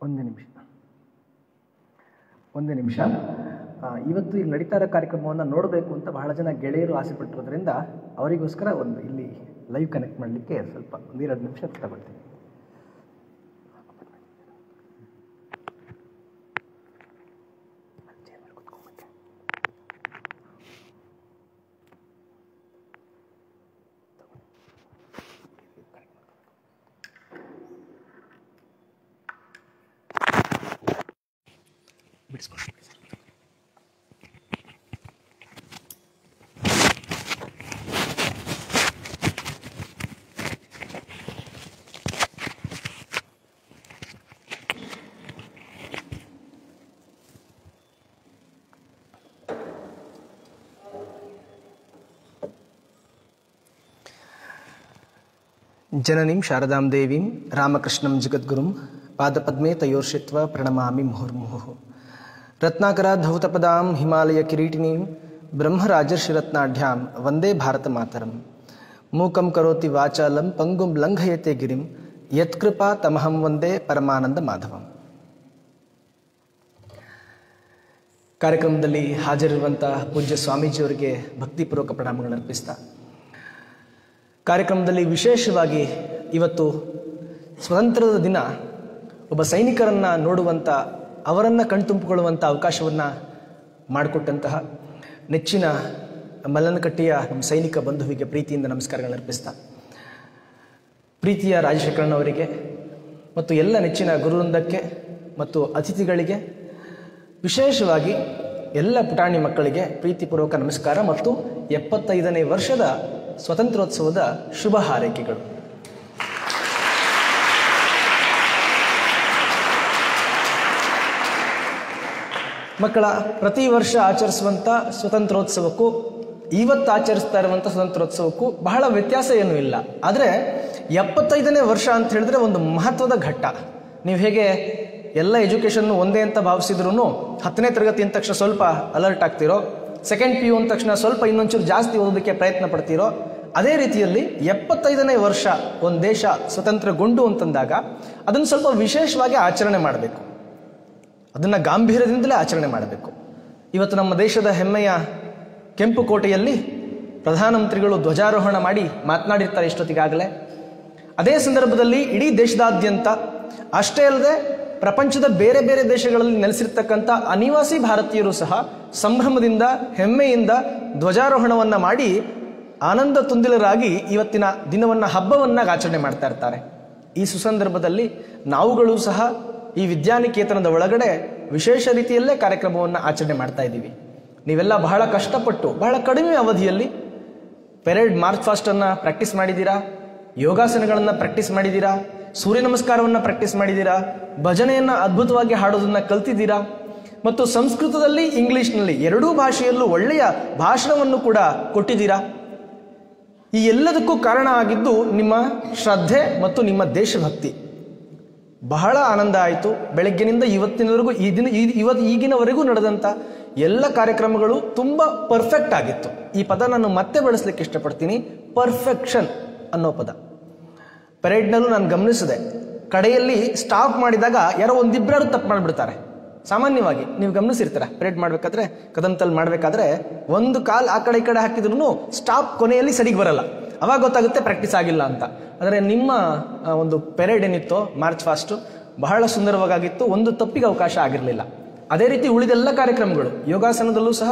ಒಂದೇ ನಿಮಿಷ. ಇವತ್ತು ಇಲ್ಲಿ ನಡೀತಾ ಇರೋ ಕಾರ್ಯಕ್ರಮವನ್ನು ನೋಡಬೇಕು ಅಂತ ಬಹಳ ಜನ ಗೆಳೆಯರು ಆಸೆ ಪಟ್ಟಿರೋದ್ರಿಂದ ಅವರಿಗೋಸ್ಕರ ಒಂದು ಇಲ್ಲಿ ಲೈವ್ ಕನೆಕ್ಟ್ ಮಾಡಲಿಕ್ಕೆ ಸ್ವಲ್ಪ 1-2 ನಿಮಿಷ ತಗೊಳ್ತೀನಿ. ಜನನೀಂ ಶಾರದಾಂ ದೇವೀಂ ರಾಮಕೃಷ್ಣಂ ಜಗದ್ಗುರುಂ ಪಾದಪದ್ಮೇ ತಯೋರ್ಷಿತ್ವ ಪ್ರಣಮಾಮಿ ಮುಹುರ್ಮುಹುಃ. ರತ್ನಾಕರಾಧೌತಪದಾಂ ಹಿಮಾಲಯ ಕಿರೀಟಿನೀಂ ಬ್ರಹ್ಮರಾಜರ್ಷಿರತ್ನಾಢ್ಯಾಂ ವಂದೇ ಭಾರತ ಮಾತರಂ. ಮೂಕಂ ಕರೋತಿ ವಾಚಾಲಂ ಪಂಗುಂ ಲಂಘಯತೆ ಗಿರಿಂ ಯತ್ಕೃಪಾ ತಮಹಂ ವಂದೇ ಪರಮಾನಂದ ಮಾಧವಂ. ಕಾರ್ಯಕ್ರಮದಲ್ಲಿ ಹಾಜರಿರುವಂಥ ಪೂಜ್ಯ ಸ್ವಾಮೀಜಿಯವರಿಗೆ ಭಕ್ತಿಪೂರ್ವಕ ಪ್ರಣಾಮಗಳನ್ನು ಅರ್ಪಿಸ್ತಾ, ಕಾರ್ಯಕ್ರಮದಲ್ಲಿ ವಿಶೇಷವಾಗಿ ಇವತ್ತು ಸ್ವತಂತ್ರದ ದಿನ ಒಬ್ಬ ಸೈನಿಕರನ್ನು ನೋಡುವಂಥ, ಅವರನ್ನು ಕಣ್ತುಂಬಿಕೊಳ್ಳುವಂಥ ಅವಕಾಶವನ್ನು ಮಾಡಿಕೊಟ್ಟಂತಹ ನೆಚ್ಚಿನ ಮಲ್ಲನಕಟ್ಟಿಯ ನಮ್ಮ ಸೈನಿಕ ಬಂಧುವಿಗೆ ಪ್ರೀತಿಯಿಂದ ನಮಸ್ಕಾರಗಳನ್ನು ಅರ್ಪಿಸ್ತಾ, ಪ್ರೀತಿಯ ರಾಜಶೇಖರನ್ ಅವರಿಗೆ ಮತ್ತು ಎಲ್ಲ ನೆಚ್ಚಿನ ಗುರುವೃಂದಕ್ಕೆ ಮತ್ತು ಅತಿಥಿಗಳಿಗೆ, ವಿಶೇಷವಾಗಿ ಎಲ್ಲ ಪುಟಾಣಿ ಮಕ್ಕಳಿಗೆ ಪ್ರೀತಿಪೂರ್ವಕ ನಮಸ್ಕಾರ ಮತ್ತು 75ನೇ ವರ್ಷದ ಸ್ವಾತಂತ್ರ್ಯೋತ್ಸವದ ಶುಭ ಹಾರೈಕೆಗಳು. ಮಕ್ಕಳ, ಪ್ರತಿ ವರ್ಷ ಆಚರಿಸುವಂಥ ಸ್ವತಂತ್ರೋತ್ಸವಕ್ಕೂ ಇವತ್ತು ಆಚರಿಸ್ತಾ ಇರುವಂಥ ಸ್ವತಂತ್ರೋತ್ಸವಕ್ಕೂ ಬಹಳ ವ್ಯತ್ಯಾಸ ಏನೂ ಇಲ್ಲ. ಆದರೆ 75ನೇ ವರ್ಷ ಅಂತ ಹೇಳಿದ್ರೆ ಒಂದು ಮಹತ್ವದ ಘಟ್ಟ. ನೀವು ಹೇಗೆ ಎಲ್ಲ ಎಜುಕೇಷನ್ನು ಒಂದೇ ಅಂತ ಭಾವಿಸಿದ್ರು 10ನೇ ತರಗತಿ ಅಂದ ತಕ್ಷಣ ಸ್ವಲ್ಪ ಅಲರ್ಟ್ ಆಗ್ತಿರೋ, ಸೆಕೆಂಡ್ PU ಅಂದ ತಕ್ಷಣ ಸ್ವಲ್ಪ ಇನ್ನೊಂಚೂರು ಜಾಸ್ತಿ ಓದೋದಕ್ಕೆ ಪ್ರಯತ್ನ ಪಡ್ತೀರೋ, ಅದೇ ರೀತಿಯಲ್ಲಿ 75ನೇ ವರ್ಷ ಒಂದು ದೇಶ ಸ್ವತಂತ್ರಗೊಂಡು ಅಂತಂದಾಗ ಅದನ್ನು ಸ್ವಲ್ಪ ವಿಶೇಷವಾಗಿ ಆಚರಣೆ ಮಾಡಬೇಕು, ಅದನ್ನು ಗಾಂಭೀರ್ಯದಿಂದಲೇ ಆಚರಣೆ ಮಾಡಬೇಕು. ಇವತ್ತು ನಮ್ಮ ದೇಶದ ಹೆಮ್ಮೆಯ ಕೆಂಪುಕೋಟೆಯಲ್ಲಿ ಪ್ರಧಾನಮಂತ್ರಿಗಳು ಧ್ವಜಾರೋಹಣ ಮಾಡಿ ಮಾತನಾಡಿರ್ತಾರೆ ಇಷ್ಟೊತ್ತಿಗಾಗಲೇ. ಅದೇ ಸಂದರ್ಭದಲ್ಲಿ ಇಡೀ ದೇಶದಾದ್ಯಂತ ಅಷ್ಟೇ ಅಲ್ಲದೆ ಪ್ರಪಂಚದ ಬೇರೆ ಬೇರೆ ದೇಶಗಳಲ್ಲಿ ನೆಲೆಸಿರ್ತಕ್ಕಂಥ ಅನಿವಾಸಿ ಭಾರತೀಯರು ಸಹ ಸಂಭ್ರಮದಿಂದ ಹೆಮ್ಮೆಯಿಂದ ಧ್ವಜಾರೋಹಣವನ್ನು ಮಾಡಿ ಆನಂದ ತುಂದಿಲರಾಗಿ ಇವತ್ತಿನ ದಿನವನ್ನು ಹಬ್ಬವನ್ನು ಆಚರಣೆ ಮಾಡ್ತಾ ಇರ್ತಾರೆ. ಈ ಸುಸಂದರ್ಭದಲ್ಲಿ ನಾವುಗಳು ಸಹ ಈ ವಿದ್ಯಾನಿಕೇತನದ ಒಳಗಡೆ ವಿಶೇಷ ರೀತಿಯಲ್ಲೇ ಕಾರ್ಯಕ್ರಮವನ್ನು ಆಚರಣೆ ಮಾಡ್ತಾ ಇದ್ದೀವಿ. ನೀವೆಲ್ಲ ಬಹಳ ಕಷ್ಟಪಟ್ಟು ಬಹಳ ಕಡಿಮೆ ಅವಧಿಯಲ್ಲಿ ಪೆರೇಡ್ ಮಾರ್ಚ್ ಫಾಸ್ಟನ್ನು ಪ್ರಾಕ್ಟೀಸ್ ಮಾಡಿದ್ದೀರಾ, ಯೋಗಾಸನಗಳನ್ನು ಪ್ರಾಕ್ಟೀಸ್ ಮಾಡಿದ್ದೀರಾ, ಸೂರ್ಯ ನಮಸ್ಕಾರವನ್ನು ಪ್ರಾಕ್ಟೀಸ್ ಮಾಡಿದ್ದೀರಾ, ಭಜನೆಯನ್ನು ಅದ್ಭುತವಾಗಿ ಹಾಡೋದನ್ನು ಕಲ್ತಿದ್ದೀರಾ ಮತ್ತು ಸಂಸ್ಕೃತದಲ್ಲಿ ಇಂಗ್ಲಿಷ್ನಲ್ಲಿ ಎರಡೂ ಭಾಷೆಯಲ್ಲೂ ಒಳ್ಳೆಯ ಭಾಷಣವನ್ನು ಕೂಡ ಕೊಟ್ಟಿದ್ದೀರಾ. ಈ ಎಲ್ಲದಕ್ಕೂ ಕಾರಣ ಆಗಿದ್ದು ನಿಮ್ಮ ಶ್ರದ್ಧೆ ಮತ್ತು ನಿಮ್ಮ ದೇಶಭಕ್ತಿ. ಬಹಳ ಆನಂದ ಆಯಿತು. ಬೆಳಗ್ಗಿನಿಂದ ಇವತ್ತಿನವರೆಗೂ ಈಗಿನವರೆಗೂ ನಡೆದಂಥ ಎಲ್ಲ ಕಾರ್ಯಕ್ರಮಗಳು ತುಂಬ ಪರ್ಫೆಕ್ಟ್ ಆಗಿತ್ತು. ಈ ಪದ ನಾನು ಮತ್ತೆ ಬಳಸಲಿಕ್ಕೆ ಇಷ್ಟಪಡ್ತೀನಿ, ಪರ್ಫೆಕ್ಷನ್ ಅನ್ನೋ ಪದ. ಪೆರೇಡ್ನಲ್ಲೂ ನಾನು ಗಮನಿಸಿದೆ, ಕಡೆಯಲ್ಲಿ ಸ್ಟಾಪ್ ಮಾಡಿದಾಗ ಯಾರೋ ಒಂದಿಬ್ಬರು ತಪ್ಪು ಮಾಡಿಬಿಡ್ತಾರೆ. ಸಾಮಾನ್ಯವಾಗಿ ನೀವು ಗಮನಿಸಿರ್ತೀರ, ಪೆರೇಡ್ ಮಾಡಬೇಕಾದ್ರೆ ಕದಂತಲ್ಲಿ ಮಾಡಬೇಕಾದ್ರೆ ಒಂದು ಕಾಲು ಆ ಕಡೆ ಈ ಕಡೆ ಹಾಕಿದ್ರು ಸ್ಟಾಪ್ ಕೊನೆಯಲ್ಲಿ ಸರಿಗೆ ಬರಲ್ಲ, ಅವಾಗ ಗೊತ್ತಾಗುತ್ತೆ ಪ್ರಾಕ್ಟೀಸ್ ಆಗಿಲ್ಲ ಅಂತ. ಆದರೆ ನಿಮ್ಮ ಒಂದು ಪೆರೇಡ್ ಏನಿತ್ತೋ ಮಾರ್ಚ್ ಫಾಸ್ಟು ಬಹಳ ಸುಂದರವಾಗಿತ್ತು, ಒಂದು ತಪ್ಪಿಗೆ ಅವಕಾಶ ಆಗಿರಲಿಲ್ಲ. ಅದೇ ರೀತಿ ಉಳಿದೆಲ್ಲ ಕಾರ್ಯಕ್ರಮಗಳು, ಯೋಗಾಸನದಲ್ಲೂ ಸಹ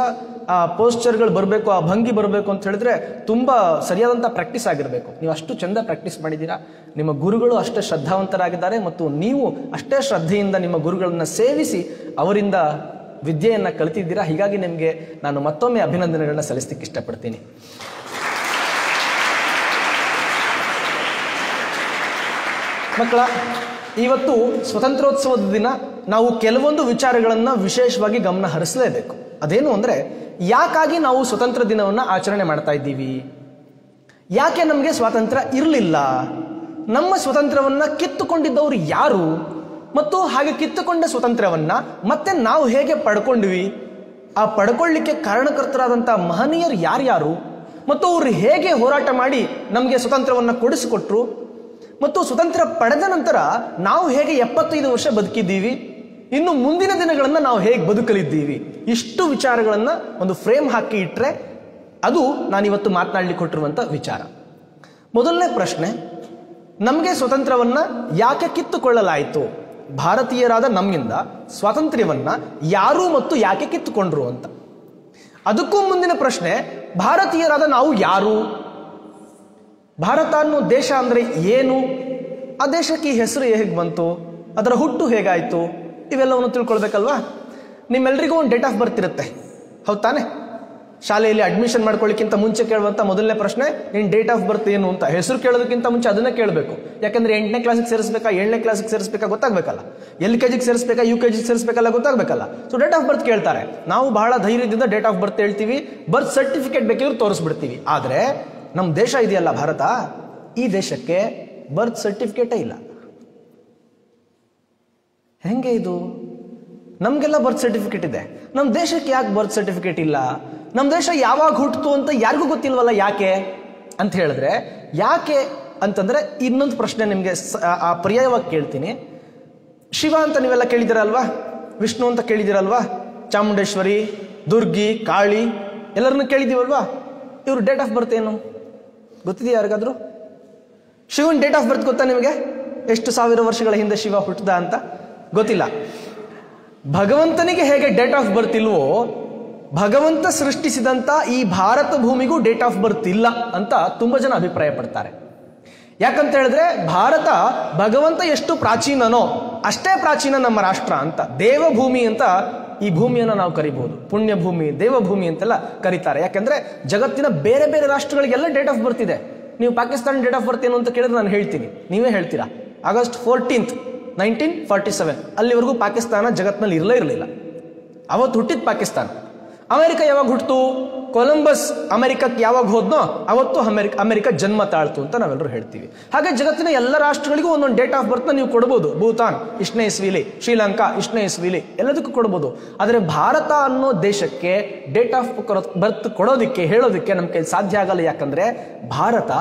ಆ ಪೋಸ್ಚರ್ಗಳು ಬರಬೇಕು, ಆ ಭಂಗಿ ಬರಬೇಕು ಅಂತ ಹೇಳಿದ್ರೆ ತುಂಬ ಸರಿಯಾದಂಥ ಪ್ರಾಕ್ಟೀಸ್ ಆಗಿರಬೇಕು. ನೀವು ಅಷ್ಟು ಚೆಂದ ಪ್ರಾಕ್ಟೀಸ್ ಮಾಡಿದ್ದೀರಾ, ನಿಮ್ಮ ಗುರುಗಳು ಅಷ್ಟೇ ಶ್ರದ್ಧಾವಂತರಾಗಿದ್ದಾರೆ ಮತ್ತು ನೀವು ಅಷ್ಟೇ ಶ್ರದ್ಧೆಯಿಂದ ನಿಮ್ಮ ಗುರುಗಳನ್ನು ಸೇವಿಸಿ ಅವರಿಂದ ವಿದ್ಯೆಯನ್ನು ಕಲಿತಿದ್ದೀರಾ. ಹೀಗಾಗಿ ನಿಮಗೆ ನಾನು ಮತ್ತೊಮ್ಮೆ ಅಭಿನಂದನೆಗಳನ್ನ ಸಲ್ಲಿಸಲಿಕ್ಕೆ ಇಷ್ಟಪಡ್ತೀನಿ. ಮಕ್ಕಳ, ಇವತ್ತು ಸ್ವತಂತ್ರೋತ್ಸವದ ದಿನ ನಾವು ಕೆಲವೊಂದು ವಿಚಾರಗಳನ್ನು ವಿಶೇಷವಾಗಿ ಗಮನ ಹರಿಸಲೇಬೇಕು. ಅದೇನು ಅಂದರೆ, ಯಾಕಾಗಿ ನಾವು ಸ್ವತಂತ್ರ ದಿನವನ್ನು ಆಚರಣೆ ಮಾಡ್ತಾ ಇದ್ದೀವಿ? ಯಾಕೆ ನಮಗೆ ಸ್ವಾತಂತ್ರ್ಯ ಇರಲಿಲ್ಲ? ನಮ್ಮ ಸ್ವಾತಂತ್ರ್ಯವನ್ನು ಕಿತ್ತುಕೊಂಡಿದ್ದವರು ಯಾರು? ಮತ್ತು ಹಾಗೆ ಕಿತ್ತುಕೊಂಡ ಸ್ವಾತಂತ್ರ್ಯವನ್ನು ಮತ್ತೆ ನಾವು ಹೇಗೆ ಪಡ್ಕೊಂಡ್ವಿ? ಆ ಪಡ್ಕೊಳ್ಳಿಕ್ಕೆ ಕಾರಣಕರ್ತರಾದಂಥ ಮಹನೀಯರು ಯಾರ್ಯಾರು ಮತ್ತು ಅವರು ಹೇಗೆ ಹೋರಾಟ ಮಾಡಿ ನಮಗೆ ಸ್ವಾತಂತ್ರ್ಯವನ್ನು ಕೊಡಿಸಿಕೊಟ್ರು? ಮತ್ತು ಸ್ವತಂತ್ರ ಪಡೆದ ನಂತರ ನಾವು ಹೇಗೆ 75 ವರ್ಷ ಬದುಕಿದ್ದೀವಿ, ಇನ್ನು ಮುಂದಿನ ದಿನಗಳನ್ನು ನಾವು ಹೇಗೆ ಬದುಕಲಿದ್ದೀವಿ, ಇಷ್ಟು ವಿಚಾರಗಳನ್ನು ಒಂದು ಫ್ರೇಮ್ ಹಾಕಿ ಇಟ್ಟರೆ ಅದು ನಾನಿವತ್ತು ಮಾತನಾಡಲಿಕ್ಕೆ ಕೊಟ್ಟಿರುವಂಥ ವಿಚಾರ. ಮೊದಲನೇ ಪ್ರಶ್ನೆ, ನಮಗೆ ಸ್ವತಂತ್ರವನ್ನ ಯಾಕೆ ಕಿತ್ತುಕೊಳ್ಳಲಾಯಿತು? ಭಾರತೀಯರಾದ ನಮ್ಮಿಂದ ಸ್ವಾತಂತ್ರ್ಯವನ್ನ ಯಾರು ಮತ್ತು ಯಾಕೆ ಕಿತ್ತುಕೊಂಡ್ರು ಅಂತ. ಅದಕ್ಕೂ ಮುಂದಿನ ಪ್ರಶ್ನೆ, ಭಾರತೀಯರಾದ ನಾವು ಯಾರು? ಭಾರತ ಅನ್ನೋ ದೇಶ ಅಂದ್ರೆ ಏನು? ಆ ದೇಶಕ್ಕೆ ಈ ಹೆಸರು ಹೇಗೆ ಬಂತು? ಅದರ ಹುಟ್ಟು ಹೇಗಾಯಿತು? ಇವೆಲ್ಲವನ್ನು ತಿಳ್ಕೊಳ್ಬೇಕಲ್ವಾ? ನಿಮ್ಮೆಲ್ಲರಿಗೂ ಒಂದು ಡೇಟ್ ಆಫ್ ಬರ್ತ್ ಇರುತ್ತೆ, ಹೌದು ತಾನೆ? ಶಾಲೆಯಲ್ಲಿ ಅಡ್ಮಿಷನ್ ಮಾಡ್ಕೊಳ್ಳಿಕ್ಕಿಂತ ಮುಂಚೆ ಕೇಳುವಂಥ ಮೊದಲನೇ ಪ್ರಶ್ನೆ, ನಿನ್ನ ಡೇಟ್ ಆಫ್ ಬರ್ತ್ ಏನು ಅಂತ. ಹೆಸರು ಕೇಳೋದಕ್ಕಿಂತ ಮುಂಚೆ ಅದನ್ನೇ ಕೇಳಬೇಕು. ಯಾಕಂದ್ರೆ 8ನೇ ಕ್ಲಾಸಿಗೆ ಸೇರಿಸಬೇಕಾ, 7ನೇ ಕ್ಲಾಸಿಗೆ ಸೇರಿಸಬೇಕಾ ಗೊತ್ತಾಗಬೇಕಲ್ಲ, LKGಗೆ ಸೇರಿಸಬೇಕಾ, UKGಗೆ ಸೇರಿಸಬೇಕಲ್ಲ ಗೊತ್ತಾಗಬೇಕಲ್ಲ. ಸೊ ಡೇಟ್ ಆಫ್ ಬರ್ತ್ ಕೇಳ್ತಾರೆ. ನಾವು ಬಹಳ ಧೈರ್ಯದಿಂದ ಡೇಟ್ ಆಫ್ ಬರ್ತ್ ಹೇಳ್ತೀವಿ, ಬರ್ತ್ ಸರ್ಟಿಫಿಕೇಟ್ ಬೇಕಿದ್ರೆ ತೋರಿಸ್ಬಿಡ್ತೀವಿ. ಆದರೆ ನಮ್ಮ ದೇಶ ಇದೆಯಲ್ಲ ಭಾರತ, ಈ ದೇಶಕ್ಕೆ ಬರ್ತ್ ಸರ್ಟಿಫಿಕೇಟೇ ಇಲ್ಲ. ಹೆಂಗೆ ಇದು? ನಮಗೆಲ್ಲ ಬರ್ತ್ ಸರ್ಟಿಫಿಕೇಟ್ ಇದೆ, ನಮ್ಮ ದೇಶಕ್ಕೆ ಯಾಕೆ ಬರ್ತ್ ಸರ್ಟಿಫಿಕೇಟ್ ಇಲ್ಲ? ನಮ್ಮ ದೇಶ ಯಾವಾಗ ಹುಟ್ಟಿತು ಅಂತ ಯಾರಿಗೂ ಗೊತ್ತಿಲ್ವಲ್ಲ. ಯಾಕೆ ಅಂತ ಹೇಳಿದ್ರೆ, ಯಾಕೆ ಅಂತಂದ್ರೆ ಇನ್ನೊಂದು ಪ್ರಶ್ನೆ ನಿಮಗೆ ಆ ಪರ್ಯಾಯವಾಗಿ ಕೇಳ್ತೀನಿ. ಶಿವ ಅಂತ ನೀವೆಲ್ಲ ಕೇಳಿದಿರಲ್ವಾ, ವಿಷ್ಣು ಅಂತ ಕೇಳಿದಿರಲ್ವಾ, ಚಾಮುಂಡೇಶ್ವರಿ, ದುರ್ಗಿ, ಕಾಳಿ ಎಲ್ಲರನ್ನು ಕೇಳಿದೀವಲ್ವಾ? ಇವ್ರ ಡೇಟ್ ಆಫ್ ಬರ್ತ್ ಏನು ಗೊತ್ತಿದೆಯಾ ಯಾರಿಗಾದ್ರು? ಶಿವನ್ ಡೇಟ್ ಆಫ್ ಬರ್ತ್ ಗೊತ್ತಾ ನಿಮಗೆ? ಎಷ್ಟು ಸಾವಿರ ವರ್ಷಗಳ ಹಿಂದೆ ಶಿವ ಹುಟ್ಟಿದ ಅಂತ ಗೊತ್ತಿಲ್ಲ. ಭಗವಂತನಿಗೆ ಹೇಗೆ ಡೇಟ್ ಆಫ್ ಬರ್ತ್ ಇಲ್ವೋ, ಭಗವಂತ ಸೃಷ್ಟಿಸಿದಂತ ಈ ಭಾರತ ಭೂಮಿಗೂ ಡೇಟ್ ಆಫ್ ಬರ್ತ್ ಇಲ್ಲ ಅಂತ ತುಂಬಾ ಜನ ಅಭಿಪ್ರಾಯ ಪಡ್ತಾರೆ. ಯಾಕಂತ ಹೇಳಿದ್ರೆ, ಭಾರತ ಭಗವಂತ ಎಷ್ಟು ಪ್ರಾಚೀನನೋ ಅಷ್ಟೇ ಪ್ರಾಚೀನ ನಮ್ಮ ರಾಷ್ಟ್ರ ಅಂತ. ದೇವಭೂಮಿ ಅಂತ ಈ ಭೂಮಿಯನ್ನು ನಾವು ಕರಿಬಹುದು, ಪುಣ್ಯ ಭೂಮಿ, ದೇವಭೂಮಿ ಅಂತೆಲ್ಲ ಕರೀತಾರೆ. ಯಾಕಂದ್ರೆ ಜಗತ್ತಿನ ಬೇರೆ ಬೇರೆ ರಾಷ್ಟ್ರಗಳಿಗೆಲ್ಲ ಡೇಟ್ ಆಫ್ ಬರ್ತ್ ಇದೆ. ನೀವು ಪಾಕಿಸ್ತಾನ ಡೇಟ್ ಆಫ್ ಬರ್ತ್ ಏನು ಅಂತ ಕೇಳಿದ್ರೆ ನಾನು ಹೇಳ್ತೀನಿ, ನೀವೇ ಹೇಳ್ತೀರಾ. ಆಗಸ್ಟ್ 14, 1947 ಅಲ್ಲಿವರೆಗೂ ಪಾಕಿಸ್ತಾನ ಜಗತ್ತಿನಲ್ಲಿ ಇರಲಿಲ್ಲ. ಅವತ್ತು ಹುಟ್ಟಿದ ಪಾಕಿಸ್ತಾನ. ಅಮೆರಿಕ ಯಾವಾಗ ಹುಟ್ಟಿತು? ಕೊಲಂಬಸ್ ಅಮೆರಿಕಕ್ಕೆ ಯಾವಾಗ ಹೋದ್ನೋ ಅವತ್ತು ಅಮೆರಿಕ ಜನ್ಮ ತಾಳ್ತು ಅಂತ ನಾವೆಲ್ಲರೂ ಹೇಳ್ತೀವಿ. ಹಾಗೆ ಜಗತ್ತಿನ ಎಲ್ಲ ರಾಷ್ಟ್ರಗಳಿಗೂ ಒಂದೊಂದು ಡೇಟ್ ಆಫ್ ಬರ್ತ್ ನೀವು ಕೊಡಬಹುದು. ಭೂತಾನ್ ಇಷ್ಟನೇ ಇಸ್ವಿಲಿ, ಶ್ರೀಲಂಕಾ ಇಷ್ಟನೇ ಇಸ್ವಿಲಿ, ಎಲ್ಲದಕ್ಕೂ ಕೊಡಬಹುದು. ಆದರೆ ಭಾರತ ಅನ್ನೋ ದೇಶಕ್ಕೆ ಡೇಟ್ ಆಫ್ ಬರ್ತ್ ಕೊಡೋದಕ್ಕೆ, ಹೇಳೋದಕ್ಕೆ ನಮ್ಮ ಕೈ ಸಾಧ್ಯ ಆಗಲ್ಲ. ಯಾಕಂದ್ರೆ ಭಾರತ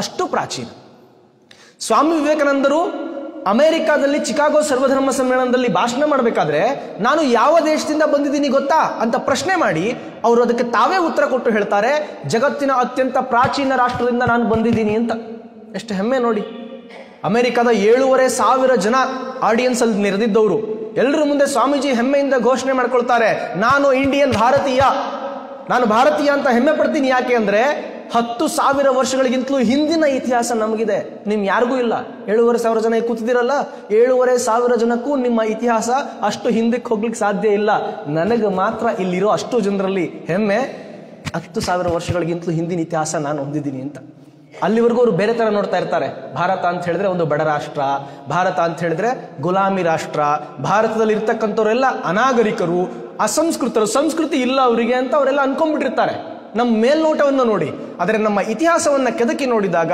ಅಷ್ಟು ಪ್ರಾಚೀನ. ಸ್ವಾಮಿ ವಿವೇಕಾನಂದರು ಅಮೆರಿಕಾದಲ್ಲಿ ಚಿಕಾಗೋ ಸರ್ವಧರ್ಮ ಸಮ್ಮೇಳನದಲ್ಲಿ ಭಾಷಣ ಮಾಡಬೇಕಾದ್ರೆ, ನಾನು ಯಾವ ದೇಶದಿಂದ ಬಂದಿದ್ದೀನಿ ಗೊತ್ತಾ ಅಂತ ಪ್ರಶ್ನೆ ಮಾಡಿ ಅವರು ಅದಕ್ಕೆ ತಾವೇ ಉತ್ತರ ಕೊಟ್ಟು ಹೇಳ್ತಾರೆ, ಜಗತ್ತಿನ ಅತ್ಯಂತ ಪ್ರಾಚೀನ ರಾಷ್ಟ್ರದಿಂದ ನಾನು ಬಂದಿದ್ದೀನಿ ಅಂತ. ಎಷ್ಟು ಹೆಮ್ಮೆ ನೋಡಿ. ಅಮೆರಿಕದ 7,500 ಜನ ಆಡಿಯನ್ಸ್ ಅಲ್ಲಿ ನೆರೆದಿದ್ದವರು ಎಲ್ಲರ ಮುಂದೆ ಸ್ವಾಮೀಜಿ ಹೆಮ್ಮೆಯಿಂದ ಘೋಷಣೆ ಮಾಡ್ಕೊಳ್ತಾರೆ, ನಾನು ಇಂಡಿಯನ್, ನಾನು ಭಾರತೀಯ ಅಂತ ಹೆಮ್ಮೆ ಪಡ್ತೀನಿ. ಯಾಕೆ ಅಂದ್ರೆ 10,000 ವರ್ಷಗಳಿಗಿಂತಲೂ ಹಿಂದಿನ ಇತಿಹಾಸ ನಮಗಿದೆ, ನಿಮ್ ಯಾರಿಗೂ ಇಲ್ಲ. 7,500 ಜನ ಕೂತಿದ್ದೀರಲ್ಲ, 7,500 ಜನಕ್ಕೂ ನಿಮ್ಮ ಇತಿಹಾಸ ಅಷ್ಟು ಹಿಂದಕ್ಕೆ ಹೋಗ್ಲಿಕ್ಕೆ ಸಾಧ್ಯ ಇಲ್ಲ. ನನಗೆ ಮಾತ್ರ ಇಲ್ಲಿರೋ ಅಷ್ಟು ಜನರಲ್ಲಿ ಹೆಮ್ಮೆ, 10,000 ವರ್ಷಗಳಿಗಿಂತಲೂ ಹಿಂದಿನ ಇತಿಹಾಸ ನಾನು ಹೊಂದಿದ್ದೀನಿ ಅಂತ. ಅಲ್ಲಿವರೆಗೂ ಅವರು ಬೇರೆ ತರ ನೋಡ್ತಾ ಇರ್ತಾರೆ. ಭಾರತ ಅಂತ ಹೇಳಿದ್ರೆ ಒಂದು ಬಡ ರಾಷ್ಟ್ರ, ಭಾರತ ಅಂತ ಹೇಳಿದ್ರೆ ಗುಲಾಮಿ ರಾಷ್ಟ್ರ, ಭಾರತದಲ್ಲಿ ಇರ್ತಕ್ಕಂಥವರೆಲ್ಲ ಅನಾಗರಿಕರು, ಅಸಂಸ್ಕೃತರು, ಸಂಸ್ಕೃತಿ ಇಲ್ಲ ಅವರಿಗೆ ಅಂತ ಅವರೆಲ್ಲ ಅನ್ಕೊಂಡ್ಬಿಟ್ಟಿರ್ತಾರೆ ನಮ್ಮ ಮೇಲ್ನೋಟವನ್ನು ನೋಡಿ. ಆದರೆ ನಮ್ಮ ಇತಿಹಾಸವನ್ನ ಕೆದಕಿ ನೋಡಿದಾಗ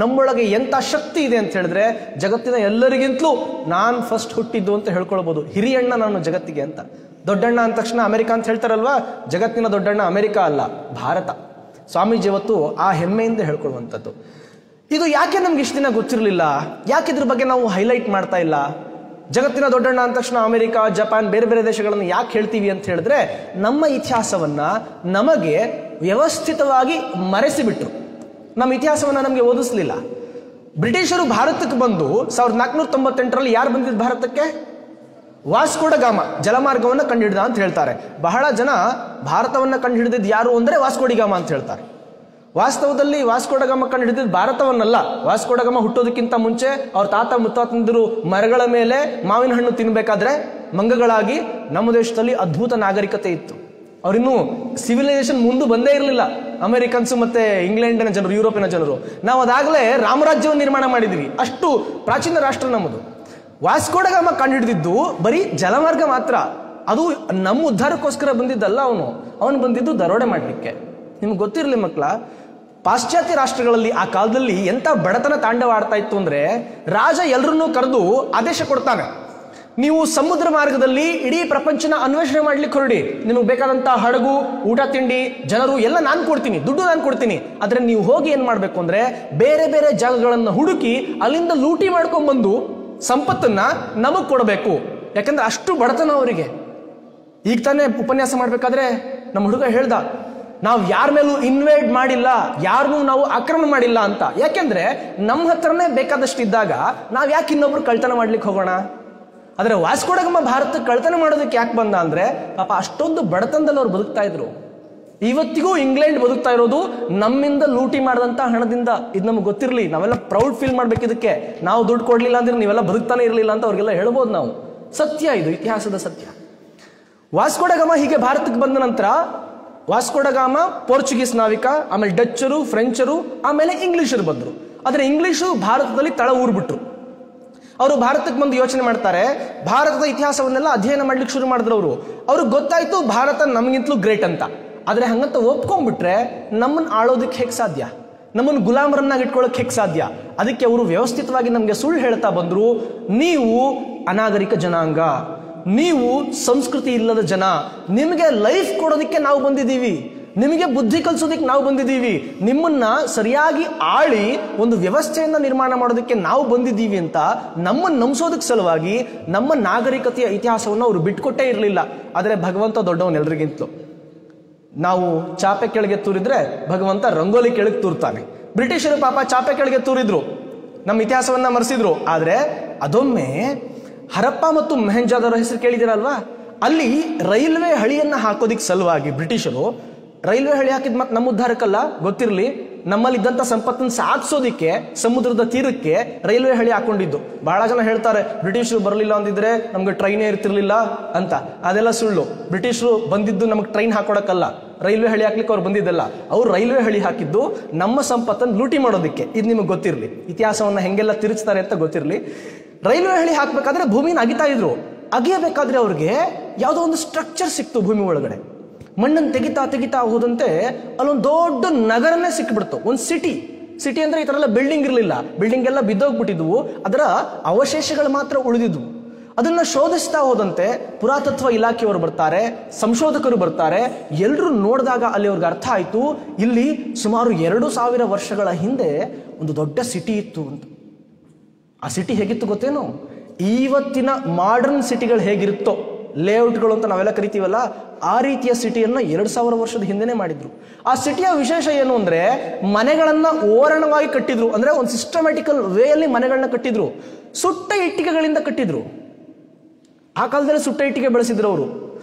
ನಮ್ಮೊಳಗೆ ಎಂಥ ಶಕ್ತಿ ಇದೆ ಅಂತ ಹೇಳಿದ್ರೆ, ಜಗತ್ತಿನ ಎಲ್ಲರಿಗಿಂತಲೂ ನಾನು ಫಸ್ಟ್ ಹುಟ್ಟಿದ್ದು ಅಂತ ಹೇಳ್ಕೊಳ್ಬೋದು. ಹಿರಿಯಣ್ಣ ನಾನು ಜಗತ್ತಿಗೆ ಅಂತ. ದೊಡ್ಡಣ್ಣ ಅಂದ ತಕ್ಷಣ ಅಮೆರಿಕ ಅಂತ ಹೇಳ್ತಾರಲ್ವಾ, ಜಗತ್ತಿನ ದೊಡ್ಡಣ್ಣ ಅಮೆರಿಕ ಅಲ್ಲ, ಭಾರತ. ಸ್ವಾಮೀಜಿ ಅವತ್ತು ಆ ಹೆಮ್ಮೆಯಿಂದ ಹೇಳ್ಕೊಳ್ಳುವಂಥದ್ದು. ಇದು ಯಾಕೆ ನಮ್ಗೆ ಇಷ್ಟು ದಿನ ಗೊತ್ತಿರಲಿಲ್ಲ? ಯಾಕೆ ಇದ್ರ ಬಗ್ಗೆ ನಾವು ಹೈಲೈಟ್ ಮಾಡ್ತಾ ಇಲ್ಲ? ಜಗತ್ತಿನ ದೊಡ್ಡಣ್ಣ ಅಂದ ತಕ್ಷಣ ಅಮೆರಿಕ, ಜಪಾನ್, ಬೇರೆ ಬೇರೆ ದೇಶಗಳನ್ನು ಯಾಕೆ ಹೇಳ್ತೀವಿ ಅಂತ ಹೇಳಿದ್ರೆ, ನಮ್ಮ ಇತಿಹಾಸವನ್ನ ನಮಗೆ ವ್ಯವಸ್ಥಿತವಾಗಿ ಮರೆಸಿಬಿಟ್ರು. ನಮ್ಮ ಇತಿಹಾಸವನ್ನ ನಮಗೆ ಓದಿಸ್ಲಿಲ್ಲ. ಬ್ರಿಟಿಷರು ಭಾರತಕ್ಕೆ ಬಂದು 1498ರಲ್ಲಿ ಯಾರು ಬಂದಿದ್ದು ಭಾರತಕ್ಕೆ? ವಾಸ್ಕೋ ಡ ಗಾಮ ಜಲಮಾರ್ಗವನ್ನು ಕಂಡುಹಿಡಿದ ಅಂತ ಹೇಳ್ತಾರೆ. ಬಹಳ ಜನ ಭಾರತವನ್ನ ಕಂಡು ಹಿಡಿದಿದ್ದು ಯಾರು ಅಂದ್ರೆ ವಾಸ್ಕೋ ಡಿ ಗಾಮ ಅಂತ ಹೇಳ್ತಾರೆ. ವಾಸ್ತವದಲ್ಲಿ ವಾಸ್ಕೋ ಡ ಗಾಮ ಕಂಡು ಹಿಡಿದಿದ್ದು ಭಾರತವನ್ನಲ್ಲ. ವಾಸ್ಕೋ ಡ ಗಾಮ ಹುಟ್ಟೋದಕ್ಕಿಂತ ಮುಂಚೆ ಅವ್ರ ತಾತ ಮುತ್ತಾತಂದಿರು ಮರಗಳ ಮೇಲೆ ಮಾವಿನ ಹಣ್ಣು ತಿನ್ಬೇಕಾದ್ರೆ ಮಂಗಗಳಾಗಿ ನಮ್ಮ ದೇಶದಲ್ಲಿ ಅದ್ಭುತ ನಾಗರಿಕತೆ ಇತ್ತು. ಅವ್ರಿನ್ನೂ ಸಿವಿಲೈಸೇಷನ್ ಮುಂದೆ ಬಂದೇ ಇರಲಿಲ್ಲ. ಅಮೆರಿಕನ್ಸ್ ಮತ್ತೆ ಇಂಗ್ಲೆಂಡಿನ ಜನರು, ಯುರೋಪಿನ ಜನರು. ನಾವು ಅದಾಗಲೇ ರಾಮರಾಜ್ಯವನ್ನು ನಿರ್ಮಾಣ ಮಾಡಿದ್ವಿ. ಅಷ್ಟು ಪ್ರಾಚೀನ ರಾಷ್ಟ್ರ ನಮ್ಮದು. ವಾಸ್ಕೋ ಡ ಗಾಮ ಕಂಡು ಹಿಡಿದಿದ್ದು ಬರೀ ಜಲಮಾರ್ಗ ಮಾತ್ರ. ಅದು ನಮ್ಮ ಉದ್ಧಾರಕ್ಕೋಸ್ಕರ ಬಂದಿದ್ದಲ್ಲ. ಅವನು ಬಂದಿದ್ದು ದರೋಡೆ ಮಾಡಲಿಕ್ಕೆ. ನಿಮ್ಗೆ ಗೊತ್ತಿರಲಿ ಮಕ್ಕಳ, ಪಾಶ್ಚಾತ್ಯ ರಾಷ್ಟ್ರಗಳಲ್ಲಿ ಆ ಕಾಲದಲ್ಲಿ ಎಂತ ಬಡತನ ತಾಂಡವ ಆಡ್ತಾ ಇತ್ತು ಅಂದ್ರೆ, ರಾಜ ಎಲ್ರನ್ನೂ ಕರೆದು ಆದೇಶ ಕೊಡ್ತಾನೆ, ನೀವು ಸಮುದ್ರ ಮಾರ್ಗದಲ್ಲಿ ಇಡೀ ಪ್ರಪಂಚನ ಅನ್ವೇಷಣೆ ಮಾಡ್ಲಿಕ್ಕೆ ಹೊರಡಿ. ನಿಮಗೆ ಬೇಕಾದಂತ ಹಡಗು, ಊಟ ತಿಂಡಿ, ಜನರು ಎಲ್ಲ ನಾನು ಕೊಡ್ತೀನಿ, ದುಡ್ಡು ನಾನು ಕೊಡ್ತೀನಿ. ಆದ್ರೆ ನೀವು ಹೋಗಿ ಏನ್ ಮಾಡ್ಬೇಕು ಅಂದ್ರೆ ಬೇರೆ ಬೇರೆ ಜಾಗಗಳನ್ನ ಹುಡುಕಿ ಅಲ್ಲಿಂದ ಲೂಟಿ ಮಾಡ್ಕೊಂಡ್ಬಂದು ಸಂಪತ್ತನ್ನ ನಮಗ್ ಕೊಡಬೇಕು. ಯಾಕಂದ್ರೆ ಅಷ್ಟು ಬಡತನ ಅವರಿಗೆ. ಈಗ ತಾನೇ ಉಪನ್ಯಾಸ ಮಾಡ್ಬೇಕಾದ್ರೆ ನಮ್ಮ ಹುಡುಗ ಹೇಳ್ದ, ನಾವು ಯಾರ ಮೇಲೂ ಇನ್ವೇಡ್ ಮಾಡಿಲ್ಲ, ಯಾರನ್ನೂ ನಾವು ಆಕ್ರಮಣ ಮಾಡಿಲ್ಲ ಅಂತ. ಯಾಕೆಂದ್ರೆ ನಮ್ಮ ಹತ್ರನೇ ಬೇಕಾದಷ್ಟಿದ್ದಾಗ ನಾವ್ ಯಾಕೆ ಇನ್ನೊಬ್ರು ಕಳ್ತನ ಮಾಡ್ಲಿಕ್ಕೆ ಹೋಗೋಣ? ಆದ್ರೆ ವಾಸ್ಕೋ ಡ ಗಾಮ ಭಾರತಕ್ಕೆ ಕಳ್ತನ ಮಾಡೋದಕ್ಕೆ ಯಾಕೆ ಬಂದ ಅಂದ್ರೆ ಪಾಪ ಅಷ್ಟೊಂದು ಬಡತನದಲ್ಲಿ ಅವ್ರು ಬದುಕ್ತಾ ಇದ್ರು. ಇವತ್ತಿಗೂ ಇಂಗ್ಲೆಂಡ್ ಬದುಕ್ತಾ ಇರೋದು ನಮ್ಮಿಂದ ಲೂಟಿ ಮಾಡಿದಂತ ಹಣದಿಂದ. ಇದು ನಮ್ಗೆ ಗೊತ್ತಿರಲಿ, ನಾವೆಲ್ಲ ಪ್ರೌಡ್ ಫೀಲ್ ಮಾಡ್ಬೇಕು ಇದಕ್ಕೆ. ನಾವು ದುಡ್ಡು ಕೊಡ್ಲಿಲ್ಲ ಅಂದ್ರೆ ನೀವೆಲ್ಲ ಬದುಕ್ತಾನೆ ಇರಲಿಲ್ಲ ಅಂತ ಅವ್ರಿಗೆಲ್ಲ ಹೇಳ್ಬೋದು ನಾವು. ಸತ್ಯ ಇದು, ಇತಿಹಾಸದ ಸತ್ಯ. ವಾಸ್ಕೋ ಡ ಗಾಮ ಹೀಗೆ ಭಾರತಕ್ಕೆ ಬಂದ ನಂತರ ವಾಸ್ಕೋ ಡ ಗಾಮ ಪೋರ್ಚುಗೀಸ್ ನಾವಿಕ, ಆಮೇಲೆ ಡಚ್ಚರು, ಫ್ರೆಂಚರು, ಆಮೇಲೆ ಇಂಗ್ಲಿಷರು ಬಂದರು. ಆದ್ರೆ ಇಂಗ್ಲಿಷು ಭಾರತದಲ್ಲಿ ತಳ ಊರ್ಬಿಟ್ರು. ಅವರು ಭಾರತಕ್ಕೆ ಬಂದು ಯೋಚನೆ ಮಾಡ್ತಾರೆ, ಭಾರತದ ಇತಿಹಾಸವನ್ನೆಲ್ಲ ಅಧ್ಯಯನ ಮಾಡ್ಲಿಕ್ಕೆ ಶುರು ಮಾಡಿದ್ರು. ಅವ್ರಿಗೆ ಗೊತ್ತಾಯ್ತು ಭಾರತ ನಮಗಿಂತಲೂ ಗ್ರೇಟ್ ಅಂತ. ಆದ್ರೆ ಹಂಗಂತ ಒಪ್ಕೊಂಡ್ಬಿಟ್ರೆ ನಮ್ಮನ್ನು ಆಳೋದಕ್ಕೆ ಹೇಗೆ ಸಾಧ್ಯ? ನಮ್ಮನ್ನು ಗುಲಾಮರನ್ನಾಗಿ ಇಟ್ಕೊಳ್ಳೋಕೆ ಹೇಗೆ ಸಾಧ್ಯ? ಅದಕ್ಕೆ ಅವರು ವ್ಯವಸ್ಥಿತವಾಗಿ ನಮಗೆ ಸುಳ್ಳು ಹೇಳ್ತಾ ಬಂದ್ರು. ನೀವು ಅನಾಗರಿಕ ಜನಾಂಗ, ನೀವು ಸಂಸ್ಕೃತಿ ಇಲ್ಲದ ಜನ, ನಿಮಗೆ ಲೈಫ್ ಕೊಡೋದಕ್ಕೆ ನಾವು ಬಂದಿದ್ದೀವಿ, ನಿಮಗೆ ಬುದ್ಧಿ ಕಲಿಸೋದಕ್ಕೆ ನಾವು ಬಂದಿದ್ದೀವಿ, ನಿಮ್ಮನ್ನ ಸರಿಯಾಗಿ ಆಳಿ ಒಂದು ವ್ಯವಸ್ಥೆಯನ್ನ ನಿರ್ಮಾಣ ಮಾಡೋದಕ್ಕೆ ನಾವು ಬಂದಿದ್ದೀವಿ ಅಂತ ನಮ್ಮನ್ನು ನಂಬಿಸೋದಕ್ಕೆ ಸಲುವಾಗಿ ನಮ್ಮ ನಾಗರಿಕತೆಯ ಇತಿಹಾಸವನ್ನು ಅವರು ಬಿಟ್ಕೊಟ್ಟೇ ಇರಲಿಲ್ಲ. ಆದರೆ ಭಗವಂತ ದೊಡ್ಡವನು ಎಲ್ರಿಗಿಂತಲೂ. ನಾವು ಚಾಪೆ ಕೆಳಗೆ ತೂರಿದ್ರೆ ಭಗವಂತ ರಂಗೋಲಿ ಕೆಳಗೆ ತೂರ್ತಾನೆ. ಬ್ರಿಟಿಷರು ಪಾಪ ಚಾಪೆ ಕೆಳಗೆ ತೂರಿದ್ರು, ನಮ್ಮ ಇತಿಹಾಸವನ್ನ ಮರೆಸಿದ್ರು. ಆದ್ರೆ ಅದೊಮ್ಮೆ ಹರಪ್ಪ ಮತ್ತು ಮೆಹೆಂಜಾದಾರೋ ಹೆಸರು ಕೇಳಿದಿರಲ್ವಾ? ಅಲ್ಲಿ ರೈಲ್ವೆ ಹಳಿಯನ್ನ ಹಾಕೋದಿಕ್ ಸಲುವಾಗಿ ಬ್ರಿಟಿಷರು ರೈಲ್ವೆ ಹಳಿ ಹಾಕಿದ್ ಮತ್ತೆ ನಮ್ಮ ಉದ್ಧಾರಕ್ಕಲ್ಲ, ಗೊತ್ತಿರಲಿ, ನಮ್ಮಲ್ಲಿದ್ದಂಥ ಸಂಪತ್ತನ್ನು ಸಾಗಿಸೋದಿಕ್ಕೆ ಸಮುದ್ರದ ತೀರಕ್ಕೆ ರೈಲ್ವೆ ಹಳಿ ಹಾಕೊಂಡಿದ್ದು. ಬಹಳ ಜನ ಹೇಳ್ತಾರೆ ಬ್ರಿಟಿಷರು ಬರಲಿಲ್ಲ ಅಂದಿದ್ರೆ ನಮ್ಗೆ ಟ್ರೈನೇ ಇರ್ತಿರ್ಲಿಲ್ಲ ಅಂತ. ಅದೆಲ್ಲ ಸುಳ್ಳು. ಬ್ರಿಟಿಷರು ಬಂದಿದ್ದು ನಮಗೆ ಟ್ರೈನ್ ಹಾಕೊಡಕ್ಕಲ್ಲ, ರೈಲ್ವೆ ಹಳಿ ಹಾಕ್ಲಿಕ್ಕೆ ಅವ್ರು ಬಂದಿದ್ದಲ್ಲ. ಅವ್ರು ರೈಲ್ವೆ ಹಳಿ ಹಾಕಿದ್ದು ನಮ್ಮ ಸಂಪತ್ತನ್ನು ಲೂಟಿ ಮಾಡೋದಕ್ಕೆ. ಇದು ನಿಮಗೆ ಗೊತ್ತಿರಲಿ, ಇತಿಹಾಸವನ್ನ ಹೆಂಗೆಲ್ಲ ತಿರುಗಿಸ್ತಾರೆ ಅಂತ ಗೊತ್ತಿರಲಿ. ರೈಲ್ವೆ ಹಳಿ ಹಾಕ್ಬೇಕಾದ್ರೆ ಭೂಮಿನ ಅಗಿತಾ ಇದ್ರು. ಅಗಿಯಬೇಕಾದ್ರೆ ಅವ್ರಿಗೆ ಯಾವುದೋ ಒಂದು ಸ್ಟ್ರಕ್ಚರ್ ಸಿಕ್ತು ಭೂಮಿ ಒಳಗಡೆ. ಮಣ್ಣನ್ನು ತೆಗಿತಾ ತೆಗಿತಾ ಹೋದಂತೆ ಅಲ್ಲೊಂದು ದೊಡ್ಡ ನಗರನೇ ಸಿಕ್ಬಿಡ್ತು, ಒಂದು ಸಿಟಿ ಅಂದ್ರೆ ಈ ತರ ಎಲ್ಲ ಬಿಲ್ಡಿಂಗ್ ಇರಲಿಲ್ಲ, ಬಿಲ್ಡಿಂಗ್ ಎಲ್ಲ ಬಿದ್ದೋಗ್ಬಿಟ್ಟಿದ್ವು, ಅದರ ಅವಶೇಷಗಳು ಮಾತ್ರ ಉಳಿದಿದ್ವು. ಅದನ್ನ ಶೋಧಿಸ್ತಾ ಹೋದಂತೆ ಪುರಾತತ್ವ ಇಲಾಖೆಯವರು ಬರ್ತಾರೆ, ಸಂಶೋಧಕರು ಬರ್ತಾರೆ. ಎಲ್ಲರೂ ನೋಡಿದಾಗ ಅಲ್ಲಿ ಅವ್ರಿಗೆ ಅರ್ಥ ಆಯ್ತು, ಇಲ್ಲಿ ಸುಮಾರು 2000 ವರ್ಷಗಳ ಹಿಂದೆ ಒಂದು ದೊಡ್ಡ ಸಿಟಿ ಇತ್ತು ಅಂತ. ಆ ಸಿಟಿ ಹೇಗಿತ್ತು ಗೊತ್ತೇನು? ಇವತ್ತಿನ ಮಾಡರ್ನ್ ಸಿಟಿಗಳು ಹೇಗಿರುತ್ತೋ, ಲೇಔಟ್ಗಳು ಅಂತ ನಾವೆಲ್ಲ ಕರಿತೀವಲ್ಲ, ಆ ರೀತಿಯ ಸಿಟಿಯನ್ನ 2000 ವರ್ಷದ ಹಿಂದೆನೆ ಮಾಡಿದ್ರು. ಆ ಸಿಟಿಯ ವಿಶೇಷ ಏನು ಅಂದ್ರೆ ಮನೆಗಳನ್ನ ಓರಣವಾಗಿ ಕಟ್ಟಿದ್ರು. ಅಂದ್ರೆ ಒಂದು ಸಿಸ್ಟಮ್ಯಾಟಿಕಲ್ ವೇ ಅಲ್ಲಿ ಮನೆಗಳನ್ನ ಕಟ್ಟಿದ್ರು. ಸುಟ್ಟ ಇಟ್ಟಿಗೆಗಳಿಂದ ಕಟ್ಟಿದ್ರು. ಆ ಕಾಲದಲ್ಲಿ ಸುಟ್ಟ ಇಟ್ಟಿಗೆ ಬೆಳೆಸಿದ್ರು ಅವರು.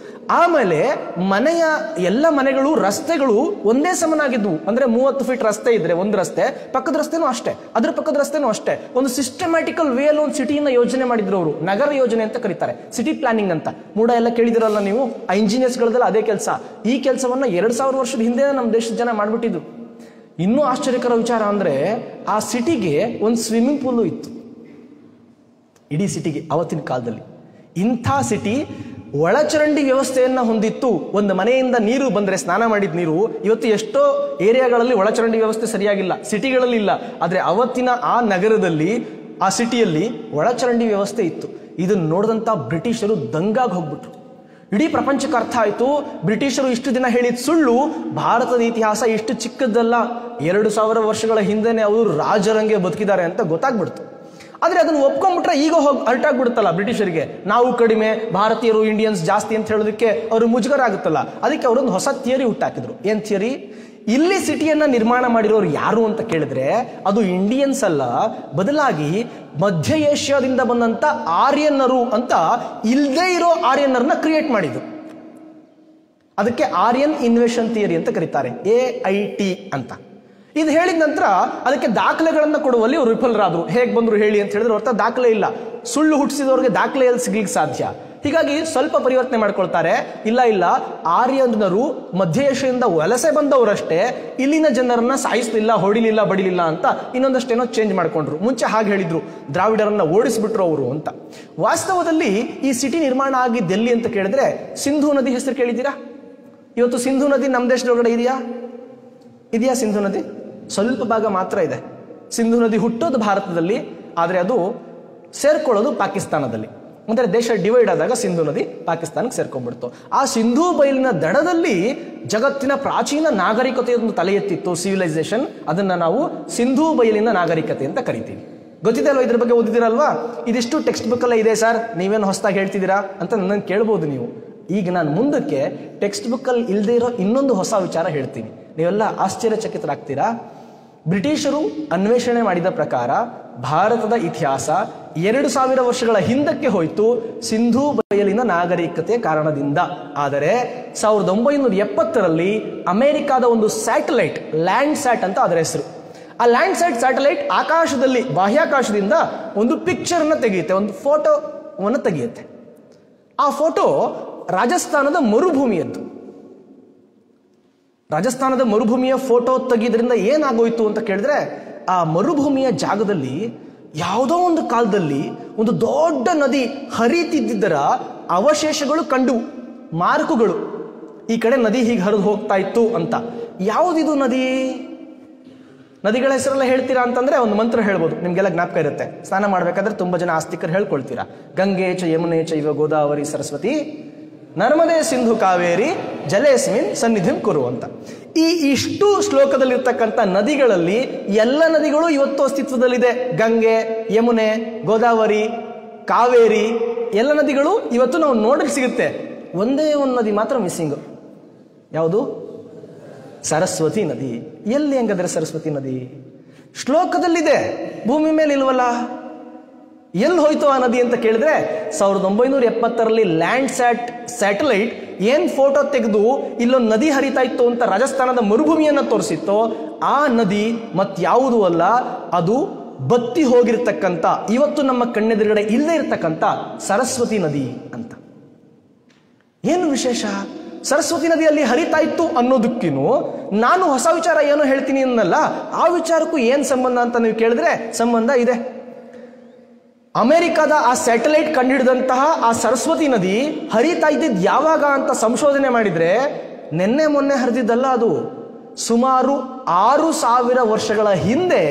ಆಮೇಲೆ ಮನೆಯ ಎಲ್ಲ ಮನೆಗಳು, ರಸ್ತೆಗಳು ಒಂದೇ ಸಮನಾಗಿದ್ವು. ಅಂದ್ರೆ 30 ಫೀಟ್ ರಸ್ತೆ ಇದ್ರೆ ಒಂದು ರಸ್ತೆ, ಪಕ್ಕದ ರಸ್ತೆನೂ ಅಷ್ಟೇ, ಅದ್ರ ಪಕ್ಕದ ರಸ್ತೆನೂ ಅಷ್ಟೇ. ಒಂದು ಸಿಸ್ಟಮ್ಯಾಟಿಕಲ್ ವೇ ಅಲ್ಲಿ ಒಂದು ಸಿಟಿಯನ್ನ ಯೋಜನೆ ಮಾಡಿದ್ರು ಅವರು. ನಗರ ಯೋಜನೆ ಅಂತ ಕರೀತಾರೆ, ಸಿಟಿ ಪ್ಲಾನಿಂಗ್ ಅಂತ. ಮೂಡ ಎಲ್ಲ ಕೇಳಿದಿರಲ್ಲ ನೀವು, ಆ ಇಂಜಿನಿಯರ್ಸ್ಗಳದೆಲ್ಲ ಅದೇ ಕೆಲಸ. ಈ ಕೆಲಸವನ್ನ 2000 ವರ್ಷದ ಹಿಂದೆ ನಮ್ಮ ದೇಶದ ಜನ ಮಾಡ್ಬಿಟ್ಟಿದ್ರು. ಇನ್ನೂ ಆಶ್ಚರ್ಯಕರ ವಿಚಾರ ಅಂದ್ರೆ ಆ ಸಿಟಿಗೆ ಒಂದು ಸ್ವಿಮ್ಮಿಂಗ್ ಪೂಲು ಇತ್ತು, ಇಡೀ ಸಿಟಿಗೆ ಅವತ್ತಿನ ಕಾಲದಲ್ಲಿ. ಇಂಥ ಸಿಟಿ ಒಳಚರಂಡಿ ವ್ಯವಸ್ಥೆಯನ್ನ ಹೊಂದಿತ್ತು. ಒಂದು ಮನೆಯಿಂದ ನೀರು ಬಂದ್ರೆ, ಸ್ನಾನ ಮಾಡಿದ ನೀರು, ಇವತ್ತು ಎಷ್ಟೋ ಏರಿಯಾಗಳಲ್ಲಿ ಒಳಚರಂಡಿ ವ್ಯವಸ್ಥೆ ಸರಿಯಾಗಿಲ್ಲ, ಸಿಟಿಗಳಲ್ಲಿ ಇಲ್ಲ. ಆದ್ರೆ ಅವತ್ತಿನ ಆ ನಗರದಲ್ಲಿ, ಆ ಸಿಟಿಯಲ್ಲಿ ಒಳಚರಂಡಿ ವ್ಯವಸ್ಥೆ ಇತ್ತು. ಇದನ್ನು ನೋಡಿದಂತ ಬ್ರಿಟಿಷರು ದಂಗಾಗಿ ಹೋಗ್ಬಿಟ್ರು. ಇಡೀ ಪ್ರಪಂಚಕ್ಕೆ ಅರ್ಥ ಆಯ್ತು, ಬ್ರಿಟಿಷರು ಇಷ್ಟು ದಿನ ಹೇಳಿದ ಸುಳ್ಳು, ಭಾರತದ ಇತಿಹಾಸ ಇಷ್ಟು ಚಿಕ್ಕದಲ್ಲ, 2000 ವರ್ಷಗಳ ಹಿಂದೆನೆ ಅವರು ರಾಜರಂಗೆ ಬದುಕಿದ್ದಾರೆ ಅಂತ ಗೊತ್ತಾಗ್ಬಿಡ್ತು. ಆದ್ರೆ ಅದನ್ನು ಒಪ್ಕೊಂಡ್ಬಿಟ್ರೆ ಈಗ ಹೋಗಿ ಅರ್ಟಾಗ್ಬಿಡುತ್ತಲ್ಲ ಬ್ರಿಟಿಷರಿಗೆ, ನಾವು ಕಡಿಮೆ, ಭಾರತೀಯರು ಇಂಡಿಯನ್ಸ್ ಜಾಸ್ತಿ ಅಂತ ಹೇಳೋದಕ್ಕೆ ಅವರು ಮುಜುಗರ ಆಗುತ್ತಲ್ಲ. ಅದಕ್ಕೆ ಅವರೊಂದು ಹೊಸ ಥಿಯರಿ ಹುಟ್ಟಾಕಿದ್ರು. ಏನ್ ಥಿಯರಿ? ಇಲ್ಲಿ ಸಿಟಿಯನ್ನ ನಿರ್ಮಾಣ ಮಾಡಿರೋರು ಯಾರು ಅಂತ ಕೇಳಿದ್ರೆ ಅದು ಇಂಡಿಯನ್ಸ್ ಅಲ್ಲ, ಬದಲಾಗಿ ಮಧ್ಯ ಏಷ್ಯಾದಿಂದ ಬಂದಂತ ಆರ್ಯನ್ನರು ಅಂತ ಇಲ್ಲದೆ ಇರೋ ಆರ್ಯನ್ನರನ್ನ ಕ್ರಿಯೇಟ್ ಮಾಡಿದ್ರು. ಅದಕ್ಕೆ ಆರ್ಯನ್ ಇನ್ವೇಷನ್ ಥಿಯರಿ ಅಂತ ಕರೀತಾರೆ, AIT ಅಂತ. ಇದು ಹೇಳಿದ ನಂತರ ಅದಕ್ಕೆ ದಾಖಲೆಗಳನ್ನು ಕೊಡುವಲ್ಲಿ ಅವರು ವಿಫಲರಾದ್ರು. ಹೇಗೆ ಬಂದ್ರು ಹೇಳಿ ಅಂತ ಹೇಳಿದ್ರೆ ಹೊರತ ದಾಖಲೆ ಇಲ್ಲ. ಸುಳ್ಳು ಹುಟ್ಟಿಸಿದವ್ರಿಗೆ ದಾಖಲೆಯಲ್ಲಿ ಸಿಗ್ಲಿಕ್ಕೆ ಸಾಧ್ಯ. ಹೀಗಾಗಿ ಸ್ವಲ್ಪ ಪರಿವರ್ತನೆ ಮಾಡ್ಕೊಳ್ತಾರೆ. ಇಲ್ಲ, ಆರ್ಯನರು ಮಧ್ಯ ಏಷ್ಯಾದಿಂದ ವಲಸೆ ಬಂದವರಷ್ಟೇ, ಇಲ್ಲಿನ ಜನರನ್ನ ಸಾಯಿಸಲಿಲ್ಲ, ಹೊಡಿಲಿಲ್ಲ, ಬಡಿಲಿಲ್ಲ ಅಂತ ಇನ್ನೊಂದಷ್ಟೇನೋ ಚೇಂಜ್ ಮಾಡ್ಕೊಂಡ್ರು. ಮುಂಚೆ ಹಾಗೆ ಹೇಳಿದ್ರು, ದ್ರಾವಿಡರನ್ನ ಓಡಿಸ್ಬಿಟ್ರು ಅವರು ಅಂತ. ವಾಸ್ತವದಲ್ಲಿ ಈ ಸಿಟಿ ನಿರ್ಮಾಣ ಆಗಿದ್ದು ಎಲ್ಲಿ ಅಂತ ಕೇಳಿದ್ರೆ ಸಿಂಧೂ ನದಿ ಹೆಸರು ಕೇಳಿದ್ದೀರಾ? ಇವತ್ತು ಸಿಂಧೂ ನದಿ ನಮ್ಮ ದೇಶದೊಳಗಡೆ ಇದೆಯಾ? ಸಿಂಧೂ ನದಿ ಸ್ವಲ್ಪ ಭಾಗ ಮಾತ್ರ ಇದೆ. ಸಿಂಧೂ ನದಿ ಹುಟ್ಟೋದು ಭಾರತದಲ್ಲಿ, ಆದರೆ ಅದು ಸೇರ್ಕೊಳ್ಳೋದು ಪಾಕಿಸ್ತಾನದಲ್ಲಿ. ಅಂದರೆ ದೇಶ ಡಿವೈಡ್ ಆದಾಗ ಸಿಂಧು ನದಿ ಪಾಕಿಸ್ತಾನಕ್ಕೆ ಸೇರ್ಕೊಂಡ್ಬಿಡ್ತು. ಆ ಸಿಂಧೂ ಬಯಲಿನ ದಡದಲ್ಲಿ ಜಗತ್ತಿನ ಪ್ರಾಚೀನ ನಾಗರಿಕತೆಯೊಂದು ತಲೆ ಎತ್ತಿತ್ತು, ಸಿವಿಲೈಸೇಷನ್. ಅದನ್ನ ನಾವು ಸಿಂಧೂ ಬಯಲಿನ ನಾಗರಿಕತೆ ಅಂತ ಕರಿತೀವಿ. ಗೊತ್ತಿದೆ ಅಲ್ವಾ, ಇದ್ರ ಬಗ್ಗೆ ಓದಿದಿರಲ್ವಾ? ಇದಿಷ್ಟು ಟೆಕ್ಸ್ಟ್ ಬುಕ್ ಅಲ್ಲೇ ಇದೆ ಸರ್, ನೀವೇನು ಹೊಸದಾಗಿ ಹೇಳ್ತಿದ್ದೀರಾ ಅಂತ ನನ್ನನ್ನು ಕೇಳ್ಬೋದು ನೀವು. ಈಗ ನಾನು ಮುಂದಕ್ಕೆ ಟೆಕ್ಸ್ಟ್ ಬುಕ್ಕಲ್ಲಿ ಇಲ್ಲದೆ ಇರೋ ಇನ್ನೊಂದು ಹೊಸ ವಿಚಾರ ಹೇಳ್ತೀನಿ, ನೀವೆಲ್ಲ ಆಶ್ಚರ್ಯಚಕಿತರಾಗ್ತೀರಾ. ಬ್ರಿಟಿಷರು ಅನ್ವೇಷಣೆ ಮಾಡಿದ ಪ್ರಕಾರ ಭಾರತದ ಇತಿಹಾಸ 2000 ವರ್ಷಗಳ ಹಿಂದಕ್ಕೆ ಹೋಯಿತು ಸಿಂಧೂ ಬಯಲಿನ ನಾಗರಿಕತೆಯ ಕಾರಣದಿಂದ. ಆದರೆ 1970ರಲ್ಲಿ ಅಮೆರಿಕಾದ ಒಂದು ಸ್ಯಾಟಲೈಟ್, ಲ್ಯಾಂಡ್ ಸ್ಯಾಟ್ ಅಂತ ಅದರ ಹೆಸರು, ಆ ಲ್ಯಾಂಡ್ ಸ್ಯಾಟಲೈಟ್ ಆಕಾಶದಲ್ಲಿ, ಬಾಹ್ಯಾಕಾಶದಿಂದ ಒಂದು ಪಿಕ್ಚರ್ನ ತೆಗೆಯುತ್ತೆ, ಒಂದು ಫೋಟೋವನ್ನು ತೆಗೆಯುತ್ತೆ. ಆ ಫೋಟೋ ರಾಜಸ್ಥಾನದ ಮರುಭೂಮಿಯದ್ದು. ರಾಜಸ್ಥಾನದ ಮರುಭೂಮಿಯ ಫೋಟೋ ತೆಗೆಯೋದ್ರಿಂದ ಏನಾಗೋಯ್ತು ಅಂತ ಕೇಳಿದ್ರೆ, ಆ ಮರುಭೂಮಿಯ ಜಾಗದಲ್ಲಿ ಯಾವುದೋ ಒಂದು ಕಾಲದಲ್ಲಿ ಒಂದು ದೊಡ್ಡ ನದಿ ಹರಿತಿದ್ದರ ಅವಶೇಷಗಳು ಕಂಡು, ಮಾರ್ಕುಗಳು, ಈ ಕಡೆ ನದಿ ಹೀಗೆ ಹರಿದು ಹೋಗ್ತಾ ಇತ್ತು ಅಂತ. ಯಾವುದಿದು ನದಿ? ನದಿಗಳ ಹೆಸರೆಲ್ಲ ಹೇಳ್ತೀರಾ ಅಂತಂದ್ರೆ ಒಂದು ಮಂತ್ರ ಹೇಳ್ಬೋದು, ನಿಮ್ಗೆಲ್ಲ ಜ್ಞಾಪಕ ಇರುತ್ತೆ. ಸ್ನಾನ ಮಾಡ್ಬೇಕಾದ್ರೆ ತುಂಬಾ ಜನ ಆಸ್ತಿಕರು ಹೇಳ್ಕೊಳ್ತೀರಾ, ಗಂಗೆ ಚ ಯಮುನೆ ಚೈವ ಗೋದಾವರಿ ಸರಸ್ವತಿ ನರ್ಮದೆ ಸಿಂಧು ಕಾವೇರಿ ಜಲೇಸ್ಮಿನ್ ಸನ್ನಿಧಿಂ ಕುರು ಅಂತ. ಇಷ್ಟು ಶ್ಲೋಕದಲ್ಲಿರ್ತಕ್ಕಂಥ ನದಿಗಳಲ್ಲಿ ಎಲ್ಲ ನದಿಗಳು ಇವತ್ತು ಅಸ್ತಿತ್ವದಲ್ಲಿದೆ. ಗಂಗೆ, ಯಮುನೆ, ಗೋದಾವರಿ, ಕಾವೇರಿ ಎಲ್ಲ ನದಿಗಳು ಇವತ್ತು ನಾವು ನೋಡಲು ಸಿಗುತ್ತೆ. ಒಂದೇ ಒಂದು ನದಿ ಮಾತ್ರ ಮಿಸ್ಸಿಂಗ್. ಯಾವುದು? ಸರಸ್ವತಿ ನದಿ. ಎಲ್ಲಿ ಹಂಗಾದ್ರೆ ಸರಸ್ವತಿ ನದಿ? ಶ್ಲೋಕದಲ್ಲಿದೆ, ಭೂಮಿ ಮೇಲೆ ಇಲ್ವಲ್ಲ. ಎಲ್ಲಿ ಹೋಯ್ತು ಆ ನದಿ ಅಂತ ಕೇಳಿದ್ರೆ, 1970ರಲ್ಲಿ ಲ್ಯಾಂಡ್ ಸ್ಯಾಟಲೈಟ್ ಏನ್ ಫೋಟೋ ತೆಗೆದು ಇಲ್ಲೊಂದು ನದಿ ಹರಿತಾ ಇತ್ತು ಅಂತ ರಾಜಸ್ಥಾನದ ಮರುಭೂಮಿಯನ್ನ ತೋರಿಸಿತ್ತೋ, ಆ ನದಿ ಮತ್ಯಾವುದೂ ಅಲ್ಲ, ಅದು ಬತ್ತಿ ಹೋಗಿರ್ತಕ್ಕಂಥ, ಇವತ್ತು ನಮ್ಮ ಕಣ್ಣೆದುರುಗಡೆ ಇಲ್ಲದೆ ಇರ್ತಕ್ಕಂಥ ಸರಸ್ವತಿ ನದಿ ಅಂತ. ಏನು ವಿಶೇಷ? ಸರಸ್ವತಿ ನದಿಯಲ್ಲಿ ಹರಿತಾ ಇತ್ತು ಅನ್ನೋದಕ್ಕಿನೂ ನಾನು ಹೊಸ ವಿಚಾರ ಏನೋ ಹೇಳ್ತೀನಿ ಅನ್ನಲ್ಲ, ಆ ವಿಚಾರಕ್ಕೂ ಏನ್ ಸಂಬಂಧ ಅಂತ ನೀವು ಕೇಳಿದ್ರೆ ಸಂಬಂಧ ಇದೆ. ಅಮೆರಿಕದ ಆ ಸ್ಯಾಟಲೈಟ್ ಕಂಡುಹಿಡಿದಂತಹ ಆ ಸರಸ್ವತಿ ನದಿ ಹರಿತಾ ಇದ್ದಿದ್ದು ಯಾವಾಗ ಅಂತ ಸಂಶೋಧನೆ ಮಾಡಿದ್ರೆ, ನಿನ್ನೆ ಮೊನ್ನೆ ಹರಿದಿದ್ದಲ್ಲ ಅದು. ಸುಮಾರು 6000 ವರ್ಷಗಳ ಹಿಂದೆ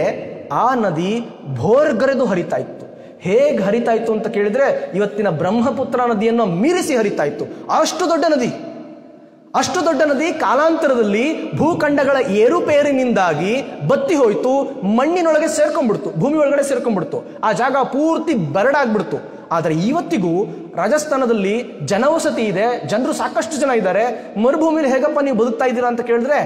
ಆ ನದಿ ಭೋರ್ಗರೆದು ಹರಿತಾ ಇತ್ತು. ಹೇಗೆ ಹರಿತಾ ಇತ್ತು ಅಂತ ಕೇಳಿದ್ರೆ, ಇವತ್ತಿನ ಬ್ರಹ್ಮಪುತ್ರ ನದಿಯನ್ನು ಮೀರಿಸಿ ಹರಿತಾ ಇತ್ತು. ಅಷ್ಟು ದೊಡ್ಡ ನದಿ. ಅಷ್ಟು ದೊಡ್ಡ ನದಿ ಕಾಲಾಂತರದಲ್ಲಿ ಭೂಖಂಡಗಳ ಏರುಪೇರಿನಿಂದಾಗಿ ಬತ್ತಿ ಹೋಯ್ತು, ಮಣ್ಣಿನೊಳಗೆ ಸೇರ್ಕೊಂಡ್ಬಿಡ್ತು, ಭೂಮಿ ಒಳಗಡೆ ಸೇರ್ಕೊಂಡ್ಬಿಡ್ತು, ಆ ಜಾಗ ಪೂರ್ತಿ ಬರಡಾಗ್ಬಿಡ್ತು. ಆದರೆ ಇವತ್ತಿಗೂ ರಾಜಸ್ಥಾನದಲ್ಲಿ ಜನವಸತಿ ಇದೆ, ಜನರು ಸಾಕಷ್ಟು ಜನ ಇದ್ದಾರೆ. ಮರುಭೂಮಿಲಿ ಹೇಗಪ್ಪ ನೀವು ಬದುಕ್ತಾ ಇದ್ದೀರಾ ಅಂತ ಕೇಳಿದ್ರೆ,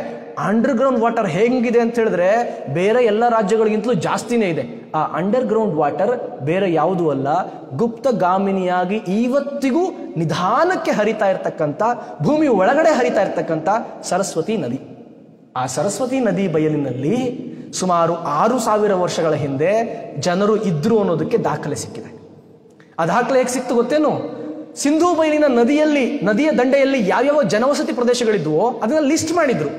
ಅಂಡರ್ ಗ್ರೌಂಡ್ ವಾಟರ್ ಹೆಂಗಿದೆ ಅಂತ ಹೇಳಿದ್ರೆ ಬೇರೆ ಎಲ್ಲ ರಾಜ್ಯಗಳಿಗಿಂತಲೂ ಜಾಸ್ತಿನೇ ಇದೆ. ಆ ಅಂಡರ್ ಗ್ರೌಂಡ್ ವಾಟರ್ ಬೇರೆ ಯಾವುದೂ ಅಲ್ಲ, ಗುಪ್ತಗಾಮಿನಿಯಾಗಿ ಇವತ್ತಿಗೂ ನಿಧಾನಕ್ಕೆ ಹರಿತಾ ಇರ್ತಕ್ಕಂಥ, ಭೂಮಿ ಒಳಗಡೆ ಹರಿತಾ ಇರ್ತಕ್ಕಂಥ ಸರಸ್ವತಿ ನದಿ. ಆ ಸರಸ್ವತಿ ನದಿ ಬಯಲಿನಲ್ಲಿ ಸುಮಾರು 6000 ವರ್ಷಗಳ ಹಿಂದೆ ಜನರು ಇದ್ರು ಅನ್ನೋದಕ್ಕೆ ದಾಖಲೆ ಸಿಕ್ಕಿದೆ. ಆ ದಾಖಲೆ ಹೇಗೆ ಸಿಕ್ತು ಗೊತ್ತೇನು? ಸಿಂಧೂ ಬಯಲಿನ ನದಿಯ ದಂಡೆಯಲ್ಲಿ ಯಾವ್ಯಾವ ಜನವಸತಿ ಪ್ರದೇಶಗಳಿದ್ವೋ ಅದನ್ನ ಲಿಸ್ಟ್ ಮಾಡಿದ್ರು.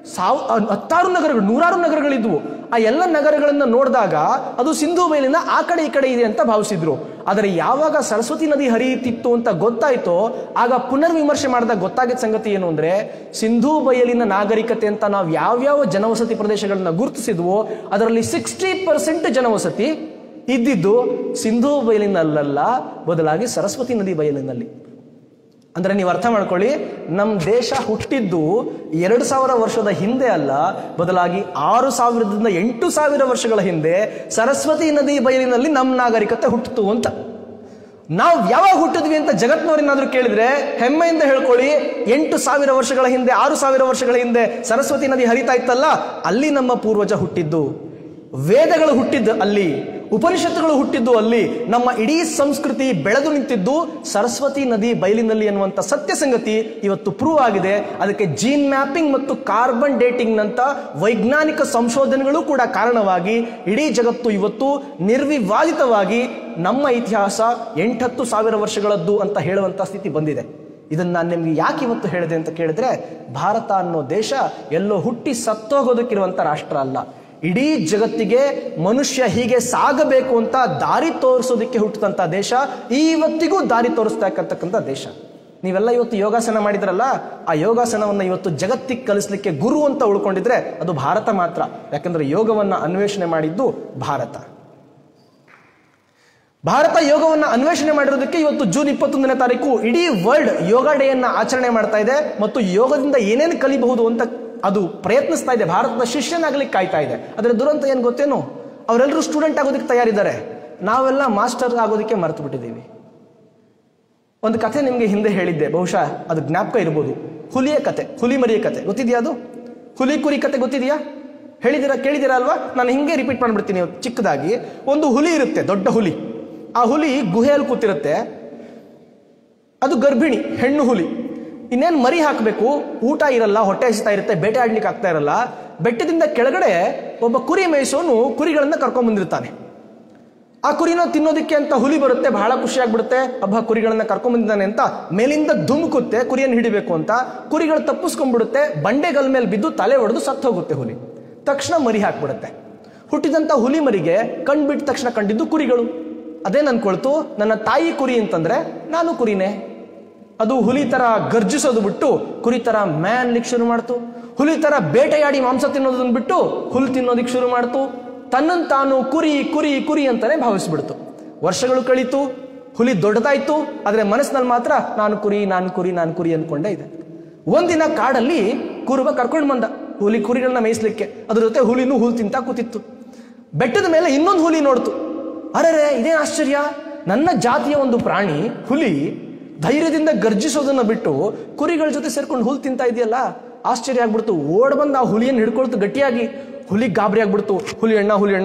10 ನಗರಗಳು, 100 ನಗರಗಳಿದ್ವು. ಆ ಎಲ್ಲ ನಗರಗಳನ್ನು ನೋಡಿದಾಗ ಅದು ಸಿಂಧೂ ಬಯಲಿನ ಆ ಕಡೆ ಈ ಕಡೆ ಇದೆ ಅಂತ ಭಾವಿಸಿದ್ರು. ಆದರೆ ಯಾವಾಗ ಸರಸ್ವತಿ ನದಿ ಹರಿಯುತ್ತಿತ್ತು ಅಂತ ಗೊತ್ತಾಯ್ತೋ, ಆಗ ಪುನರ್ವಿಮರ್ಶೆ ಮಾಡಿದಾಗ ಗೊತ್ತಾಗಿದ್ದ ಸಂಗತಿ ಏನು ಅಂದ್ರೆ, ಸಿಂಧೂ ಬಯಲಿನ ನಾಗರಿಕತೆ ಅಂತ ನಾವು ಯಾವ್ಯಾವ ಜನವಸತಿ ಪ್ರದೇಶಗಳನ್ನ ಗುರುತಿಸಿದ್ವೋ ಅದರಲ್ಲಿ 60% ಜನವಸತಿ ಇದ್ದಿದ್ದು ಸಿಂಧೂ ಬಯಲಿನಲ್ಲ, ಬದಲಾಗಿ ಸರಸ್ವತಿ ನದಿ ಬಯಲಿನಲ್ಲಿ. ಅಂದ್ರೆ ನೀವು ಅರ್ಥ ಮಾಡ್ಕೊಳ್ಳಿ, ನಮ್ಮ ದೇಶ ಹುಟ್ಟಿದ್ದು 2000 ವರ್ಷದ ಹಿಂದೆ ಅಲ್ಲ, ಬದಲಾಗಿ 6000ದಿಂದ 8000 ವರ್ಷಗಳ ಹಿಂದೆ ಸರಸ್ವತಿ ನದಿ ಬಯಲಿನಲ್ಲಿ ನಮ್ಮ ನಾಗರಿಕತೆ ಹುಟ್ಟಿತು ಅಂತ. ನಾವು ಯಾವಾಗ ಹುಟ್ಟಿದ್ವಿ ಅಂತ ಜಗತ್ನವರೇನಾದ್ರೂ ಕೇಳಿದ್ರೆ ಹೆಮ್ಮೆಯಿಂದ ಹೇಳ್ಕೊಳ್ಳಿ, 8000 ವರ್ಷಗಳ ಹಿಂದೆ, 6000 ವರ್ಷಗಳ ಹಿಂದೆ ಸರಸ್ವತಿ ನದಿ ಹರಿತಾ ಇತ್ತಲ್ಲ, ಅಲ್ಲಿ ನಮ್ಮ ಪೂರ್ವಜ ಹುಟ್ಟಿದ್ದು. ವೇದಗಳು ಹುಟ್ಟಿದ್ದು ಅಲ್ಲಿ, ಉಪನಿಷತ್ತುಗಳು ಹುಟ್ಟಿದ್ದು ಅಲ್ಲಿ, ನಮ್ಮ ಇಡೀ ಸಂಸ್ಕೃತಿ ಬೆಳೆದು ನಿಂತಿದ್ದು ಸರಸ್ವತಿ ನದಿ ಬಯಲಿನಲ್ಲಿ ಎನ್ನುವಂಥ ಸತ್ಯ ಸಂಗತಿ ಇವತ್ತು ಪ್ರೂವ್ ಆಗಿದೆ. ಅದಕ್ಕೆ ಜೀನ್ ಮ್ಯಾಪಿಂಗ್ ಮತ್ತು ಕಾರ್ಬನ್ ಡೇಟಿಂಗ್ ನಂತ ವೈಜ್ಞಾನಿಕ ಸಂಶೋಧನೆಗಳು ಕೂಡ ಕಾರಣವಾಗಿ ಇಡೀ ಜಗತ್ತು ಇವತ್ತು ನಿರ್ವಿವಾದಿತವಾಗಿ ನಮ್ಮ ಇತಿಹಾಸ 8-10 ಸಾವಿರ ವರ್ಷಗಳದ್ದು ಅಂತ ಹೇಳುವಂಥ ಸ್ಥಿತಿ ಬಂದಿದೆ. ಇದನ್ನು ನಾನು ನಿಮಗೆ ಯಾಕೆ ಇವತ್ತು ಹೇಳಿದೆ ಅಂತ ಕೇಳಿದ್ರೆ, ಭಾರತ ಅನ್ನೋ ದೇಶ ಎಲ್ಲೋ ಹುಟ್ಟಿ ಸತ್ತೋಗೋದಕ್ಕಿರುವಂಥ ರಾಷ್ಟ್ರ ಅಲ್ಲ. ಇಡೀ ಜಗತ್ತಿಗೆ ಮನುಷ್ಯ ಹೀಗೆ ಸಾಗಬೇಕು ಅಂತ ದಾರಿ ತೋರಿಸೋದಕ್ಕೆ ಹುಟ್ಟಿದಂಥ ದೇಶ, ಇವತ್ತಿಗೂ ದಾರಿ ತೋರಿಸ್ತಾ ಇರ್ತಕ್ಕಂಥ ದೇಶ. ನೀವೆಲ್ಲ ಇವತ್ತು ಯೋಗಾಸನ ಮಾಡಿದ್ರಲ್ಲ, ಆ ಯೋಗಾಸನವನ್ನು ಇವತ್ತು ಜಗತ್ತಿಗೆ ಕಲಿಸ್ಲಿಕ್ಕೆ ಗುರು ಅಂತ ಉಳ್ಕೊಂಡಿದ್ರೆ ಅದು ಭಾರತ ಮಾತ್ರ. ಯಾಕಂದ್ರೆ ಯೋಗವನ್ನು ಅನ್ವೇಷಣೆ ಮಾಡಿದ್ದು ಭಾರತ. ಭಾರತ ಯೋಗವನ್ನು ಅನ್ವೇಷಣೆ ಮಾಡಿರೋದಕ್ಕೆ ಇವತ್ತು ಜೂನ್ 21ನೇ ತಾರೀಕು ಇಡೀ ವರ್ಲ್ಡ್ ಯೋಗ ಡೇಯನ್ನ ಆಚರಣೆ ಮಾಡ್ತಾ ಇದೆ ಮತ್ತು ಯೋಗದಿಂದ ಏನೇನು ಕಲಿಬಹುದು ಅಂತ ಅದು ಪ್ರಯತ್ನಿಸ್ತಾ ಇದೆ. ಭಾರತದ ಶಿಷ್ಯನಾಗ್ಲಿಕ್ಕೆ ಕಾಯ್ತಾ ಇದೆ. ಅದರ ದುರಂತ ಏನು ಗೊತ್ತೇನು? ಅವರೆಲ್ಲರೂ ಸ್ಟೂಡೆಂಟ್ ಆಗೋದಕ್ಕೆ ತಯಾರಿದ್ದಾರೆ, ನಾವೆಲ್ಲ ಮಾಸ್ಟರ್ ಆಗೋದಕ್ಕೆ ಮರೆತು ಬಿಟ್ಟಿದ್ದೀವಿ. ಒಂದು ಕಥೆ ನಿಮಗೆ ಹಿಂದೆ ಹೇಳಿದ್ದೆ, ಬಹುಶಃ ಅದು ಜ್ಞಾಪಕ ಇರ್ಬೋದು. ಹುಲಿಯ ಕತೆ, ಹುಲಿ ಮರಿಯ ಕತೆ ಗೊತ್ತಿದೆಯಾ? ಅದು ಹುಲಿ ಕುರಿ ಕತೆ ಗೊತ್ತಿದೆಯಾ? ಕೇಳಿದಿರಾ ಅಲ್ವಾ? ನಾನು ಹಿಂಗೆ ರಿಪೀಟ್ ಮಾಡ್ಬಿಡ್ತೀನಿ ಚಿಕ್ಕದಾಗಿ. ಒಂದು ಹುಲಿ ಇರುತ್ತೆ, ದೊಡ್ಡ ಹುಲಿ. ಆ ಹುಲಿ ಗುಹೆಯಲ್ಲಿ ಕೂತಿರುತ್ತೆ. ಅದು ಗರ್ಭಿಣಿ, ಹೆಣ್ಣು ಹುಲಿ. ಇನ್ನೇನು ಮರಿ ಹಾಕಬೇಕು, ಊಟ ಇರಲ್ಲ, ಹೊಟ್ಟೆ ಹಸಿತಾ ಇರುತ್ತೆ, ಬೇಟೆ ಆಡ್ಲಿಕ್ಕೆ ಆಗ್ತಾ ಇರಲ್ಲ. ಬೆಟ್ಟದಿಂದ ಕೆಳಗಡೆ ಒಬ್ಬ ಕುರಿ ಮೇಯಿಸೋನು ಕುರಿಗಳನ್ನ ಕರ್ಕೊಂಡ್ ಬಂದಿರ್ತಾನೆ. ಆ ಕುರಿನ ತಿನ್ನೋದಕ್ಕೆ ಅಂತ ಹುಲಿ ಬರುತ್ತೆ, ಬಹಳ ಖುಷಿ ಆಗ್ಬಿಡುತ್ತೆ. ಹಬ್ಬ ಕುರಿಗಳನ್ನ ಕರ್ಕೊಂಡ್ ಬಂದಿದ್ದಾನೆ ಅಂತ ಮೇಲಿಂದ ಧುಮುಕುತ್ತೆ ಕುರಿಯನ್ನು ಹಿಡಿಬೇಕು ಅಂತ. ಕುರಿಗಳು ತಪ್ಪಿಸ್ಕೊಂಡ್ಬಿಡುತ್ತೆ, ಬಂಡೆಗಲ್ ಮೇಲೆ ಬಿದ್ದು ತಲೆ ಹೊಡೆದು ಸತ್ತು ಹೋಗುತ್ತೆ ಹುಲಿ. ತಕ್ಷಣ ಮರಿ ಹಾಕ್ಬಿಡುತ್ತೆ. ಹುಟ್ಟಿದಂತ ಹುಲಿ ಮರಿಗೆ ಕಣ್ಬಿಟ್ಟ ತಕ್ಷಣ ಕಂಡಿದ್ದು ಕುರಿಗಳು. ಅದೇನ್ ಅನ್ಕೊಳ್ತು, ನನ್ನ ತಾಯಿ ಕುರಿ ಅಂತಂದ್ರೆ ನಾನು ಕುರಿನೇ. ಅದು ಹುಲಿ ತರ ಗರ್ಜಿಸೋದು ಬಿಟ್ಟು ಕುರಿ ತರ ಮ್ಯಾನ್ಲಿಕ್ಕೆ ಶುರು ಮಾಡ್ತು. ಹುಲಿ ತರ ಬೇಟೆಯಾಡಿ ಮಾಂಸ ತಿನ್ನೋದನ್ನ ಬಿಟ್ಟು ಹುಲ್ಲು ತಿನ್ನೋದಿಕ್ ಶುರು ಮಾಡ್ತು. ತನ್ನನ್ನು ತಾನು ಕುರಿ ಕುರಿ ಕುರಿ ಅಂತಾನೆ ಭಾವಿಸ್ಬಿಡ್ತು. ವರ್ಷಗಳು ಕಳೀತು, ಹುಲಿ ದೊಡ್ಡದಾಯ್ತು. ಆದ್ರೆ ಮನಸ್ಸಿನಲ್ಲಿ ಮಾತ್ರ ನಾನು ಕುರಿ ನಾನು ಕುರಿ ನಾನು ಕುರಿ ಅನ್ಕೊಂಡೇ ಇದೆ. ಒಂದಿನ ಕಾಡಲ್ಲಿ ಕುರುಬ ಕರ್ಕೊಂಡು ಬಂದ ಕುರಿಗಳನ್ನ ಮೇಯಿಸ್ಲಿಕ್ಕೆ. ಅದ್ರ ಜೊತೆ ಹುಲಿನೂ ಹುಲ್ ತಿಂತ ಕೂತಿತ್ತು. ಬೆಟ್ಟದ ಮೇಲೆ ಇನ್ನೊಂದು ಹುಲಿ ನೋಡ್ತು. ಅರೆ ಇದೇ ಆಶ್ಚರ್ಯ, ನನ್ನ ಜಾತಿಯ ಒಂದು ಪ್ರಾಣಿ ಹುಲಿ ಧೈರ್ಯದಿಂದ ಗರ್ಜಿಸೋದನ್ನ ಬಿಟ್ಟು ಕುರಿಗಳ ಜೊತೆ ಸೇರ್ಕೊಂಡು ಹುಲ್ ತಿಂತಾ ಇದೆಯಲ್ಲ, ಆಶ್ಚರ್ಯ ಆಗ್ಬಿಡ್ತು. ಓಡ್ ಬಂದ ಆ ಹುಲಿಯನ್ನು ಹಿಡ್ಕೊಳ್ತು ಗಟ್ಟಿಯಾಗಿ. ಹುಲಿ ಗಾಬರಿ ಆಗ್ಬಿಡ್ತು. ಹುಲಿ ಅಣ್ಣ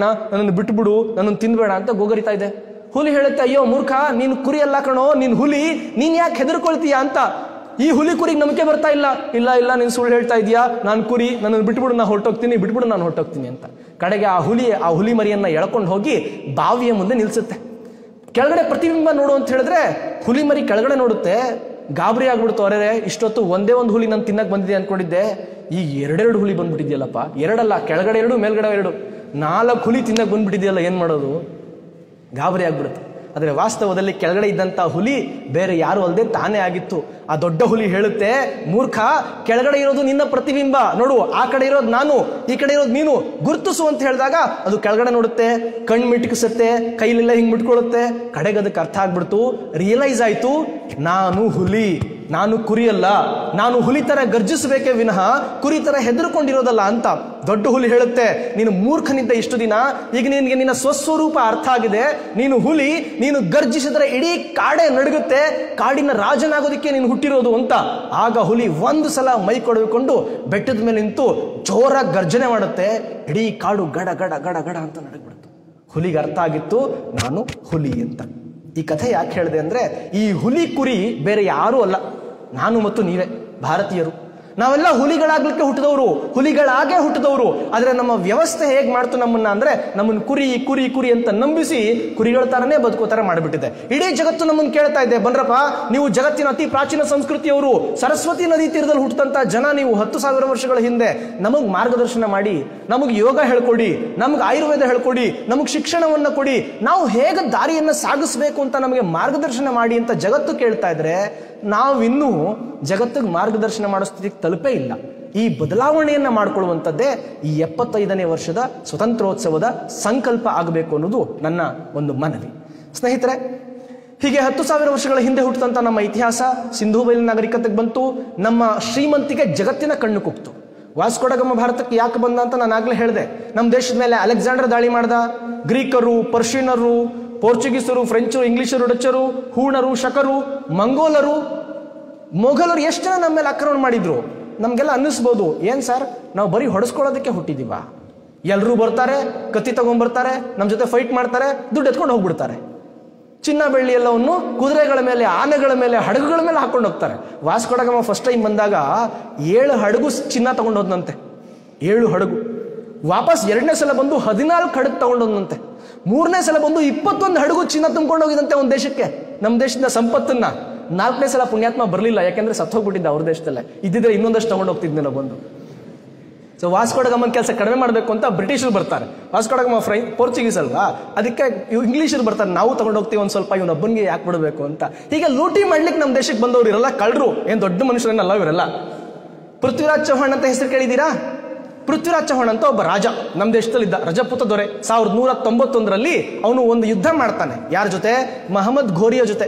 ನನ್ನನ್ನು ಬಿಟ್ಬಿಡು, ನನ್ನನ್ನು ತಿನ್ಬೇಡ ಅಂತ ಗೋಗರಿತಾ ಇದೆ. ಹುಲಿ ಹೇಳುತ್ತೆ, ಅಯ್ಯೋ ಮೂರ್ಖ, ನೀನು ಕುರಿ ಅಲ್ಲ ಕಣೋ, ನೀನ್ ಹುಲಿ, ನೀನ್ ಯಾಕೆ ಹೆದರ್ಕೊಳ್ತೀಯ ಅಂತ. ಈ ಹುಲಿ ಕುರಿಗೆ ನಂಬಿಕೆ ಬರ್ತಾ ಇಲ್ಲ. ಇಲ್ಲ ನೀನು ಸುಳ್ಳು ಹೇಳ್ತಾ ಇದೀಯಾ, ನಾನು ಕುರಿ, ನನ್ನನ್ನು ಬಿಟ್ಬಿಡು, ನಾನು ಹೊರಟೋಗ್ತೀನಿ, ಬಿಟ್ಬಿಡು ನಾನು ಹೊರಟೋಗ್ತೀನಿ ಅಂತ. ಕಡೆಗೆ ಆ ಹುಲಿ ಮರಿಯನ್ನ ಎಳ್ಕೊಂಡು ಹೋಗಿ ಬಾವಿಯ ಮುಂದೆ ನಿಲ್ಸುತ್ತೆ. ಕೆಳಗಡೆ ಪ್ರತಿಬಿಂಬ ನೋಡು ಅಂತ ಹೇಳಿದ್ರೆ ಹುಲಿ ಮರಿ ಕೆಳಗಡೆ ನೋಡುತ್ತೆ. ಗಾಬರಿ ಆಗ್ಬಿಡ್ತು. ಅರೆ ಇಷ್ಟೊತ್ತು ಒಂದೇ ಒಂದು ಹುಲಿ ನಾನು ತಿನ್ನಕ್ ಬಂದಿದೆ ಅನ್ಕೊಂಡಿದ್ದೆ, ಈಗ ಎರಡೆರಡು ಹುಲಿ ಬಂದ್ಬಿಟ್ಟಿದ್ಯಲ್ಲಪ್ಪ. ಎರಡಲ್ಲ, ಕೆಳಗಡೆ 2 ಮೇಲ್ಗಡೆ 2, 4 ಹುಲಿ ತಿನ್ನಕ್ ಬಂದ್ಬಿಟ್ಟಿದ್ಯಲ್ಲ, ಏನ್ ಮಾಡೋದು? ಗಾಬರಿ ಆಗ್ಬಿಡುತ್ತೆ. ಆದರೆ ವಾಸ್ತವದಲ್ಲಿ ಕೆಳಗಡೆ ಇದ್ದಂತ ಹುಲಿ ಬೇರೆ ಯಾರು ಅಲ್ಲದೆ ತಾನೇ ಆಗಿತ್ತು. ಆ ದೊಡ್ಡ ಹುಲಿ ಹೇಳುತ್ತೆ, ಮೂರ್ಖ, ಕೆಳಗಡೆ ಇರೋದು ನಿನ್ನ ಪ್ರತಿಬಿಂಬ ನೋಡು, ಆ ಕಡೆ ಇರೋದು ನಾನು, ಈ ಕಡೆ ಇರೋದು ನೀನು, ಗುರುತಿಸು ಅಂತ ಹೇಳಿದಾಗ ಅದು ಕೆಳಗಡೆ ನೋಡುತ್ತೆ, ಕಣ್ಣು ಮಿಟುಕಿಸುತ್ತೆ, ಕೈಲೆಲ್ಲ ಹಿಂಗ್ ಮುಟ್ಕೊಳ್ಳುತ್ತೆ. ಕಡೆಗೆ ಅದಕ್ಕೆ ಅರ್ಥ ಆಗ್ಬಿಡ್ತು, ರಿಯಲೈಸ್ ಆಯ್ತು, ನಾನು ಹುಲಿ, ನಾನು ಕುರಿಯಲ್ಲ, ನಾನು ಹುಲಿ ತರ ಗರ್ಜಿಸಬೇಕೇ ವಿನಃ ಕುರಿ ತರ ಹೆದರ್ಕೊಂಡಿರೋದಲ್ಲ ಅಂತ. ದೊಡ್ಡ ಹುಲಿ ಹೇಳುತ್ತೆ, ನೀನು ಮೂರ್ಖನಿದ್ದ ಇಷ್ಟು ದಿನ, ಈಗ ನಿನಗೆ ನಿನ್ನ ಸ್ವಸ್ವರೂಪ ಅರ್ಥ ಆಗಿದೆ. ನೀನು ಹುಲಿ, ನೀನು ಗರ್ಜಿಸಿದ್ರೆ ಇಡೀ ಕಾಡೇ ನಡುಗುತ್ತೆ, ಕಾಡಿನ ರಾಜನಾಗೋದಿಕ್ಕೆ ನೀನು ಹುಟ್ಟಿರೋದು ಅಂತ. ಆಗ ಹುಲಿ ಒಂದು ಸಲ ಮೈ ಕೊಡಕೊಂಡು ಬೆಟ್ಟದ ಮೇಲೆ ನಿಂತು ಜೋರಾಗಿ ಗರ್ಜನೆ ಮಾಡುತ್ತೆ. ಇಡೀ ಕಾಡು ಗಡ ಗಡ ಗಡ ಗಡ ಅಂತ ನಡಗ್ಬಿಡುತ್ತೆ. ಹುಲಿಗೆ ಅರ್ಥ ಆಗಿತ್ತು, ನಾನು ಹುಲಿ ಅಂತ. ಈ ಕಥೆ ಯಾಕೆ ಹೇಳಿದೆ ಅಂದ್ರೆ, ಈ ಹುಲಿ ಕುರಿ ಬೇರೆ ಯಾರೂ ಅಲ್ಲ, ನಾನು ಮತ್ತು ನೀವೇ ಭಾರತೀಯರು. ನಾವೆಲ್ಲ ಹುಲಿಗಳಾಗ್ಲಿಕ್ಕೆ ಹುಟ್ಟಿದವರು, ಹುಲಿಗಳಾಗೇ ಹುಟ್ಟಿದವರು. ಆದ್ರೆ ನಮ್ಮ ವ್ಯವಸ್ಥೆ ಹೇಗ್ ಮಾಡ್ತು ನಮ್ಮನ್ನ ಅಂದ್ರೆ, ನಮ್ಮನ್ನ ಕುರಿ ಕುರಿ ಕುರಿ ಅಂತ ನಂಬಿಸಿ ಕುರಿಗಳ ತರನೇ ಬದುಕೋತರ ಮಾಡಿಬಿಟ್ಟಿದೆ. ಇಡೀ ಜಗತ್ತು ನಮ್ಮನ್ನು ಕೇಳ್ತಾ ಇದೆ, ಬನ್ರಪ್ಪ, ನೀವು ಜಗತ್ತಿನ ಅತಿ ಪ್ರಾಚೀನ ಸಂಸ್ಕೃತಿಯವರು, ಸರಸ್ವತಿ ನದಿ ತೀರದಲ್ಲಿ ಹುಟ್ಟಂತ ಜನ ನೀವು, 10,000 ವರ್ಷಗಳ ಹಿಂದೆ ನಮಗ್ ಮಾರ್ಗದರ್ಶನ ಮಾಡಿ, ನಮಗ್ ಯೋಗ ಹೇಳ್ಕೊಡಿ, ನಮಗ್ ಆಯುರ್ವೇದ ಹೇಳ್ಕೊಡಿ, ನಮಗ್ ಶಿಕ್ಷಣವನ್ನ ಕೊಡಿ, ನಾವು ಹೇಗೆ ದಾರಿಯನ್ನ ಸಾಗಿಸ್ಬೇಕು ಅಂತ ನಮಗೆ ಮಾರ್ಗದರ್ಶನ ಮಾಡಿ ಅಂತ ಜಗತ್ತು ಕೇಳ್ತಾ ಇದ್ರೆ, ನಾವಿನ್ನೂ ಜಗತ್ತಿಗೆ ಮಾರ್ಗದರ್ಶನ ಮಾಡೋ ಸ್ಥಿತಿಗೆ ತಲುಪೇ ಇಲ್ಲ. ಈ ಬದಲಾವಣೆಯನ್ನ ಮಾಡಿಕೊಳ್ಳುವಂಥದ್ದೇ ಈ 75ನೇ ವರ್ಷದ ಸ್ವತಂತ್ರೋತ್ಸವದ ಸಂಕಲ್ಪ ಆಗಬೇಕು ಅನ್ನೋದು ನನ್ನ ಒಂದು ಮನವಿ. ಸ್ನೇಹಿತರೆ, ಹೀಗೆ 10,000 ವರ್ಷಗಳ ಹಿಂದೆ ಹುಟ್ಟಿದಂಥ ನಮ್ಮ ಇತಿಹಾಸ ಸಿಂಧೂ ಬಯಲು ನಾಗರಿಕತೆಗೆ ಬಂತು. ನಮ್ಮ ಶ್ರೀಮಂತಿಗೆ ಜಗತ್ತಿನ ಕಣ್ಣು ಕುಕ್ತು. ವಾಸ್ಕೋ ಡ ಗಾಮ ಭಾರತಕ್ಕೆ ಯಾಕೆ ಬಂದ ಅಂತ ನಾನು ಆಗ್ಲೇ ಹೇಳಿದೆ. ನಮ್ಮ ದೇಶದ ಮೇಲೆ ಅಲೆಕ್ಸಾಂಡರ್ ದಾಳಿ ಮಾಡ್ದ. ಗ್ರೀಕರು, ಪರ್ಷಿಯನರು, ಪೋರ್ಚುಗೀಸರು, ಫ್ರೆಂಚರು, ಇಂಗ್ಲಿಷರು, ಡಚ್ಚರು, ಹೂಣರು, ಶಕರು, ಮಂಗೋಲರು, ಮೊಘಲರು ಎಷ್ಟು ಜನ ನಮ್ಮ ಮೇಲೆ ಆಕ್ರಮಣ ಮಾಡಿದ್ರು. ನಮ್ಗೆಲ್ಲ ಅನ್ನಿಸ್ಬೋದು, ಏನ್ ಸರ್ ನಾವು ಬರೀ ಹೊಡೆಸ್ಕೊಳ್ಳೋದಕ್ಕೆ ಹುಟ್ಟಿದೀವ? ಎಲ್ಲರೂ ಬರ್ತಾರೆ, ಕತ್ತಿ ತಗೊಂಡ್ಬರ್ತಾರೆ, ನಮ್ಮ ಜೊತೆ ಫೈಟ್ ಮಾಡ್ತಾರೆ, ದುಡ್ಡು ಎತ್ಕೊಂಡು ಹೋಗ್ಬಿಡ್ತಾರೆ. ಚಿನ್ನ ಬೆಳ್ಳಿ ಎಲ್ಲವನ್ನು ಕುದುರೆಗಳ ಮೇಲೆ, ಆನೆಗಳ ಮೇಲೆ, ಹಡಗುಗಳ ಮೇಲೆ ಹಾಕೊಂಡು ಹೋಗ್ತಾರೆ. ವಾಸ್ಕೋ ಡ ಗಾಮ ಫಸ್ಟ್ ಟೈಮ್ ಬಂದಾಗ 7 ಹಡಗು ಚಿನ್ನ ತಗೊಂಡೋದ್ನಂತೆ. 7 ಹಡಗು. ವಾಪಸ್ 2ನೇ ಸಲ ಬಂದು 14 ಹಡಗು ತಗೊಂಡೋದ್ನಂತೆ. 3ನೇ ಸಲ ಬಂದು 21 ಹಡಗು ಚಿನ್ನ ತುಂಬ್ಕೊಂಡು ಹೋಗಿದಂತೆ ಒಂದು ದೇಶಕ್ಕೆ, ನಮ್ಮ ದೇಶದ ಸಂಪತ್ತನ್ನ. 4ನೇ ಸಲ ಪುಣ್ಯಾತ್ಮ ಬರಲಿಲ್ಲ, ಯಾಕೆಂದ್ರೆ ಸತ್ತೋಗ್ಬಿಟ್ಟಿದ್ದ ಅವ್ರ ದೇಶದಲ್ಲೇ. ಇದ್ದಿದ್ರೆ ಇನ್ನೊಂದಷ್ಟು ತಗೊಂಡು ಹೋಗ್ತಿದ್ನೇನೋ ಬಂದು. ಸೊ ವಾಸ್ಕೋ ಡ ಗಾಮನ್ ಕೆಲಸ ಕಡಿಮೆ ಮಾಡಬೇಕು ಅಂತ ಬ್ರಿಟಿಷರು ಬರ್ತಾರೆ. ವಾಸ್ಕೋ ಡ ಗಾಮ ಪೋರ್ಚುಗೀಸ್ ಅಲ್ವಾ, ಅದಕ್ಕೆ ಇಂಗ್ಲಿಷರು ಬರ್ತಾರೆ, ನಾವು ತಗೊಂಡು ಹೋಗ್ತೀವಿ ಒಂದು ಸ್ವಲ್ಪ, ಇವನ ಒಬ್ಬನಿಗೆ ಯಾಕೆ ಬಿಡಬೇಕು ಅಂತ. ಹೀಗೆ ಲೂಟಿ ಮಾಡ್ಲಿಕ್ಕೆ ನಮ್ಮ ದೇಶಕ್ಕೆ ಬಂದವರು ಇರಲ್ಲ, ಕಳ್ಳರು, ಏನ್ ದೊಡ್ಡ ಮನುಷ್ಯರನ್ನಲ್ಲ ಇವರೆಲ್ಲ. ಪೃಥ್ವಿರಾಜ್ ಚೌಹಾಣ್ ಅಂತ ಹೆಸರು ಕೇಳಿದ್ದೀರಾ? ಪೃಥ್ವಿರಾಜ್ ಚೌಹಾಣ್ ಅಂತ ಒಬ್ಬ ರಾಜ ನಮ್ಮ ದೇಶದಲ್ಲಿದ್ದ, ರಜಪೂತ ದೊರೆ. 1191ರಲ್ಲಿ ಅವನು ಒಂದು ಯುದ್ಧ ಮಾಡ್ತಾನೆ. ಯಾರ ಜೊತೆ? ಮಹಮ್ಮದ್ ಘೋರಿಯ ಜೊತೆ.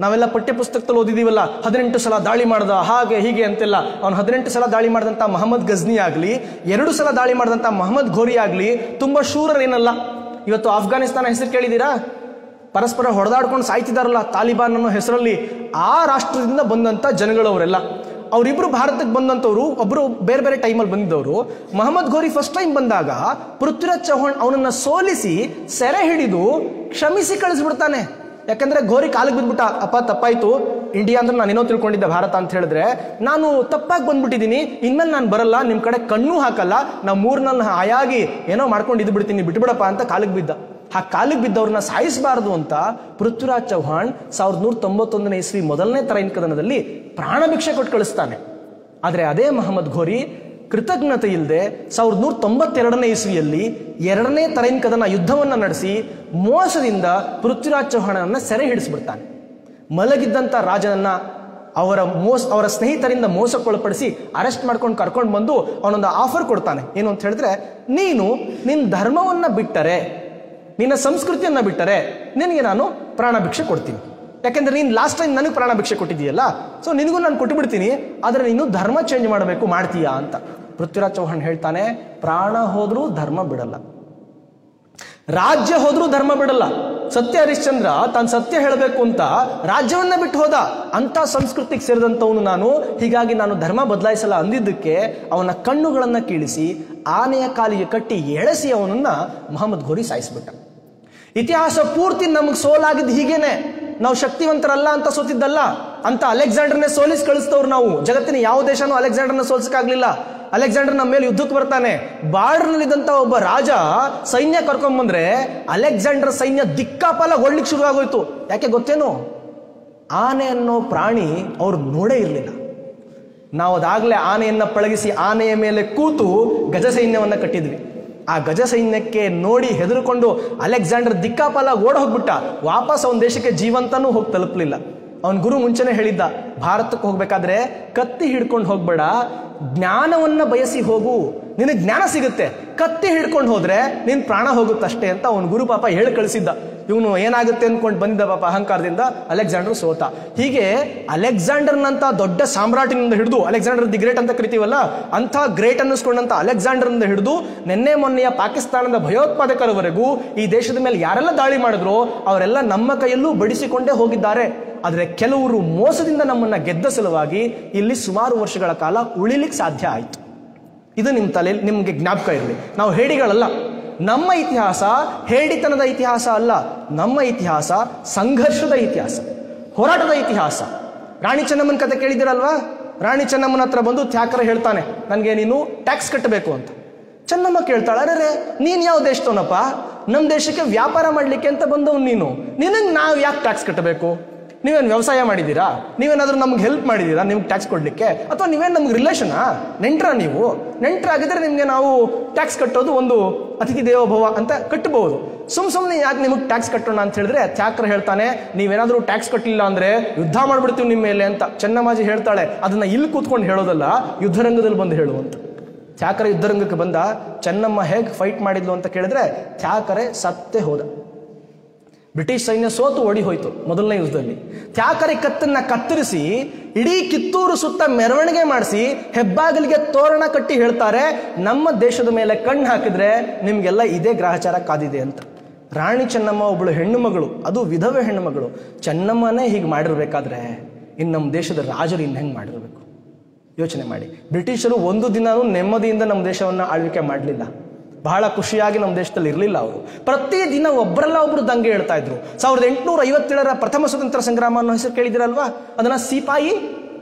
ನಾವೆಲ್ಲ ಪಠ್ಯ ಪುಸ್ತಕದಲ್ಲಿ ಓದಿದೀವಲ್ಲ, 18 ಸಲ ದಾಳಿ ಮಾಡ್ದ, ಹಾಗೆ ಹೀಗೆ ಅಂತೆಲ್ಲ. ಅವನು 18 ಸಲ ದಾಳಿ ಮಾಡಿದಂಥ ಮಹಮ್ಮದ್ ಗಜ್ನಿ ಆಗಲಿ, 2 ಸಲ ದಾಳಿ ಮಾಡಿದಂಥ ಮಹಮ್ಮದ್ ಘೋರಿ ಆಗಲಿ ತುಂಬಾ ಶೂರರೇನಲ್ಲ. ಇವತ್ತು ಆಫ್ಘಾನಿಸ್ತಾನ ಹೆಸರು ಕೇಳಿದ್ದೀರಾ? ಪರಸ್ಪರ ಹೊಡೆದಾಡ್ಕೊಂಡು ಸಾಯ್ತಿದಾರಲ್ಲ ತಾಲಿಬಾನ್ ಅನ್ನೋ ಹೆಸರಲ್ಲಿ. ಆ ರಾಷ್ಟ್ರದಿಂದ ಬಂದಂಥ ಜನಗಳವರೆಲ್ಲ. ಅವರಿಬ್ರು ಭಾರತಕ್ಕೆ ಬಂದಂಥವ್ರು, ಒಬ್ರು ಬೇರೆ ಬೇರೆ ಟೈಮಲ್ಲಿ ಬಂದಿದ್ದವರು. ಮಹಮ್ಮದ್ ಘೋರಿ ಫಸ್ಟ್ ಟೈಮ್ ಬಂದಾಗ ಪೃಥ್ವಿರಾಜ್ ಚೌಹಾಣ್ ಅವನನ್ನ ಸೋಲಿಸಿ ಸೆರೆ ಹಿಡಿದು ಕ್ಷಮಿಸಿ ಕಳಿಸ್ಬಿಡ್ತಾನೆ. ಯಾಕಂದ್ರೆ ಘೋರಿ ಕಾಲಿಗೆ ಬಿದ್ಬಿಟ್ಟ, ಅಪ್ಪ ತಪ್ಪಾಯ್ತು, ಇಂಡಿಯಾ ಅಂದ್ರೆ ನಾನೇನೋ ತಿಳ್ಕೊಂಡಿದ್ದೆ ಭಾರತ ಅಂತ ಹೇಳಿದ್ರೆ, ನಾನು ತಪ್ಪಾಗಿ ಬಂದ್ಬಿಟ್ಟಿದ್ದೀನಿ, ಇನ್ಮೇಲೆ ನಾನು ಬರಲ್ಲ, ನಿಮ್ಮ ಕಡೆ ಕಣ್ಣು ಹಾಕಲ್ಲ, ನಾವು ಮೂರ್ನಲ್ಲಿ ಹಾಯಾಗಿ ಏನೋ ಮಾಡ್ಕೊಂಡು ಇದ್ದು ಬಿಡ್ತೀನಿ, ಬಿಟ್ಬಿಡಪ್ಪ ಅಂತ ಕಾಲಿಗೆ ಬಿದ್ದ. ಆ ಕಾಲಿಗೆ ಬಿದ್ದವ್ರನ್ನ ಸಾಯಿಸಬಾರದು ಅಂತ ಪೃಥ್ವಿರಾಜ್ ಚೌಹಾಣ್ 1191ನೇ ಇಸ್ವಿ ಮೊದಲನೇ ತರೈನ್ ಕದನದಲ್ಲಿ ಪ್ರಾಣ ಭಿಕ್ಷೆ ಕೊಟ್ಟು ಕಳಿಸ್ತಾನೆ. ಆದರೆ ಅದೇ ಮಹಮ್ಮದ್ ಘೋರಿ ಕೃತಜ್ಞತೆ ಇಲ್ಲದೆ 1192ನೇ ಇಸ್ವಿಯಲ್ಲಿ 2ನೇ ತರೈನ್ ಕದನ ಯುದ್ಧವನ್ನು ನಡೆಸಿ ಮೋಸದಿಂದ ಪೃಥ್ವಿರಾಜ್ ಚೌಹಾಣನನ್ನ ಸೆರೆ ಹಿಡಿಸ್ಬಿಡ್ತಾನೆ. ಮಲಗಿದ್ದಂಥ ರಾಜನನ್ನ ಅವರ ಸ್ನೇಹಿತರಿಂದ ಮೋಸಕ್ಕೊಳಪಡಿಸಿ ಅರೆಸ್ಟ್ ಮಾಡ್ಕೊಂಡು ಕರ್ಕೊಂಡು ಬಂದು ಅವನೊಂದು ಆಫರ್ ಕೊಡ್ತಾನೆ. ಏನು ಅಂತ ಹೇಳಿದ್ರೆ, ನೀನು ನಿನ್ನ ಧರ್ಮವನ್ನ ಬಿಟ್ಟರೆ, ನಿನ್ನ ಸಂಸ್ಕೃತಿಯನ್ನ ಬಿಟ್ಟರೆ ನಿನಗೆ ನಾನು ಪ್ರಾಣ ಭಿಕ್ಷೆ ಕೊಡ್ತೀನಿ. ಯಾಕೆಂದ್ರೆ ನೀನು ಲಾಸ್ಟ್ ಟೈಮ್ ನನಗೆ ಪ್ರಾಣ ಭಿಕ್ಷೆ ಕೊಟ್ಟಿದ್ದೀಯಲ್ಲ, ಸೊ ನಿನಗೂ ನಾನು ಕೊಟ್ಟು ಬಿಡ್ತೀನಿ, ಆದರೆ ನೀನು ಧರ್ಮ ಚೇಂಜ್ ಮಾಡಬೇಕು, ಮಾಡ್ತೀಯಾ ಅಂತ. ಪೃಥ್ವಿರಾಜ್ ಚೌಹಾಣ್ ಹೇಳ್ತಾನೆ, ಪ್ರಾಣ ಹೋದ್ರೂ ಧರ್ಮ ಬಿಡಲ್ಲ, ರಾಜ್ಯ ಹೋದ್ರೂ ಧರ್ಮ ಬಿಡಲ್ಲ. ಸತ್ಯ ಹರಿಶ್ಚಂದ್ರ ತಾನು ಸತ್ಯ ಹೇಳಬೇಕು ಅಂತ ರಾಜ್ಯವನ್ನ ಬಿಟ್ಟು ಹೋದ. ಅಂತ ಸಂಸ್ಕೃತಿಗೆ ಸೇರಿದಂಥವನು ನಾನು, ಹೀಗಾಗಿ ನಾನು ಧರ್ಮ ಬದಲಾಯಿಸಲ್ಲ ಅಂದಿದ್ದಕ್ಕೆ ಅವನ ಕಣ್ಣುಗಳನ್ನ ಕೀಳಿಸಿ ಆನೆಯ ಕಾಲಿಗೆ ಕಟ್ಟಿ ಎಳೆಸಿ ಅವನನ್ನ ಮಹಮ್ಮದ್ ಘೋರಿ ಸಾಯಿಸ್ಬಿಟ್ಟ. ಇತಿಹಾಸ ಪೂರ್ತಿ ನಮಗೆ ಸೋಲಾಗಿದ್ದು ಹೀಗೇನೆ. ನಾವು ಶಕ್ತಿವಂತರಲ್ಲ ಅಂತ ಸೋತಿದ್ದಲ್ಲ, ಅಂತ ಅಲೆಕ್ಸಾಂಡರ್ನೇ ಸೋಲಿಸಿ ಕಳಿಸ್ತವ್ರು ನಾವು. ಜಗತ್ತಿನ ಯಾವ ದೇಶನೂ ಅಲೆಕ್ಸಾಂಡರ್ನ ಸೋಲ್ಸಕ್ಕಾಗ್ಲಿಲ್ಲ. ಅಲೆಕ್ಸಾಂಡರ್ ನಮ್ಮ ಮೇಲೆ ಯುದ್ಧಕ್ಕೆ ಬರ್ತಾನೆ. ಬಾರ್ಡರ್ನಲ್ಲಿದ್ದಂಥ ಒಬ್ಬ ರಾಜ ಸೈನ್ಯ ಕರ್ಕೊಂಡ್ಬಂದ್ರೆ ಅಲೆಕ್ಸಾಂಡರ್ ಸೈನ್ಯ ದಿಕ್ಕಾಪಾಲ ಓಡ್ಲಿಕ್ಕೆ ಶುರು ಆಗೋಯ್ತು. ಯಾಕೆ ಗೊತ್ತೇನು? ಆನೆ ಅನ್ನೋ ಪ್ರಾಣಿ ಅವ್ರು ನೋಡೇ ಇರಲಿಲ್ಲ. ನಾವು ಅದಾಗಲೇ ಆನೆಯನ್ನ ಪಳಗಿಸಿ ಆನೆಯ ಮೇಲೆ ಕೂತು ಗಜ ಸೈನ್ಯವನ್ನ ಕಟ್ಟಿದ್ವಿ. ಆ ಗಜ ಸೈನ್ಯಕ್ಕೆ ನೋಡಿ ಹೆದರ್ಕೊಂಡು ಅಲೆಕ್ಸಾಂಡರ್ ದಿಕ್ಕಾಪಾಲ ಓಡ ಹೋಗ್ಬಿಟ್ಟ. ವಾಪಸ್ ಅವನ ದೇಶಕ್ಕೆ ಜೀವಂತನೂ ಹೋಗಿ ತಲುಪಲಿಲ್ಲ. ಅವನ ಗುರು ಮುಂಚೆನೆ ಹೇಳಿದ್ದ, ಭಾರತಕ್ಕೆ ಹೋಗ್ಬೇಕಾದ್ರೆ ಕತ್ತಿ ಹಿಡ್ಕೊಂಡು ಹೋಗ್ಬೇಡ, ಜ್ಞಾನವನ್ನ ಬಯಸಿ ಹೋಗು, ನಿನಗೆ ಜ್ಞಾನ ಸಿಗುತ್ತೆ. ಕತ್ತಿ ಹಿಡ್ಕೊಂಡು ಹೋದ್ರೆ ನಿನ್ ಪ್ರಾಣ ಹೋಗುತ್ತಷ್ಟೇ ಅಂತ ಅವನ ಗುರು ಪಾಪ ಹೇಳಿ ಕಳಿಸಿದ್ದ. ಇವನು ಏನಾಗುತ್ತೆ ಅನ್ಕೊಂಡು ಬಂದಿದ್ದ ಪಾಪ ಅಹಂಕಾರದಿಂದ ಅಲೆಕ್ಸಾಂಡರ್ ಸೋತ. ಹೀಗೆ ಅಲೆಕ್ಸಾಂಡರ್ನಂತ ದೊಡ್ಡ ಸಾಮ್ರಾಟಿನಿಂದ ಹಿಡಿದು, ಅಲೆಕ್ಸಾಂಡರ್ ದಿ ಗ್ರೇಟ್ ಅಂತ ಕರಿತೀವಲ್ಲ, ಅಂಥ ಗ್ರೇಟ್ ಅನ್ನಿಸ್ಕೊಂಡಂತ ಅಲೆಕ್ಸಾಂಡರ್ನಿಂದ ಹಿಡಿದು ನೆನ್ನೆ ಮೊನ್ನೆಯ ಪಾಕಿಸ್ತಾನದ ಭಯೋತ್ಪಾದಕರವರೆಗೂ ಈ ದೇಶದ ಮೇಲೆ ಯಾರೆಲ್ಲ ದಾಳಿ ಮಾಡಿದ್ರು ಅವರೆಲ್ಲ ನಮ್ಮ ಕೈಯಲ್ಲೂ ಬಡಿಸಿಕೊಂಡೇ ಹೋಗಿದ್ದಾರೆ. ಆದರೆ ಕೆಲವರು ಮೋಸದಿಂದ ನಮ್ಮನ್ನ ಗೆದ್ದ ಸಲುವಾಗಿ ಇಲ್ಲಿ ಸುಮಾರು ವರ್ಷಗಳ ಕಾಲ ಉಳಿಲಿಕ್ಕೆ ಸಾಧ್ಯ ಆಯಿತು. ಇದು ನಿಮ್ಮ ತಲೆಯಲ್ಲಿ ನಿಮಗೆ ಜ್ಞಾಪಕ ಇರಲಿ. ನಾವು ಹೇಡಿಗಳಲ್ಲ. ನಮ್ಮ ಇತಿಹಾಸ ಹೇಡಿತನದ ಇತಿಹಾಸ ಅಲ್ಲ. ನಮ್ಮ ಇತಿಹಾಸ ಸಂಘರ್ಷದ ಇತಿಹಾಸ, ಹೋರಾಟದ ಇತಿಹಾಸ. ರಾಣಿ ಚೆನ್ನಮ್ಮನ ಕತೆ ಕೇಳಿದಿರಲ್ವಾ? ರಾಣಿ ಚೆನ್ನಮ್ಮನ ಹತ್ರ ಬಂದು ತ್ಯಾಕರ ಹೇಳ್ತಾನೆ, ನನಗೆ ನೀನು ಟ್ಯಾಕ್ಸ್ ಕಟ್ಟಬೇಕು ಅಂತ. ಚೆನ್ನಮ್ಮ ಕೇಳ್ತಾಳೆ, ಅರೆ ನೀನು ಯಾವ ದೇಶದವನಪ್ಪ? ನಮ್ಮ ದೇಶಕ್ಕೆ ವ್ಯಾಪಾರ ಮಾಡಲಿಕ್ಕೆ ಅಂತ ಬಂದವನು ನೀನು, ನಿನಗೆ ನಾವು ಯಾಕೆ ಟ್ಯಾಕ್ಸ್ ಕಟ್ಟಬೇಕು? ನೀವೇನು ವ್ಯವಸಾಯ ಮಾಡಿದ್ದೀರಾ? ನೀವೇನಾದ್ರೂ ನಮ್ಗೆ ಹೆಲ್ಪ್ ಮಾಡಿದ್ದೀರಾ ನಿಮ್ಗೆ ಟ್ಯಾಕ್ಸ್ ಕೊಡ್ಲಿಕ್ಕೆ? ಅಥವಾ ನೀವೇನು ನಮ್ಗೆ ರಿಲೇಷನಾ? ನೆಂಟ್ರ? ನೀವು ನೆಂಟ್ರಾಗಿದ್ರೆ ನಿಮಗೆ ನಾವು ಟ್ಯಾಕ್ಸ್ ಕಟ್ಟೋದು ಒಂದು ಅತಿಥಿ ದೇವೋಭವ ಅಂತ ಕಟ್ಟಬಹುದು. ಸುಮ್ಮನೆ ಯಾಕೆ ನಿಮಗೆ ಟ್ಯಾಕ್ಸ್ ಕಟ್ಟೋಣ ಅಂತ ಹೇಳಿದ್ರೆ ತ್ಯಾಕರ ಹೇಳ್ತಾನೆ, ನೀವೇನಾದ್ರೂ ಟ್ಯಾಕ್ಸ್ ಕಟ್ಟಲಿಲ್ಲ ಅಂದ್ರೆ ಯುದ್ಧ ಮಾಡ್ಬಿಡ್ತೀವಿ ನಿಮ್ಮ ಮೇಲೆ ಅಂತ. ಚೆನ್ನಮ್ಮಾಜಿ ಹೇಳ್ತಾಳೆ, ಅದನ್ನ ಇಲ್ಲಿ ಕೂತ್ಕೊಂಡು ಹೇಳೋದಲ್ಲ, ಯುದ್ಧರಂಗದಲ್ಲಿ ಬಂದು ಹೇಳುವಂತ. ತ್ಯಾಕರ ಯುದ್ಧರಂಗಕ್ಕೆ ಬಂದ. ಚೆನ್ನಮ್ಮ ಹೇಗೆ ಫೈಟ್ ಮಾಡಿದ್ಲು ಅಂತ ಕೇಳಿದ್ರೆ ತ್ಯಾಕರೆ ಸತ್ತೇ ಹೋದ. ಬ್ರಿಟಿಷ್ ಸೈನ್ಯ ಸೋತು ಓಡಿ ಹೋಯ್ತು ಮೊದಲನೇ ಯುದ್ಧದಲ್ಲಿ. ತ್ಯಾಕರೆ ಕತ್ತನ್ನ ಕತ್ತರಿಸಿ ಇಡೀ ಕಿತ್ತೂರು ಸುತ್ತ ಮೆರವಣಿಗೆ ಮಾಡಿಸಿ ಹೆಬ್ಬಾಗಿಲಿಗೆ ತೋರಣ ಕಟ್ಟಿ ಹೇಳ್ತಾರೆ, ನಮ್ಮ ದೇಶದ ಮೇಲೆ ಕಣ್ಣು ಹಾಕಿದ್ರೆ ನಿಮ್ಗೆಲ್ಲ ಇದೇ ಗ್ರಹಚಾರ ಕಾದಿದೆ ಅಂತ. ರಾಣಿ ಚೆನ್ನಮ್ಮ ಒಬ್ಬಳು ಹೆಣ್ಣು ಮಗಳು, ಅದು ವಿಧವೆ ಹೆಣ್ಣು ಮಗಳು. ಚೆನ್ನಮ್ಮನೇ ಹೀಗೆ ಮಾಡಿರ್ಬೇಕಾದ್ರೆ ಇನ್ನು ನಮ್ಮ ದೇಶದ ರಾಜರು ಇನ್ನು ಹೆಂಗೆ ಮಾಡಿರ್ಬೇಕು ಯೋಚನೆ ಮಾಡಿ. ಬ್ರಿಟಿಷರು ಒಂದು ದಿನಾನೂ ನೆಮ್ಮದಿಯಿಂದ ನಮ್ಮ ದೇಶವನ್ನು ಆಳ್ವಿಕೆ ಮಾಡಲಿಲ್ಲ. ಬಹಳ ಖುಷಿಯಾಗಿ ನಮ್ಮ ದೇಶದಲ್ಲಿ ಇರಲಿಲ್ಲ ಅವರು. ಪ್ರತಿದಿನ ಒಬ್ಬರಲ್ಲ ಒಬ್ರು ದಂಗೆ ಹೇಳ್ತಾ ಇದ್ರು. 1857ರ ಪ್ರಥಮ ಸ್ವತಂತ್ರ ಸಂಗ್ರಾಮ ಅನ್ನೋ ಹೆಸರು ಕೇಳಿದಿರಲ್ವಾ? ಅದನ್ನ ಸಿಪಾಯಿ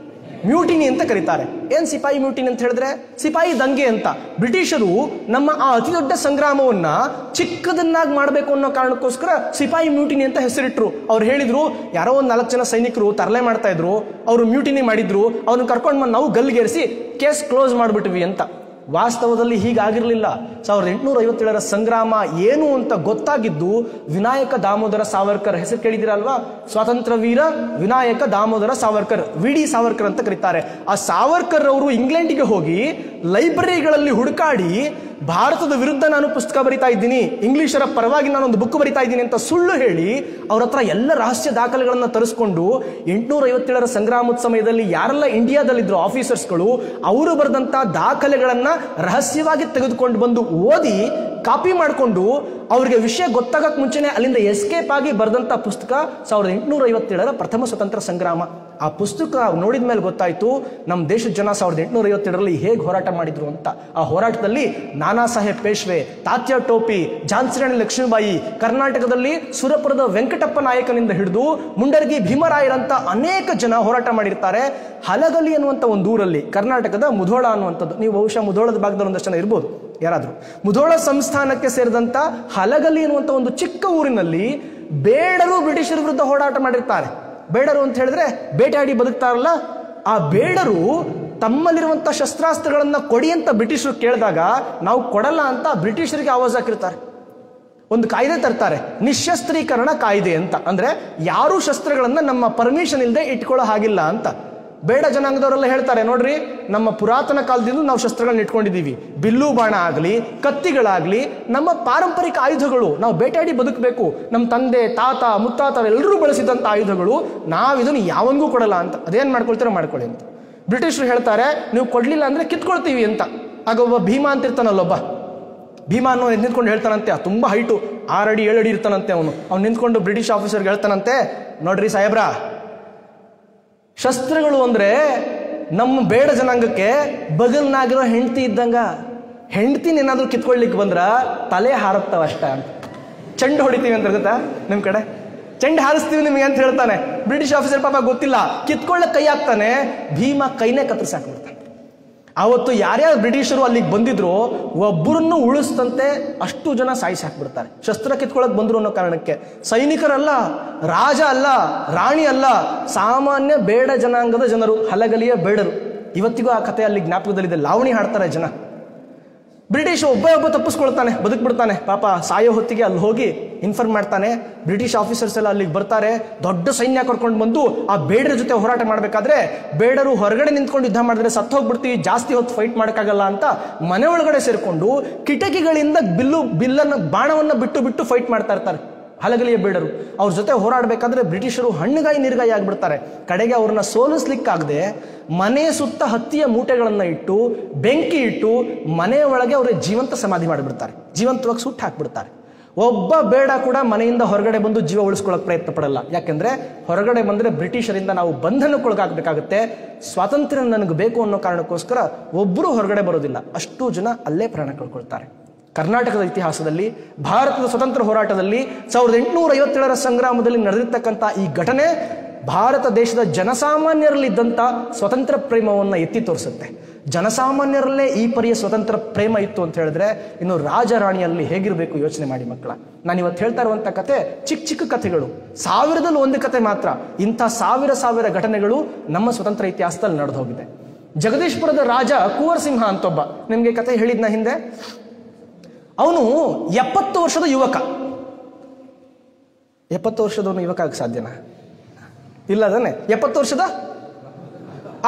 ಮ್ಯೂಟಿನಿ ಅಂತ ಕರೀತಾರೆ. ಏನ್ ಸಿಪಾಯಿ ಮ್ಯೂಟಿನಿ ಅಂತ ಹೇಳಿದ್ರೆ ಸಿಪಾಯಿ ದಂಗೆ ಅಂತ. ಬ್ರಿಟಿಷರು ನಮ್ಮ ಆ ಅತಿ ದೊಡ್ಡ ಸಂಗ್ರಾಮವನ್ನ ಚಿಕ್ಕದನ್ನಾಗಿ ಮಾಡಬೇಕು ಅನ್ನೋ ಕಾರಣಕ್ಕೋಸ್ಕರ ಸಿಪಾಯಿ ಮ್ಯೂಟಿನಿ ಅಂತ ಹೆಸರಿಟ್ರು. ಅವ್ರು ಹೇಳಿದ್ರು, ಯಾರೋ ಒಂದು 4 ಜನ ಸೈನಿಕರು ತರಲೆ ಮಾಡ್ತಾ ಇದ್ರು, ಅವರು ಮ್ಯೂಟಿನಿ ಮಾಡಿದ್ರು, ಅವ್ರನ್ನ ಕರ್ಕೊಂಡು ಬಂದು ನಾವು ಗಲ್ಲಿಗೇರಿಸಿ ಕೇಸ್ ಕ್ಲೋಸ್ ಮಾಡ್ಬಿಟ್ವಿ ಅಂತ. ವಾಸ್ತವದಲ್ಲಿ ಹೀಗಾಗಿರಲಿಲ್ಲ. 1857ರ ಸಂಗ್ರಾಮ ಏನು ಅಂತ ಗೊತ್ತಾಗಿದ್ದು ವಿನಾಯಕ ದಾಮೋದರ ಸಾವರ್ಕರ್. ಹೆಸರು ಕೇಳಿದಿರಲ್ವಾ? ಸ್ವಾತಂತ್ರ್ಯ ವೀರ ವಿನಾಯಕ ದಾಮೋದರ ಸಾವರ್ಕರ್, ವಿ.ಡಿ. ಸಾವರ್ಕರ್ ಅಂತ ಕರೀತಾರೆ. ಆ ಸಾವರ್ಕರ್ ಅವರು ಇಂಗ್ಲೆಂಡಿಗೆ ಹೋಗಿ ಲೈಬ್ರರಿಗಳಲ್ಲಿ ಹುಡುಕಾಡಿ ಭಾರತದ ವಿರುದ್ಧ ನಾನು ಪುಸ್ತಕ ಬರಿತಾ ಇದ್ದೀನಿ, ಇಂಗ್ಲಿಷರ ಪರವಾಗಿ ನಾನೊಂದು ಬುಕ್ ಬರಿತಾ ಇದ್ದೀನಿ ಅಂತ ಸುಳ್ಳು ಹೇಳಿ ಅವ್ರ ಹತ್ರ ಎಲ್ಲ ರಹಸ್ಯ ದಾಖಲೆಗಳನ್ನ ತರಿಸ್ಕೊಂಡು 857ರ ಸಂಗ್ರಾಮದ ಸಮಯದಲ್ಲಿ ಯಾರೆಲ್ಲ ಇಂಡಿಯಾದಲ್ಲಿದ್ರು ಆಫೀಸರ್ಸ್ಗಳು, ಅವರು ಬರೆದಂತ ದಾಖಲೆಗಳನ್ನ ರಹಸ್ಯವಾಗಿ ತೆಗೆದುಕೊಂಡು ಬಂದು ಓದಿ ಕಾಪಿ ಮಾಡಿಕೊಂಡು ಅವರಿಗೆ ವಿಷಯ ಗೊತ್ತಾಗಕ್ ಮುಂಚೆನೆ ಅಲ್ಲಿಂದ ಎಸ್ಕೇಪ್ ಆಗಿ ಬರೆದಂತ ಪುಸ್ತಕ 1857ರ ಪ್ರಥಮ ಸ್ವತಂತ್ರ ಸಂಗ್ರಾಮ. ಆ ಪುಸ್ತಕ ನೋಡಿದ ಮೇಲೆ ಗೊತ್ತಾಯ್ತು ನಮ್ಮ ದೇಶದ ಜನ 1857ರಲ್ಲಿ ಹೇಗೆ ಹೋರಾಟ ಮಾಡಿದ್ರು ಅಂತ. ಆ ಹೋರಾಟದಲ್ಲಿ ನಾನಾ ಸಾಹೇಬ್ ಪೇಶ್ವೆ, ತಾತ್ಯ ಟೋಪಿ, ಝಾನ್ಸಿ ರಾಣಿ ಲಕ್ಷ್ಮೀಬಾಯಿ, ಕರ್ನಾಟಕದಲ್ಲಿ ಸುರಪುರದ ವೆಂಕಟಪ್ಪ ನಾಯಕನಿಂದ ಹಿಡಿದು ಮುಂಡರ್ಗಿ ಭೀಮರಾಯರಂತ ಅನೇಕ ಜನ ಹೋರಾಟ ಮಾಡಿರ್ತಾರೆ. ಹಲಗಲಿ ಅನ್ನುವಂಥ ಒಂದು ಊರಲ್ಲಿ, ಕರ್ನಾಟಕದ ಮುಧೋಳ ಅನ್ನುವಂಥದ್ದು, ನೀವು ಬಹುಶಃ ಮುಧೋಳದ ಭಾಗದಲ್ಲಿ ಒಂದಷ್ಟು ಜನ ಇರ್ಬೋದು ಯಾರಾದರೂ. ಮುಧೋಳ ಸಂಸ್ಥಾನಕ್ಕೆ ಸೇರಿದಂತ ಹಲಗಲಿ ಅನ್ನುವಂಥ ಒಂದು ಚಿಕ್ಕ ಊರಿನಲ್ಲಿ ಬೇಡರು ಬ್ರಿಟಿಷರ ವಿರುದ್ಧ ಹೋರಾಟ ಮಾಡಿರ್ತಾರೆ. ಬೇಡರು ಅಂತ ಹೇಳಿದ್ರೆ ಬೇಟೆಯಾಡಿ ಬದುಕ್ತಾರಲ್ಲ, ಆ ಬೇಡರು ತಮ್ಮಲ್ಲಿರುವಂತ ಶಸ್ತ್ರಾಸ್ತ್ರಗಳನ್ನ ಕೊಡಿ ಅಂತ ಬ್ರಿಟಿಷರು ಕೇಳಿದಾಗ ನಾವು ಕೊಡಲ್ಲ ಅಂತ ಬ್ರಿಟಿಷರಿಗೆ ಆವಾಜ್ ಹಾಕಿರ್ತಾರೆ. ಒಂದು ಕಾಯ್ದೆ ತರ್ತಾರೆ, ನಿಶಸ್ತ್ರೀಕರಣ ಕಾಯ್ದೆ ಅಂತ. ಅಂದ್ರೆ ಯಾರು ಶಸ್ತ್ರಗಳನ್ನ ನಮ್ಮ ಪರ್ಮಿಷನ್ ಇಲ್ಲದೆ ಇಟ್ಕೊಳ್ಳೋ ಹಾಗಿಲ್ಲ ಅಂತ. ಬೇಡ ಜನಾಂಗದವರೆಲ್ಲ ಹೇಳ್ತಾರೆ, ನೋಡ್ರಿ ನಮ್ಮ ಪುರಾತನ ಕಾಲದಿಂದ ನಾವು ಶಸ್ತ್ರಗಳನ್ನ ಇಟ್ಕೊಂಡಿದ್ದೀವಿ, ಬಿಲ್ಲು ಬಾಣ ಆಗಲಿ ಕತ್ತಿಗಳಾಗ್ಲಿ ನಮ್ಮ ಪಾರಂಪರಿಕ ಆಯುಧಗಳು, ನಾವು ಬೇಟೆಯಾಡಿ ಬದುಕಬೇಕು, ನಮ್ಮ ತಂದೆ ತಾತ ಮುತ್ತಾತ ಎಲ್ಲರೂ ಬಳಸಿದಂತ ಆಯುಧಗಳು, ನಾವಿದನ್ನು ಯಾವನಿಗೂ ಕೊಡಲ್ಲ ಅಂತ. ಅದೇನ್ ಮಾಡ್ಕೊಳ್ತೀರೋ ಮಾಡ್ಕೊಳ್ಳಿ ಅಂತ. ಬ್ರಿಟಿಷರು ಹೇಳ್ತಾರೆ, ನೀವು ಕೊಡ್ಲಿಲ್ಲ ಅಂದ್ರೆ ಕಿತ್ಕೊಳ್ತೀವಿ ಅಂತ. ಆಗ ಒಬ್ಬ ಭೀಮಾ ಅಂತ ಇರ್ತಾನಲ್ಲೊಬ್ಬ, ಭೀಮಾ ಅನ್ನೋ ನಿಂತ್ಕೊಂಡು ಹೇಳ್ತಾನಂತೆ, ತುಂಬಾ ಹೈಟು 6 ಅಡಿ 7 ಅಡಿ ಇರ್ತಾನಂತೆ ಅವ್ನು ನಿಂತ್ಕೊಂಡು ಬ್ರಿಟಿಷ್ ಆಫೀಸರ್ಗೆ ಹೇಳ್ತಾನಂತೆ, ನೋಡ್ರಿ ಸಾಹೇಬ್ರ, ಶಸ್ತ್ರಗಳು ಅಂದ್ರೆ ನಮ್ಮ ಬೇಡ ಜನಾಂಗಕ್ಕೆ ಬಗಲ್ನಾಗಿರೋ ಹೆಂಡತಿ ಇದ್ದಂಗ. ಹೆಂಡತಿನ ಏನಾದ್ರೂ ಕಿತ್ಕೊಳ್ಲಿಕ್ಕೆ ಬಂದ್ರ ತಲೆ ಹಾರತ್ತವ ಅಷ್ಟ ಅಂತ. ಚೆಂಡು ಹೊಡಿತೀವಿ ಅಂತ ಗೊತ್ತಾ ನಿಮ್ ಕಡೆ, ಚೆಂಡು ಹಾರಿಸ್ತೀವಿ ನಿಮ್ಗೆ ಅಂತ ಹೇಳ್ತಾನೆ. ಬ್ರಿಟಿಷ್ ಆಫೀಸರ್ ಪಾಪ ಗೊತ್ತಿಲ್ಲ, ಕಿತ್ಕೊಳ್ಳಕ್ ಕೈ ಹಾಕ್ತಾನೆ, ಭೀಮಾ ಕೈನೇ ಕತ್ತರಿಸಾಕ್ಬಿಡ್ತಾನೆ. ಅವತ್ತು ಯಾರ್ಯಾರು ಬ್ರಿಟಿಷರು ಅಲ್ಲಿಗೆ ಬಂದಿದ್ರು ಒಬ್ಬರನ್ನು ಉಳಿಸ್ತಂತೆ ಅಷ್ಟು ಜನ ಸಾಯಿಸಿ ಹಾಕ್ಬಿಡ್ತಾರೆ, ಶಸ್ತ್ರ ಕಿತ್ಕೊಳ್ಳಕ್ ಬಂದ್ರು ಅನ್ನೋ ಕಾರಣಕ್ಕೆ. ಸೈನಿಕರಲ್ಲ, ರಾಜ ಅಲ್ಲ, ರಾಣಿ ಅಲ್ಲ, ಸಾಮಾನ್ಯ ಬೇಡ ಜನಾಂಗದ ಜನರು, ಹಲಗಲಿಯ ಬೇಡರು. ಇವತ್ತಿಗೂ ಆ ಕಥೆ ಅಲ್ಲಿ ಜ್ಞಾಪಕದಲ್ಲಿದೆ, ಲಾವಣಿ ಹಾಡ್ತಾರೆ ಜನ. ಬ್ರಿಟಿಷ್ ಒಬ್ಬ ತಪ್ಪಿಸ್ಕೊಳ್ತಾನೆ, ಬದುಕ್ಬಿಡ್ತಾನೆ. ಪಾಪ ಸಾಯೋ ಹೊತ್ತಿಗೆ ಅಲ್ಲಿ ಹೋಗಿ ಇನ್ಫಾರ್ಮ್ ಮಾಡ್ತಾನೆ. ಬ್ರಿಟಿಷ್ ಆಫೀಸರ್ಸ್ ಎಲ್ಲ ಅಲ್ಲಿಗೆ ಬರ್ತಾರೆ, ದೊಡ್ಡ ಸೈನ್ಯ ಕರ್ಕೊಂಡು ಬಂದು ಆ ಬೇಡರ ಜೊತೆ ಹೋರಾಟ ಮಾಡ್ಬೇಕಾದ್ರೆ ಬೇಡರು ಹೊರಗಡೆ ನಿಂತ್ಕೊಂಡು ಯುದ್ಧ ಮಾಡಿದ್ರೆ ಸತ್ತು ಹೋಗ್ಬಿಡ್ತೀವಿ, ಜಾಸ್ತಿ ಹೊತ್ತು ಫೈಟ್ ಮಾಡೋಕ್ಕಾಗಲ್ಲ ಅಂತ ಮನೆ ಒಳಗಡೆ ಸೇರ್ಕೊಂಡು ಕಿಟಕಿಗಳಿಂದ ಬಿಲ್ಲನ್ನ ಬಾಣವನ್ನ ಬಿಟ್ಟು ಫೈಟ್ ಮಾಡ್ತಾ ಇರ್ತಾರೆ ಹಲಗಲಿಯ ಬೇಡರು. ಅವ್ರ ಜೊತೆ ಹೋರಾಡಬೇಕಾದ್ರೆ ಬ್ರಿಟಿಷರು ಹಣ್ಣುಗಾಯಿ ನೀರ್ಗಾಯಿ ಆಗ್ಬಿಡ್ತಾರೆ. ಕಡೆಗೆ ಅವ್ರನ್ನ ಸೋಲಿಸ್ಲಿಕ್ಕಾಗದೆ ಮನೆಯ ಸುತ್ತ ಹತ್ತಿಯ ಮೂಟೆಗಳನ್ನ ಇಟ್ಟು ಬೆಂಕಿ ಇಟ್ಟು ಮನೆಯ ಒಳಗೆ ಅವ್ರಿಗೆ ಜೀವಂತ ಸಮಾಧಿ ಮಾಡಿಬಿಡ್ತಾರೆ, ಜೀವಂತವಾಗಿ ಸುಟ್ಟು ಹಾಕ್ಬಿಡ್ತಾರೆ. ಒಬ್ಬ ಬೇಡ ಕೂಡ ಮನೆಯಿಂದ ಹೊರಗಡೆ ಬಂದು ಜೀವ ಉಳಿಸ್ಕೊಳ್ಳೋಕೆ ಪ್ರಯತ್ನ ಪಡಲ್ಲ. ಯಾಕೆಂದ್ರೆ ಹೊರಗಡೆ ಬಂದ್ರೆ ಬ್ರಿಟಿಷರಿಂದ ನಾವು ಬಂಧನಕ್ಕೊಳಗಾಗಬೇಕಾಗುತ್ತೆ, ಸ್ವಾತಂತ್ರ್ಯ ನನಗೆ ಬೇಕು ಅನ್ನೋ ಕಾರಣಕ್ಕೋಸ್ಕರ ಒಬ್ಬರು ಹೊರಗಡೆ ಬರೋದಿಲ್ಲ. ಅಷ್ಟು ಜನ ಅಲ್ಲೇ ಪ್ರಾಣ ಕಳ್ಕೊಳ್ತಾರೆ. ಕರ್ನಾಟಕದ ಇತಿಹಾಸದಲ್ಲಿ ಭಾರತದ ಸ್ವತಂತ್ರ ಹೋರಾಟದಲ್ಲಿ 1857ರ ಸಂಗ್ರಾಮದಲ್ಲಿ ನಡೆದಿರ್ತಕ್ಕಂಥ ಈ ಘಟನೆ ಭಾರತ ದೇಶದ ಜನಸಾಮಾನ್ಯರಲ್ಲಿದ್ದಂಥ ಸ್ವತಂತ್ರ ಪ್ರೇಮವನ್ನು ಎತ್ತಿ ತೋರಿಸುತ್ತೆ. ಜನಸಾಮಾನ್ಯರಲ್ಲೇ ಈ ಪರಿಯ ಸ್ವತಂತ್ರ ಪ್ರೇಮ ಇತ್ತು ಅಂತ ಹೇಳಿದ್ರೆ ಇನ್ನು ರಾಜರಾಣಿಯಲ್ಲಿ ಹೇಗಿರಬೇಕು ಯೋಚನೆ ಮಾಡಿ ಮಕ್ಕಳ. ನಾನು ಇವತ್ತು ಹೇಳ್ತಾ ಇರುವಂಥ ಕತೆ ಚಿಕ್ಕ ಚಿಕ್ಕ ಕಥೆಗಳು, 1000ದಲ್ಲಿ ಒಂದು ಕತೆ ಮಾತ್ರ. ಇಂಥ ಸಾವಿರ ಘಟನೆಗಳು ನಮ್ಮ ಸ್ವತಂತ್ರ ಇತಿಹಾಸದಲ್ಲಿ ನಡೆದು ಹೋಗಿದೆ. ಜಗದೀಶ್ಪುರದ ರಾಜ ಕುವರ್ ಸಿಂಹ ಅಂತೊಬ್ಬ, ನಿಮಗೆ ಕತೆ ಹೇಳಿದ್ನ ಹಿಂದೆ. ಅವನು 70 ವರ್ಷದ ಯುವಕ. 70 ವರ್ಷದವನು ಯುವಕ ಆಗ ಸಾಧ್ಯನಾ? ಇಲ್ಲ ತಾನೆ? 70 ವರ್ಷದ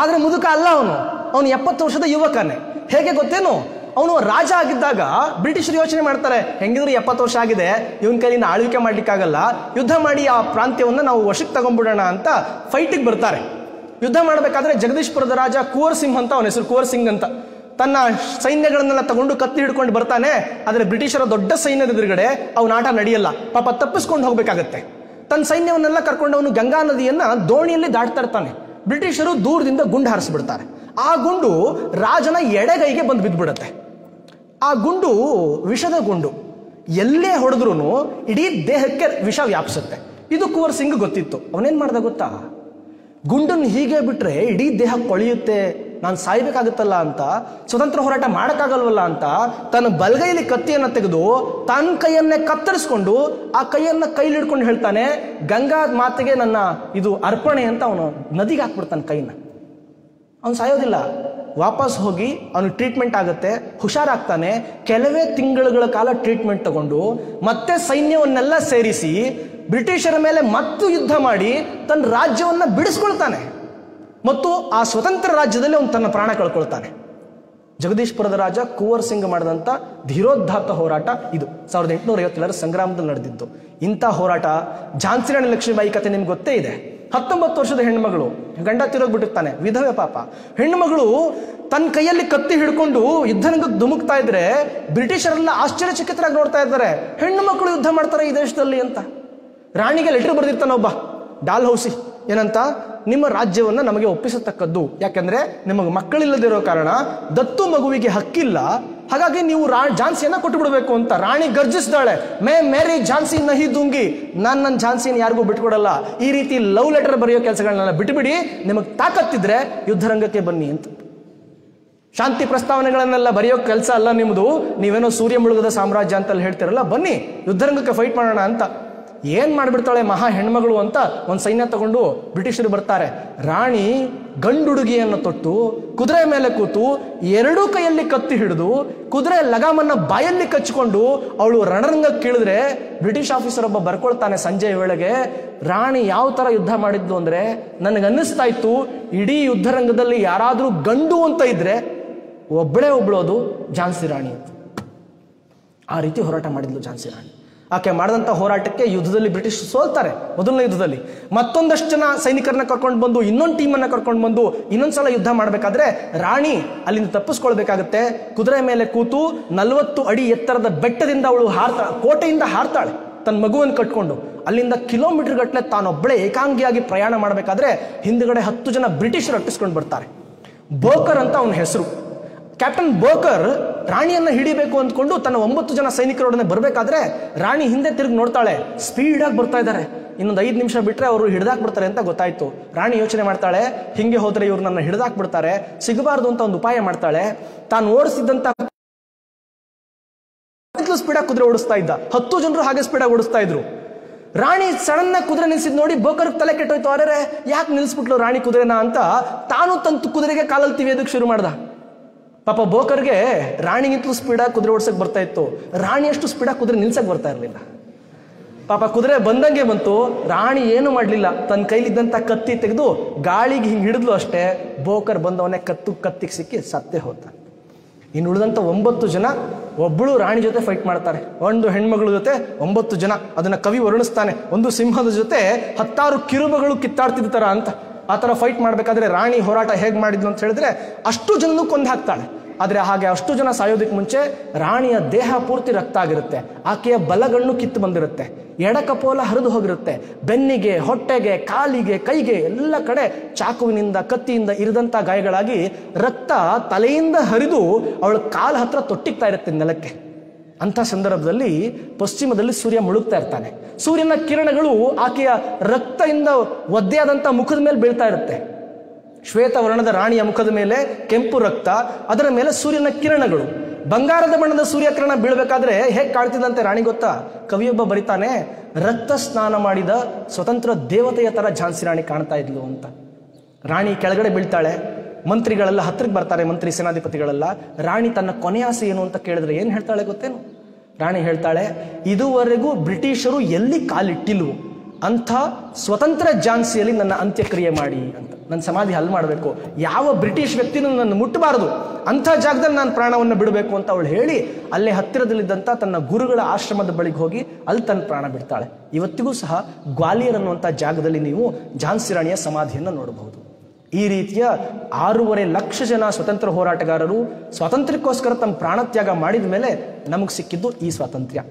ಆದ್ರೆ ಮುದುಕ ಅಲ್ಲ ಅವನು 70 ವರ್ಷದ ಯುವಕನೇ. ಹೇಗೆ ಗೊತ್ತೇನು? ಅವನು ರಾಜ ಆಗಿದ್ದಾಗ ಬ್ರಿಟಿಷರು ಯೋಚನೆ ಮಾಡ್ತಾರೆ, ಹೆಂಗಿದ್ರು 70 ವರ್ಷ ಆಗಿದೆ, ಇವನ್ ಕೈಲಿಂದ ಆಳ್ವಿಕೆ ಮಾಡ್ಲಿಕ್ಕಾಗಲ್ಲ, ಯುದ್ಧ ಮಾಡಿ ಆ ಪ್ರಾಂತ್ಯವನ್ನ ನಾವು ವಶಕ್ಕೆ ತಗೊಂಡ್ಬಿಡೋಣ ಅಂತ ಫೈಟಿಗೆ ಬರ್ತಾರೆ. ಯುದ್ಧ ಮಾಡಬೇಕಾದ್ರೆ ಜಗದೀಶ್ಪುರದ ರಾಜ ಕುವರ್ ಸಿಂಗ್ ಅಂತ, ಅವನ ಹೆಸರು ಕುವರ್ ಸಿಂಗ್ ಅಂತ, ತನ್ನ ಸೈನ್ಯಗಳನ್ನೆಲ್ಲ ತಗೊಂಡು ಕತ್ತಿ ಹಿಡ್ಕೊಂಡು ಬರ್ತಾನೆ. ಆದ್ರೆ ಬ್ರಿಟಿಷರ ದೊಡ್ಡ ಸೈನ್ಯದ ಎದುರುಗಡೆ ಅವನ ಆಟ ನಡೆಯಲ್ಲ, ಪಾಪ ತಪ್ಪಿಸ್ಕೊಂಡು ಹೋಗ್ಬೇಕಾಗತ್ತೆ. ತನ್ನ ಸೈನ್ಯವನ್ನೆಲ್ಲ ಕರ್ಕೊಂಡು ಅವನು ಗಂಗಾ ನದಿಯನ್ನ ದೋಣಿಯಲ್ಲಿ ದಾಟ್ತಾ ಇರ್ತಾನೆ. ಬ್ರಿಟಿಷರು ದೂರದಿಂದ ಗುಂಡು ಹಾರಿಸ್ಬಿಡ್ತಾರೆ. ಆ ಗುಂಡು ರಾಜನ ಎಡಗೈಗೆ ಬಂದು ಬಿದ್ದ್ಬಿಡುತ್ತೆ. ಆ ಗುಂಡು ವಿಷದ ಗುಂಡು, ಎಲ್ಲೇ ಹೊಡೆದ್ರೂ ಇಡೀ ದೇಹಕ್ಕೆ ವಿಷ ವ್ಯಾಪಿಸುತ್ತೆ. ಇದು ಕುವರ್ ಸಿಂಗ್ ಗೊತ್ತಿತ್ತು. ಅವನೇನ್ ಮಾಡ್ದ ಗೊತ್ತಾ? ಗುಂಡನ್ನು ಹೀಗೆ ಬಿಟ್ರೆ ಇಡೀ ದೇಹ ಕೊಳೆಯುತ್ತೆ, ನಾನು ಸಾಯ್ಬೇಕಾಗುತ್ತಲ್ಲ ಅಂತ, ಸ್ವತಂತ್ರ ಹೋರಾಟ ಮಾಡಕ್ಕಾಗಲ್ವಲ್ಲ ಅಂತ ತನ್ನ ಬಲಗೈಲಿ ಕತ್ತಿಯನ್ನ ತೆಗೆದು ತನ್ನ ಕೈಯನ್ನೇ ಕತ್ತರಿಸ್ಕೊಂಡು ಆ ಕೈಯನ್ನ ಕೈಲಿ ಹಿಡ್ಕೊಂಡು ಹೇಳ್ತಾನೆ, ಗಂಗಾ ಮಾತೆಗೆ ನನ್ನ ಇದು ಅರ್ಪಣೆ ಅಂತ ಅವನು ನದಿಗೆ ಹಾಕ್ಬಿಡ್ತಾನೆ ಕೈನ. ಅವನು ಸಾಯೋದಿಲ್ಲ. ವಾಪಸ್ ಹೋಗಿ ಅವನಿಗೆ ಟ್ರೀಟ್ಮೆಂಟ್ ಆಗುತ್ತೆ, ಹುಷಾರಾಗ್ತಾನೆ. ಕೆಲವೇ ತಿಂಗಳುಗಳ ಕಾಲ ಟ್ರೀಟ್ಮೆಂಟ್ ತಗೊಂಡು ಮತ್ತೆ ಸೈನ್ಯವನ್ನೆಲ್ಲ ಸೇರಿಸಿ ಬ್ರಿಟಿಷರ ಮೇಲೆ ಮತ್ತು ಯುದ್ಧ ಮಾಡಿ ತನ್ನ ರಾಜ್ಯವನ್ನ ಬಿಡಿಸ್ಕೊಳ್ತಾನೆ ಮತ್ತು ಆ ಸ್ವತಂತ್ರ ರಾಜ್ಯದಲ್ಲಿ ಅವನು ತನ್ನ ಪ್ರಾಣ ಕಳ್ಕೊಳ್ತಾನೆ. ಜಗದೀಶ್ಪುರದ ರಾಜ ಕುವರ್ ಸಿಂಗ್ ಮಾಡಿದಂಥ ಧೀರೋದ್ಧಾತ್ತ ಹೋರಾಟ ಇದು 1857 ಸಂಗ್ರಾಮದಲ್ಲಿ ನಡೆದಿದ್ದು. ಇಂಥ ಹೋರಾಟ ಝಾನ್ಸಿ ರಾಣಿ ಲಕ್ಷ್ಮೀಬಾಯಿ ಕತೆ ನಿಮ್ಗೆ ಗೊತ್ತೇ ಇದೆ. 19 ವರ್ಷದ ಹೆಣ್ಮಗಳು, ಗಂಡ ತಿರೋಗ್ಬಿಟ್ಟಿರ್ತಾನೆ, ವಿಧವೆ ಪಾಪ. ಹೆಣ್ಮಗಳು ತನ್ನ ಕೈಯಲ್ಲಿ ಕತ್ತಿ ಹಿಡ್ಕೊಂಡು ಯುದ್ಧರಂಗಕ್ಕೆ ಧುಮುಕ್ತಾ ಇದ್ರೆ ಬ್ರಿಟಿಷರೆಲ್ಲ ಆಶ್ಚರ್ಯಚಕಿತರಾಗಿ ನೋಡ್ತಾ ಇದ್ದಾರೆ, ಹೆಣ್ಣು ಮಕ್ಕಳು ಯುದ್ಧ ಮಾಡ್ತಾರೆ ಈ ದೇಶದಲ್ಲಿ ಅಂತ. ರಾಣಿಗೆ ಲೆಟರ್ ಬರೆದಿರ್ತಾನೆ ಒಬ್ಬ ಡಾಲ್ ಹೌಸಿ, ಏನಂತ, ನಿಮ್ಮ ರಾಜ್ಯವನ್ನ ನಮಗೆ ಒಪ್ಪಿಸತಕ್ಕದ್ದು, ಯಾಕಂದ್ರೆ ನಿಮಗೆ ಮಕ್ಕಳಿಲ್ಲದಿರೋ ಕಾರಣ ದತ್ತು ಮಗುವಿಗೆ ಹಕ್ಕಿಲ್ಲ, ಹಾಗಾಗಿ ನೀವು ಝಾನ್ಸಿಯನ್ನ ಕೊಟ್ಟು ಬಿಡಬೇಕು ಅಂತ. ರಾಣಿ ಗರ್ಜಿಸಿದಾಳೆ, ಮೇ ಮೇರಿ ಝಾನ್ಸಿ ನಹಿ ದೂಂಗಿ, ನನ್ನ ಝಾನ್ಸಿನ ಯಾರಿಗೂ ಬಿಟ್ಕೊಡಲ್ಲ, ಈ ರೀತಿ ಲವ್ ಲೆಟರ್ ಬರೆಯೋ ಕೆಲಸಗಳನ್ನೆಲ್ಲ ಬಿಟ್ಬಿಡಿ, ನಿಮಗೆ ತಾಕತ್ತಿದ್ರೆ ಯುದ್ಧರಂಗಕ್ಕೆ ಬನ್ನಿ ಅಂತ. ಶಾಂತಿ ಪ್ರಸ್ತಾವನೆಗಳನ್ನೆಲ್ಲ ಬರೆಯೋ ಕೆಲಸ ಅಲ್ಲ ನಿಮ್ಮದು, ನೀವೇನೋ ಸೂರ್ಯ ಮುಳುಗದ ಸಾಮ್ರಾಜ್ಯ ಅಂತಲ್ಲಿ ಹೇಳ್ತಿರಲ್ಲ, ಬನ್ನಿ ಯುದ್ಧರಂಗಕ್ಕೆ ಫೈಟ್ ಮಾಡೋಣ ಅಂತ. ಏನ್ ಮಾಡ್ಬಿಡ್ತಾಳೆ ಮಹಾ ಹೆಣ್ಮಗಳು ಅಂತ ಒಂದು ಸೈನ್ಯ ತಗೊಂಡು ಬ್ರಿಟಿಷರು ಬರ್ತಾರೆ. ರಾಣಿ ಗಂಡುಡುಗಿಯನ್ನು ತೊಟ್ಟು ಕುದುರೆ ಮೇಲೆ ಕೂತು ಎರಡೂ ಕೈಯಲ್ಲಿ ಕತ್ತಿ ಹಿಡಿದು ಕುದುರೆ ಲಗಾಮನ್ನ ಬಾಯಲ್ಲಿ ಕಚ್ಚಿಕೊಂಡು ಅವಳು ರಣರಂಗಕ್ಕೆ ಇಳಿದ್ರೆ ಬ್ರಿಟಿಷ್ ಆಫೀಸರ್ ಒಬ್ಬ ಬರ್ಕೊಳ್ತಾನೆ ಸಂಜೆ ವೇಳೆಗೆ, ರಾಣಿ ಯಾವ ತರ ಯುದ್ಧ ಮಾಡಿದ್ಲು ಅಂದ್ರೆ ನನಗನ್ನಿಸ್ತಾ ಇತ್ತು ಇಡೀ ಯುದ್ಧರಂಗದಲ್ಲಿ ಯಾರಾದ್ರೂ ಗಂಡು ಅಂತ ಇದ್ರೆ ಒಬ್ಬಳು ಅದು ಝಾನ್ಸಿ ರಾಣಿ ಅಂತ. ಆ ರೀತಿ ಹೋರಾಟ ಮಾಡಿದ್ಲು ಝಾನ್ಸಿ ರಾಣಿ. ಆಕೆ ಮಾಡಿದಂಥ ಹೋರಾಟಕ್ಕೆ ಯುದ್ಧದಲ್ಲಿ ಬ್ರಿಟಿಷ್ ಸೋಲ್ತಾರೆ. ಮೊದಲನೇ ಯುದ್ಧದಲ್ಲಿ ಮತ್ತೊಂದಷ್ಟು ಜನ ಸೈನಿಕರನ್ನ ಕರ್ಕೊಂಡು ಬಂದು ಇನ್ನೊಂದು ಟೀಮನ್ನು ಕರ್ಕೊಂಡು ಬಂದು ಇನ್ನೊಂದ್ಸಲ ಯುದ್ಧ ಮಾಡಬೇಕಾದ್ರೆ ರಾಣಿ ಅಲ್ಲಿಂದ ತಪ್ಪಿಸ್ಕೊಳ್ಬೇಕಾಗತ್ತೆ. ಕುದುರೆ ಮೇಲೆ ಕೂತು 40 ಅಡಿ ಎತ್ತರದ ಬೆಟ್ಟದಿಂದ ಅವಳು ಕೋಟೆಯಿಂದ ಹಾರ್ತಾಳೆ ತನ್ನ ಮಗುವನ್ನು ಕಟ್ಕೊಂಡು. ಅಲ್ಲಿಂದ ಕಿಲೋಮೀಟರ್ ಗಟ್ಟಲೆ ತಾನೊಬ್ಬಳೇ ಏಕಾಂಗಿಯಾಗಿ ಪ್ರಯಾಣ ಮಾಡಬೇಕಾದ್ರೆ ಹಿಂದ್ಗಡೆ 10 ಜನ ಬ್ರಿಟಿಷರು ಅಟ್ಟಿಸ್ಕೊಂಡು ಬರ್ತಾರೆ. ಬೋಕರ್ ಅಂತ ಅವನ ಹೆಸರು. ಕ್ಯಾಪ್ಟನ್ ಬೋಕರ್ ರಾಣಿಯನ್ನ ಹಿಡಿಬೇಕು ಅಂದ್ಕೊಂಡು ತನ್ನ 9 ಜನ ಸೈನಿಕರೊಡನೆ ಬರಬೇಕಾದ್ರೆ ರಾಣಿ ಹಿಂದೆ ತಿರುಗಿ ನೋಡ್ತಾಳೆ, ಸ್ಪೀಡಾಗಿ ಬರ್ತಾ ಇದ್ದಾರೆ, ಇನ್ನೊಂದು 5 ನಿಮಿಷ ಬಿಟ್ರೆ ಅವರು ಹಿಡಿದಾಕ್ಬಿಡ್ತಾರೆ ಅಂತ ಗೊತ್ತಾಯ್ತು. ರಾಣಿ ಯೋಚನೆ ಮಾಡ್ತಾಳೆ, ಹಿಂಗೆ ಹೋದ್ರೆ ಇವ್ರು ನನ್ನ ಹಿಡಿದಾಕ್ಬಿಡ್ತಾರೆ, ಸಿಗಬಾರ್ದು ಅಂತ ಒಂದು ಉಪಾಯ ಮಾಡ್ತಾಳೆ. ತಾನು ಓಡಿಸಿದಂತ ಸ್ಪೀಡಾಗಿ ಕುದುರೆ ಓಡಿಸ್ತಾ ಇದ್ದ, 10 ಜನರು ಹಾಗೆ ಸ್ಪೀಡಾಗಿ ಓಡಿಸ್ತಾ ಇದ್ರು. ರಾಣಿ ಸಡನ್ ಕುದುರೆ ನಿಲ್ಸಿದ್ ನೋಡಿ ಬೋಕರ್ ತಲೆ ಕೆಟ್ಟೋಯ್ತು. ಅರೆ ಯಾಕೆ ನಿಲ್ಸ್ಬಿಟ್ಲು ರಾಣಿ ಕುದುರೆನ ಅಂತ ತಾನು ತಂತು ಕುದುರೆಗೆ ಕಾಲಲ್ಲಿ ತಿವಿಯೋದಕ್ಕೆ ಶುರು ಮಾಡ್ದ. ಪಾಪ ಬೋಕರ್ಗೆ ರಾಣಿಗಿಂತಲೂ ಸ್ಪೀಡಾಗಿ ಕುದುರೆ ಓಡಿಸಕ್ ಬರ್ತಾ ಇತ್ತು, ರಾಣಿಯಷ್ಟು ಸ್ಪೀಡಾಗಿ ಕುದುರೆ ನಿಲ್ಸಕ್ ಬರ್ತಾ ಇರಲಿಲ್ಲ. ಪಾಪ ಕುದುರೆ ಬಂದಂಗೆ ಬಂತು, ರಾಣಿ ಏನು ಮಾಡಲಿಲ್ಲ, ತನ್ನ ಕೈಲಿದ್ದಂಥ ಕತ್ತಿ ತೆಗೆದು ಗಾಳಿಗೆ ಹಿಂಗೆ ಹಿಡಿದ್ಲು ಅಷ್ಟೇ. ಬೋಕರ್ ಬಂದವನೇ ಕತ್ತಿಗೆ ಸಿಕ್ಕಿ ಸತ್ತೇ ಹೋಗ್ತಾನೆ. ಇನ್ನು ಉಳಿದಂಥ 9 ಜನ ಒಬ್ಬಳು ರಾಣಿ ಜೊತೆ ಫೈಟ್ ಮಾಡ್ತಾರೆ, ಒಂದು ಹೆಣ್ಮಗಳ ಜೊತೆ 9 ಜನ. ಅದನ್ನ ಕವಿ ವರ್ಣಿಸ್ತಾನೆ, ಒಂದು ಸಿಂಹದ ಜೊತೆ 10 ಕಿರುಬಗಳು ಕಿತ್ತಾಡ್ತಿದ್ದ ತರ ಅಂತ. ಆ ಥರ ಫೈಟ್ ಮಾಡಬೇಕಾದ್ರೆ ರಾಣಿ ಹೋರಾಟ ಹೇಗೆ ಮಾಡಿದ್ಲು ಅಂತ ಹೇಳಿದ್ರೆ ಅಷ್ಟು ಜನನು ಕೊಂದು ಹಾಕ್ತಾಳೆ. ಆದರೆ ಹಾಗೆ ಅಷ್ಟು ಜನ ಸಾಯೋದಕ್ಕೆ ಮುಂಚೆ ರಾಣಿಯ ದೇಹ ಪೂರ್ತಿ ರಕ್ತ ಆಗಿರುತ್ತೆ, ಆಕೆಯ ಬಲಗಣ್ಣು ಕಿತ್ತು ಬಂದಿರುತ್ತೆ, ಎಡಕಪೋಲ ಹರಿದು ಹೋಗಿರುತ್ತೆ, ಬೆನ್ನಿಗೆ, ಹೊಟ್ಟೆಗೆ, ಕಾಲಿಗೆ, ಕೈಗೆ ಎಲ್ಲ ಕಡೆ ಚಾಕುವಿನಿಂದ ಕತ್ತಿಯಿಂದ ಇರಿದಂಥ ಗಾಯಗಳಾಗಿ ರಕ್ತ ತಲೆಯಿಂದ ಹರಿದು ಅವಳ ಕಾಲ ಹತ್ರ ತೊಟ್ಟಿಗ್ತಾ ಇರುತ್ತೆ ನೆಲಕ್ಕೆ. ಅಂಥ ಸಂದರ್ಭದಲ್ಲಿ ಪಶ್ಚಿಮದಲ್ಲಿ ಸೂರ್ಯ ಮುಳುಗ್ತಾ ಇರ್ತಾನೆ. ಸೂರ್ಯನ ಕಿರಣಗಳು ಆಕೆಯ ರಕ್ತದಿಂದ ಒದ್ದೆಯಾದಂಥ ಮುಖದ ಮೇಲೆ ಬೀಳ್ತಾ ಇರುತ್ತೆ. ಶ್ವೇತವರ್ಣದ ರಾಣಿಯ ಮುಖದ ಮೇಲೆ ಕೆಂಪು ರಕ್ತ, ಅದರ ಮೇಲೆ ಸೂರ್ಯನ ಕಿರಣಗಳು. ಬಂಗಾರದ ಬಣ್ಣದ ಸೂರ್ಯಕಿರಣ ಬೀಳ್ಬೇಕಾದ್ರೆ ಹೇಗೆ ಕಾಣ್ತಿದ್ದಂತೆ ರಾಣಿ ಗೊತ್ತಾ? ಕವಿಯೊಬ್ಬ ಬರಿತಾನೆ, ರಕ್ತ ಸ್ನಾನ ಮಾಡಿದ ಸ್ವತಂತ್ರ ದೇವತೆಯ ತರ ಝಾನ್ಸಿ ರಾಣಿ ಕಾಣ್ತಾ ಇದ್ಲು ಅಂತ. ರಾಣಿ ಕೆಳಗಡೆ ಬೀಳ್ತಾಳೆ, ಮಂತ್ರಿಗಳೆಲ್ಲ ಹತ್ತಿರಕ್ಕೆ ಬರ್ತಾರೆ, ಮಂತ್ರಿ ಸೇನಾಧಿಪತಿಗಳೆಲ್ಲ. ರಾಣಿ ತನ್ನ ಕೊನೆಯ ಆಸೆ ಏನು ಅಂತ ಕೇಳಿದ್ರೆ ಏನು ಹೇಳ್ತಾಳೆ ಗೊತ್ತೇನು? ರಾಣಿ ಹೇಳ್ತಾಳೆ, ಇದುವರೆಗೂ ಬ್ರಿಟಿಷರು ಎಲ್ಲಿ ಕಾಲಿಟ್ಟಿಲ್ವು ಅಂಥ ಸ್ವತಂತ್ರ ಝಾನ್ಸಿಯಲ್ಲಿ ನನ್ನ ಅಂತ್ಯಕ್ರಿಯೆ ಮಾಡಿ ಅಂತ. ನನ್ನ ಸಮಾಧಿ ಅಲ್ಲಿ ಮಾಡಬೇಕು, ಯಾವ ಬ್ರಿಟಿಷ್ ವ್ಯಕ್ತಿನೂ ನನ್ನ ಮುಟ್ಟಬಾರದು, ಅಂಥ ಜಾಗದಲ್ಲಿ ನಾನು ಪ್ರಾಣವನ್ನು ಬಿಡಬೇಕು ಅಂತ ಅವಳು ಹೇಳಿ ಅಲ್ಲೇ ಹತ್ತಿರದಲ್ಲಿದ್ದಂಥ ತನ್ನ ಗುರುಗಳ ಆಶ್ರಮದ ಬಳಿಗೆ ಹೋಗಿ ಅಲ್ಲಿ ತನ್ನ ಪ್ರಾಣ ಬಿಡ್ತಾಳೆ. ಇವತ್ತಿಗೂ ಸಹ ಗ್ವಾಲಿಯರ್ ಅನ್ನುವಂಥ ಜಾಗದಲ್ಲಿ ನೀವು ಝಾನ್ಸಿ ರಾಣಿಯ ಸಮಾಧಿಯನ್ನು ನೋಡಬಹುದು. ಈ ರೀತಿಯ 6.5 ಲಕ್ಷ ಜನ ಸ್ವತಂತ್ರ ಹೋರಾಟಗಾರರು ಸ್ವಾತಂತ್ರ್ಯಕ್ಕೋಸ್ಕರ ತಮ್ಮ ಪ್ರಾಣತ್ಯಾಗ ಮಾಡಿದ ಮೇಲೆ ನಮಗೆ ಸಿಕ್ಕಿದ್ದು ಈ ಸ್ವಾತಂತ್ರ್ಯ.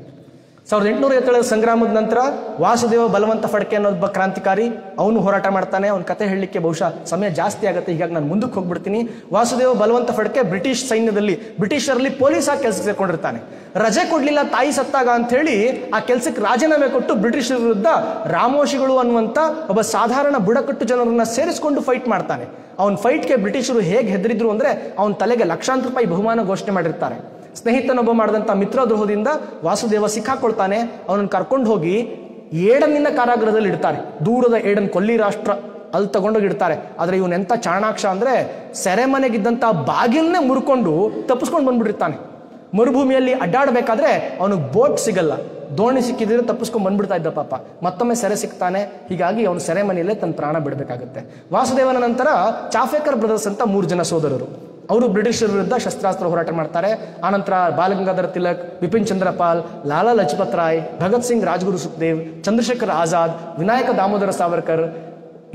1857 ಸಂಗ್ರಾಮದ ನಂತರ ವಾಸುದೇವ ಬಲವಂತ ಫಡ್ಕೆ ಅನ್ನೋಬ್ಬ ಕ್ರಾಂತಿಕಾರಿ, ಅವನು ಹೋರಾಟ ಮಾಡ್ತಾನೆ. ಅವನ ಕತೆ ಹೇಳಲಿಕ್ಕೆ ಬಹುಶಃ ಸಮಯ ಜಾಸ್ತಿ ಆಗುತ್ತೆ, ಹೀಗಾಗಿ ನಾನು ಮುಂದಕ್ಕೆ ಹೋಗ್ಬಿಡ್ತೀನಿ. ವಾಸುದೇವ ಬಲವಂತ ಫಡ್ಕೆ ಬ್ರಿಟಿಷ್ ಸೈನ್ಯದಲ್ಲಿ ಬ್ರಿಟಿಷರಲ್ಲಿ ಪೊಲೀಸ್ ಆಗಿ ಕೆಲಸಕ್ಕೆ ಸೇರ್ಕೊಂಡಿರ್ತಾನೆ. ರಜೆ ಕೊಡ್ಲಿಲ್ಲ ತಾಯಿ ಸತ್ತಾಗ ಅಂತ ಹೇಳಿ ಆ ಕೆಲಸಕ್ಕೆ ರಾಜೀನಾಮೆ ಕೊಟ್ಟು ಬ್ರಿಟಿಷರ ವಿರುದ್ಧ ರಾಮೋಶಿಗಳು ಅನ್ನುವಂಥ ಒಬ್ಬ ಸಾಧಾರಣ ಬುಡಕಟ್ಟು ಜನರನ್ನ ಸೇರಿಸಿಕೊಂಡು ಫೈಟ್ ಮಾಡ್ತಾನೆ. ಅವನ ಫೈಟ್ಗೆ ಬ್ರಿಟಿಷರು ಹೇಗೆ ಹೆದರಿದ್ರು ಅಂದ್ರೆ ಅವನ ತಲೆಗೆ ಲಕ್ಷಾಂತರ ರೂಪಾಯಿ ಬಹುಮಾನ ಘೋಷಣೆ ಮಾಡಿರ್ತಾರೆ. ಸ್ನೇಹಿತನೊಬ್ಬ ಮಾಡಿದಂಥ ಮಿತ್ರದ್ರೋಹದಿಂದ ವಾಸುದೇವ ಸಿಕ್ಕಾಕೊಳ್ತಾನೆ. ಅವನನ್ನು ಕರ್ಕೊಂಡು ಹೋಗಿ ಏಡನ್ನಿನ ಕಾರಾಗೃಹದಲ್ಲಿ ಇಡ್ತಾರೆ. ದೂರದ ಏಡನ್, ಕೊಲ್ಲಿ ರಾಷ್ಟ್ರ ಅಲ್ಲಿ ತಗೊಂಡೋಗಿ ಇಡ್ತಾರೆ. ಆದರೆ ಇವನೆಂಥ ಚಾಣಾಕ್ಷ ಅಂದರೆ ಸೆರೆಮನೆಗಿದ್ದಂಥ ಬಾಗಿಲನ್ನೇ ಮುರ್ಕೊಂಡು ತಪ್ಪಿಸ್ಕೊಂಡು ಬಂದ್ಬಿಟ್ಟಿರ್ತಾನೆ. ಮರುಭೂಮಿಯಲ್ಲಿ ಅಡ್ಡಾಡಬೇಕಾದ್ರೆ ಅವನಿಗೆ ಬೋಟ್ ಸಿಗಲ್ಲ, ದೋಣಿ ಸಿಕ್ಕಿದ್ರೆ ತಪ್ಪಿಸ್ಕೊಂಡು ಬಂದ್ಬಿಡ್ತಾ ಇದ್ದ ಪಾಪ. ಮತ್ತೊಮ್ಮೆ ಸೆರೆ ಸಿಗ್ತಾನೆ. ಹೀಗಾಗಿ ಅವನು ಸೆರೆಮನೆಯಲ್ಲೇ ತನ್ನ ಪ್ರಾಣ ಬಿಡಬೇಕಾಗುತ್ತೆ. ವಾಸುದೇವನ ನಂತರ ಚಾಫೇಕರ್ ಬ್ರದರ್ಸ್ ಅಂತ 3 ಜನ ಸೋದರರು. ಅವರು ಬ್ರಿಟಿಷರ ವಿರುದ್ಧ ಶಸ್ತ್ರಾಸ್ತ್ರ ಹೋರಾಟ ಮಾಡ್ತಾರೆ. ಆನಂತರ ಬಾಲಗಂಗಾಧರ ತಿಲಕ್, ಬಿಪಿನ್ ಚಂದ್ರಪಾಲ್, ಲಾಲಾ ಲಜಪತ್ ರಾಯ್, ಭಗತ್ ಸಿಂಗ್, ರಾಜ್ಗುರು ಸುಖದೇವ್, ಚಂದ್ರಶೇಖರ್ ಆಜಾದ್, ವಿನಾಯಕ ದಾಮೋದರ ಸಾವರ್ಕರ್,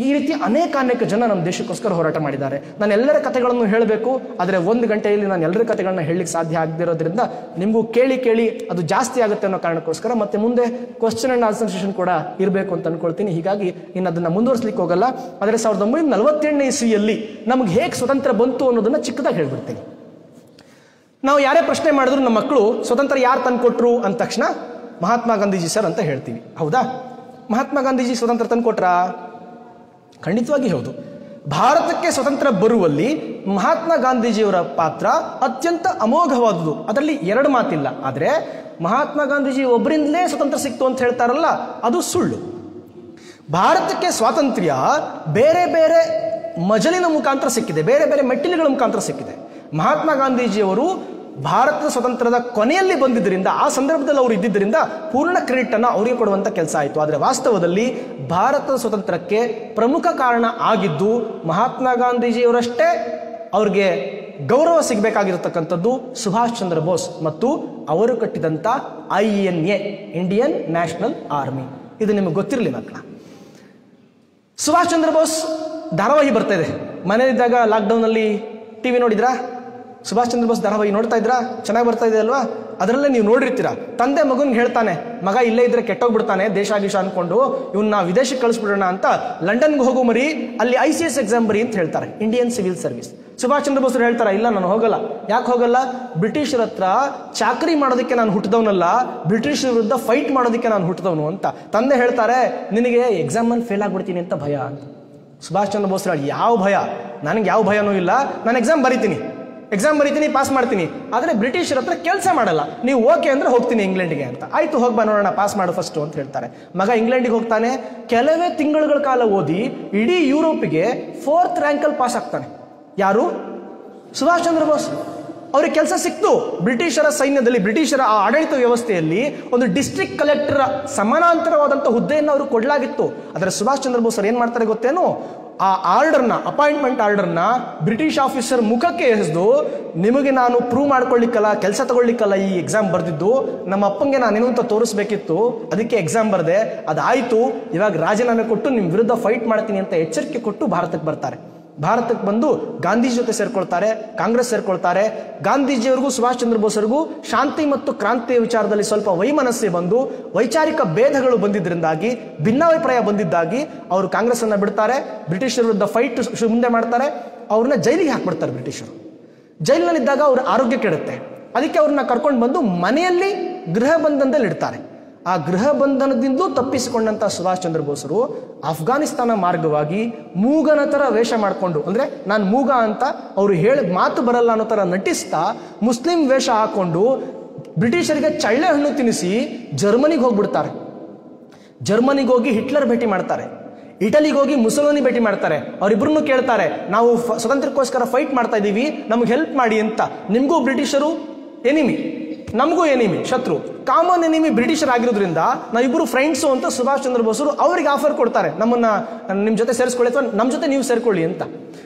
ಈ ರೀತಿ ಅನೇಕ ಜನ ನಮ್ಮ ದೇಶಕ್ಕೋಸ್ಕರ ಹೋರಾಟ ಮಾಡಿದ್ದಾರೆ. ನಾನು ಎಲ್ಲರ ಕಥೆಗಳನ್ನು ಹೇಳಬೇಕು, ಆದರೆ 1 ಗಂಟೆಯಲ್ಲಿ ನಾನು ಎಲ್ಲರ ಕಥೆಗಳನ್ನ ಹೇಳಲಿಕ್ಕೆ ಸಾಧ್ಯ ಆಗದಿರೋದ್ರಿಂದ ನಿಮಗೂ ಕೇಳಿ ಅದು ಜಾಸ್ತಿ ಆಗುತ್ತೆ ಅನ್ನೋ ಕಾರಣಕ್ಕೋಸ್ಕರ ಮತ್ತೆ ಮುಂದೆ ಕ್ವಶನ್ ಅಂಡ್ ಆನ್ಸರ್ ಸೆಷನ್ ಕೂಡ ಇರಬೇಕು ಅಂತ ಅನ್ಕೊಳ್ತೀನಿ. ಹೀಗಾಗಿ ಇನ್ನು ಅದನ್ನು ಮುಂದುವರಿಸಲಿಕ್ಕೆ ಹೋಗಲ್ಲ. ಆದರೆ 1947ನೇ ಇಸ್ವಿಯಲ್ಲಿ ನಮ್ಗೆ ಹೇಗೆ ಸ್ವತಂತ್ರ ಬಂತು ಅನ್ನೋದನ್ನ ಚಿಕ್ಕದಾಗಿ ಹೇಳ್ಬಿಡ್ತೀನಿ. ನಾವು ಯಾರೇ ಪ್ರಶ್ನೆ ಮಾಡಿದ್ರು ನಮ್ಮ ಮಕ್ಕಳು ಸ್ವತಂತ್ರ ಯಾರು ತಂದುಕೊಟ್ರು ಅಂದ ತಕ್ಷಣ ಮಹಾತ್ಮ ಗಾಂಧೀಜಿ ಸರ್ ಅಂತ ಹೇಳ್ತೀವಿ. ಹೌದಾ? ಮಹಾತ್ಮ ಗಾಂಧೀಜಿ ಸ್ವತಂತ್ರ ತಂದುಕೊಟ್ರಾ? ಖಂಡಿತವಾಗಿ ಹೌದು. ಭಾರತಕ್ಕೆ ಸ್ವತಂತ್ರ ಬರುವಲ್ಲಿ ಮಹಾತ್ಮ ಗಾಂಧೀಜಿಯವರ ಪಾತ್ರ ಅತ್ಯಂತ ಅಮೋಘವಾದುದು. ಅದರಲ್ಲಿ 2 ಮಾತಿಲ್ಲ. ಆದರೆ ಮಹಾತ್ಮ ಗಾಂಧೀಜಿ ಒಬ್ಬರಿಂದಲೇ ಸ್ವತಂತ್ರ ಸಿಕ್ತು ಅಂತ ಹೇಳ್ತಾರಲ್ಲ, ಅದು ಸುಳ್ಳು. ಭಾರತಕ್ಕೆ ಸ್ವಾತಂತ್ರ್ಯ ಬೇರೆ ಬೇರೆ ಮಜಲಿನ ಮುಖಾಂತರ ಸಿಕ್ಕಿದೆ, ಬೇರೆ ಬೇರೆ ಮೆಟ್ಟಿಲುಗಳ ಮುಖಾಂತರ ಸಿಕ್ಕಿದೆ. ಮಹಾತ್ಮ ಗಾಂಧೀಜಿಯವರು ಭಾರತದ ಸ್ವತಂತ್ರದ ಕೊನೆಯಲ್ಲಿ ಬಂದಿದ್ದರಿಂದ, ಆ ಸಂದರ್ಭದಲ್ಲಿ ಅವರು ಇದ್ದಿದ್ದರಿಂದ ಪೂರ್ಣ ಕ್ರೆಡಿಟ್ ಅನ್ನು ಅವರಿಗೆ ಕೊಡುವಂಥ ಕೆಲಸ ಆಯಿತು. ಆದರೆ ವಾಸ್ತವದಲ್ಲಿ ಭಾರತದ ಸ್ವತಂತ್ರಕ್ಕೆ ಪ್ರಮುಖ ಕಾರಣ ಆಗಿದ್ದು ಮಹಾತ್ಮ ಗಾಂಧೀಜಿಯವರಷ್ಟೇ ಅವ್ರಿಗೆ ಗೌರವ ಸಿಗಬೇಕಾಗಿರತಕ್ಕಂಥದ್ದು ಸುಭಾಷ್ ಚಂದ್ರ ಬೋಸ್ ಮತ್ತು ಅವರು ಕಟ್ಟಿದಂಥ INA, ಇಂಡಿಯನ್ ನ್ಯಾಷನಲ್ ಆರ್ಮಿ. ಇದು ನಿಮಗೆ ಗೊತ್ತಿರಲಿ ಮಕ್ಕಳ. ಸುಭಾಷ್ ಚಂದ್ರ ಬೋಸ್ ಧಾರಾವಾಹಿ ಬರ್ತಾ ಇದೆ. ಮನೆಯಲ್ಲಿದ್ದಾಗ ಲಾಕ್ಡೌನಲ್ಲಿ TV ನೋಡಿದ್ರಾ? ಸುಭಾಷ್ ಚಂದ್ರ ಬೋಸ್ ಧಾರಾವಾಹಿ ನೋಡ್ತಾ ಇದ್ರಾ? ಚೆನ್ನಾಗಿ ಬರ್ತಾ ಇದೆ ಅಲ್ವಾ? ಅದರಲ್ಲೇ ನೀವು ನೋಡಿರ್ತೀರಾ. ತಂದೆ ಮಗನಿಗೆ ಹೇಳ್ತಾನೆ, ಮಗ ಇಲ್ಲೇ ಇದ್ರೆ ಕೆಟ್ಟೋಗ್ಬಿಡ್ತಾನೆ ದೇಶ ಗೀಶ ಅನ್ಕೊಂಡು, ಇವನ್ನ ವಿದೇಶಕ್ಕೆ ಕಳಿಸ್ಬಿಡೋಣ ಅಂತ ಲಂಡನ್ಗೆ ಹೋಗು ಮರಿ, ಅಲ್ಲಿ ICS ಎಕ್ಸಾಮ್ ಬರಿ ಅಂತ ಹೇಳ್ತಾರೆ, Indian civil service. Subhash Chandra Bose ಹೇಳ್ತಾರೆ, ಇಲ್ಲ ನಾನು ಹೋಗಲ್ಲ. ಯಾಕೆ ಹೋಗಲ್ಲ? ಬ್ರಿಟಿಷರ ಹತ್ರ ಚಾಕರಿ ಮಾಡೋದಕ್ಕೆ ನಾನು ಹುಟ್ಟಿದವನಲ್ಲ, ಬ್ರಿಟಿಷರ ವಿರುದ್ಧ ಫೈಟ್ ಮಾಡೋದಕ್ಕೆ ನಾನು ಹುಟ್ಟಿದವನು ಅಂತ. ತಂದೆ ಹೇಳ್ತಾರೆ, ನಿನಗೆ ಎಕ್ಸಾಮಲ್ಲಿ ಫೇಲ್ ಆಗ್ಬಿಡ್ತೀನಿ ಅಂತ ಭಯ ಅಂತ. ಸುಭಾಷ್ ಚಂದ್ರ ಬೋಸ್ ಹೇಳಿ, ಯಾವ ಭಯ? ನನಗೆ ಯಾವ ಭಯನೂ ಇಲ್ಲ, ನಾನು ಎಕ್ಸಾಮ್ ಬರಿತೀನಿ, ಪಾಸ್ ಮಾಡ್ತೀನಿ. ಆದರೆ ಬ್ರಿಟಿಷರ ಹತ್ರ ಕೆಲಸ ಮಾಡಲ್ಲ. ನೀವು ಓಕೆ ಅಂದ್ರೆ ಹೋಗ್ತೀನಿ ಇಂಗ್ಲೆಂಡ್ಗೆ ಅಂತ. ಆಯ್ತು, ಹೋಗ್ಬಾ ನೋಡೋಣ, ಪಾಸ್ ಮಾಡು ಫಸ್ಟ್ ಅಂತ ಹೇಳ್ತಾರೆ. ಮಗ ಇಂಗ್ಲೆಂಡಿಗೆ ಹೋಗ್ತಾನೆ. ಕೆಲವೇ ತಿಂಗಳುಗಳ ಕಾಲ ಓದಿ ಇಡೀ ಯುರೋಪಿಗೆ 4th ರ್ಯಾಂಕಲ್ಲಿ ಪಾಸ್ ಆಗ್ತಾನೆ. ಯಾರು? ಸುಭಾಷ್ ಚಂದ್ರ ಬೋಸ್. ಅವ್ರಿಗೆ ಕೆಲಸ ಸಿಕ್ತು. ಬ್ರಿಟಿಷರ ಸೈನ್ಯದಲ್ಲಿ, ಬ್ರಿಟಿಷರ ಆ ಆಡಳಿತ ವ್ಯವಸ್ಥೆಯಲ್ಲಿ ಒಂದು ಡಿಸ್ಟ್ರಿಕ್ಟ್ ಕಲೆಕ್ಟರ್ ಸಮಾನಾಂತರವಾದಂಥ ಹುದ್ದೆಯನ್ನು ಅವರು ಕೊಡಲಾಗಿತ್ತು. ಆದರೆ ಸುಭಾಷ್ ಚಂದ್ರ ಬೋಸ್ ಅವ್ರು ಏನು ಮಾಡ್ತಾರೆ ಗೊತ್ತೇನು? ಆ ಆರ್ಡರ್ನ, ಅಪಾಯಿಂಟ್ಮೆಂಟ್ ಆರ್ಡರ್ನ ಬ್ರಿಟಿಷ್ ಆಫೀಸರ್ ಮುಖಕ್ಕೆ ಎಸೆದು, ನಿಮಗೆ ನಾನು ಪ್ರೂವ್ ಮಾಡ್ಕೊಳ್ಳಿಕ್ಕಲ್ಲ, ಕೆಲಸ ತಗೊಳ್ಳಿಕ್ಕಲ್ಲ ಈ ಎಕ್ಸಾಮ್ ಬರೆದಿದ್ದು, ನಮ್ಮ ಅಪ್ಪಂಗೆ ನಾನೇನು ಅಂತ ತೋರಿಸ್ಬೇಕಿತ್ತು, ಅದಕ್ಕೆ ಎಕ್ಸಾಮ್ ಬರೆದೆ, ಅದಾಯಿತು, ಇವಾಗ ರಾಜೀನಾಮೆ ಕೊಟ್ಟು ನಿಮ್ಮ ವಿರುದ್ಧ ಫೈಟ್ ಮಾಡ್ತೀನಿ ಅಂತ ಎಚ್ಚರಿಕೆ ಕೊಟ್ಟು ಭಾರತಕ್ಕೆ ಬರ್ತಾರೆ. ಭಾರತಕ್ಕೆ ಬಂದು ಗಾಂಧೀಜಿ ಜೊತೆ ಸೇರ್ಕೊಳ್ತಾರೆ, ಕಾಂಗ್ರೆಸ್ ಸೇರ್ಕೊಳ್ತಾರೆ. ಗಾಂಧೀಜಿಯವರಿಗೂ ಸುಭಾಷ್ ಚಂದ್ರ ಬೋಸರಿಗೂ ಶಾಂತಿ ಮತ್ತು ಕ್ರಾಂತಿಯ ವಿಚಾರದಲ್ಲಿ ಸ್ವಲ್ಪ ವೈಮನಸ್ಸೆ ಬಂದು, ವೈಚಾರಿಕ ಭೇದಗಳು ಬಂದಿದ್ದರಿಂದಾಗಿ, ಭಿನ್ನಾಭಿಪ್ರಾಯ ಬಂದಿದ್ದಾಗಿ ಅವರು ಕಾಂಗ್ರೆಸ್ ಅನ್ನ ಬಿಡ್ತಾರೆ. ಬ್ರಿಟಿಷರ ವಿರುದ್ಧ ಫೈಟ್ ಮುಂದೆ ಮಾಡ್ತಾರೆ. ಅವ್ರನ್ನ ಜೈಲಿಗೆ ಹಾಕ್ಬಿಡ್ತಾರೆ ಬ್ರಿಟಿಷರು. ಜೈಲಿನಲ್ಲಿದ್ದಾಗ ಅವ್ರ ಆರೋಗ್ಯ ಕೆಡುತ್ತೆ. ಅದಕ್ಕೆ ಅವ್ರನ್ನ ಕರ್ಕೊಂಡು ಬಂದು ಮನೆಯಲ್ಲಿ ಗೃಹ ಬಂಧನದಲ್ಲಿ ಇಡ್ತಾರೆ. ಆ ಗೃಹ ಬಂಧನದಿಂದ ತಪ್ಪಿಸಿಕೊಂಡಂತ ಸುಭಾಷ್ ಚಂದ್ರ ಬೋಸರು ಅಫ್ಘಾನಿಸ್ತಾನ ಮಾರ್ಗವಾಗಿ ಮೂಗನ ತರ ವೇಷ ಮಾಡಿಕೊಂಡು, ಅಂದ್ರೆ ನಾನು ಮೂಗ ಅಂತ ಅವರು ಹೇಳಿದ ಮಾತು ಬರಲ್ಲ ಅನ್ನೋ ತರ ನಟಿಸ್ತಾ ಮುಸ್ಲಿಂ ವೇಷ ಹಾಕೊಂಡು ಬ್ರಿಟಿಷರಿಗೆ ಚಳ್ಳೆ ಹಣ್ಣು ತಿನ್ನಿಸಿ ಜರ್ಮನಿಗೆ ಹೋಗ್ಬಿಡ್ತಾರೆ. ಜರ್ಮನಿಗೆ ಹೋಗಿ ಹಿಟ್ಲರ್ ಭೇಟಿ ಮಾಡ್ತಾರೆ. ಇಟಲಿಗೆ ಹೋಗಿ ಮುಸೋಲಿನಿ ಭೇಟಿ ಮಾಡ್ತಾರೆ. ಅವರಿಬ್ಬರನ್ನು ಕೇಳ್ತಾರೆ, ನಾವು ಸ್ವತಂತ್ರಕ್ಕೋಸ್ಕರ ಫೈಟ್ ಮಾಡ್ತಾ ಇದ್ದೀವಿ, ನಮ್ಗೆ ಹೆಲ್ಪ್ ಮಾಡಿ ಅಂತ. ನಿಮಗೂ ಬ್ರಿಟಿಷರು ಎನಿಮಿ, ನಮಗೂ ಎನಿಮಿ, ಶತ್ರು, ಕಾಮನ್ ಎನಿಮಿ ಬ್ರಿಟಿಷರ್ ಆಗಿರೋದ್ರಿಂದ ನಾವಿಬ್ಬರು ಫ್ರೆಂಡ್ಸು ಅಂತ ಸುಭಾಷ್ ಚಂದ್ರ ಬೋಸರು ಅವರಿಗೆ ಆಫರ್ ಕೊಡ್ತಾರೆ, ನಮ್ಮನ್ನ ನಿಮ್ಮ ಜೊತೆ ಸೇರಿಸ್ಕೊಳ್ಳಿ ಅಥವಾ ನಮ್ಮ ಜೊತೆ ನೀವು ಸೇರ್ಕೊಳ್ಳಿ ಅಂತ.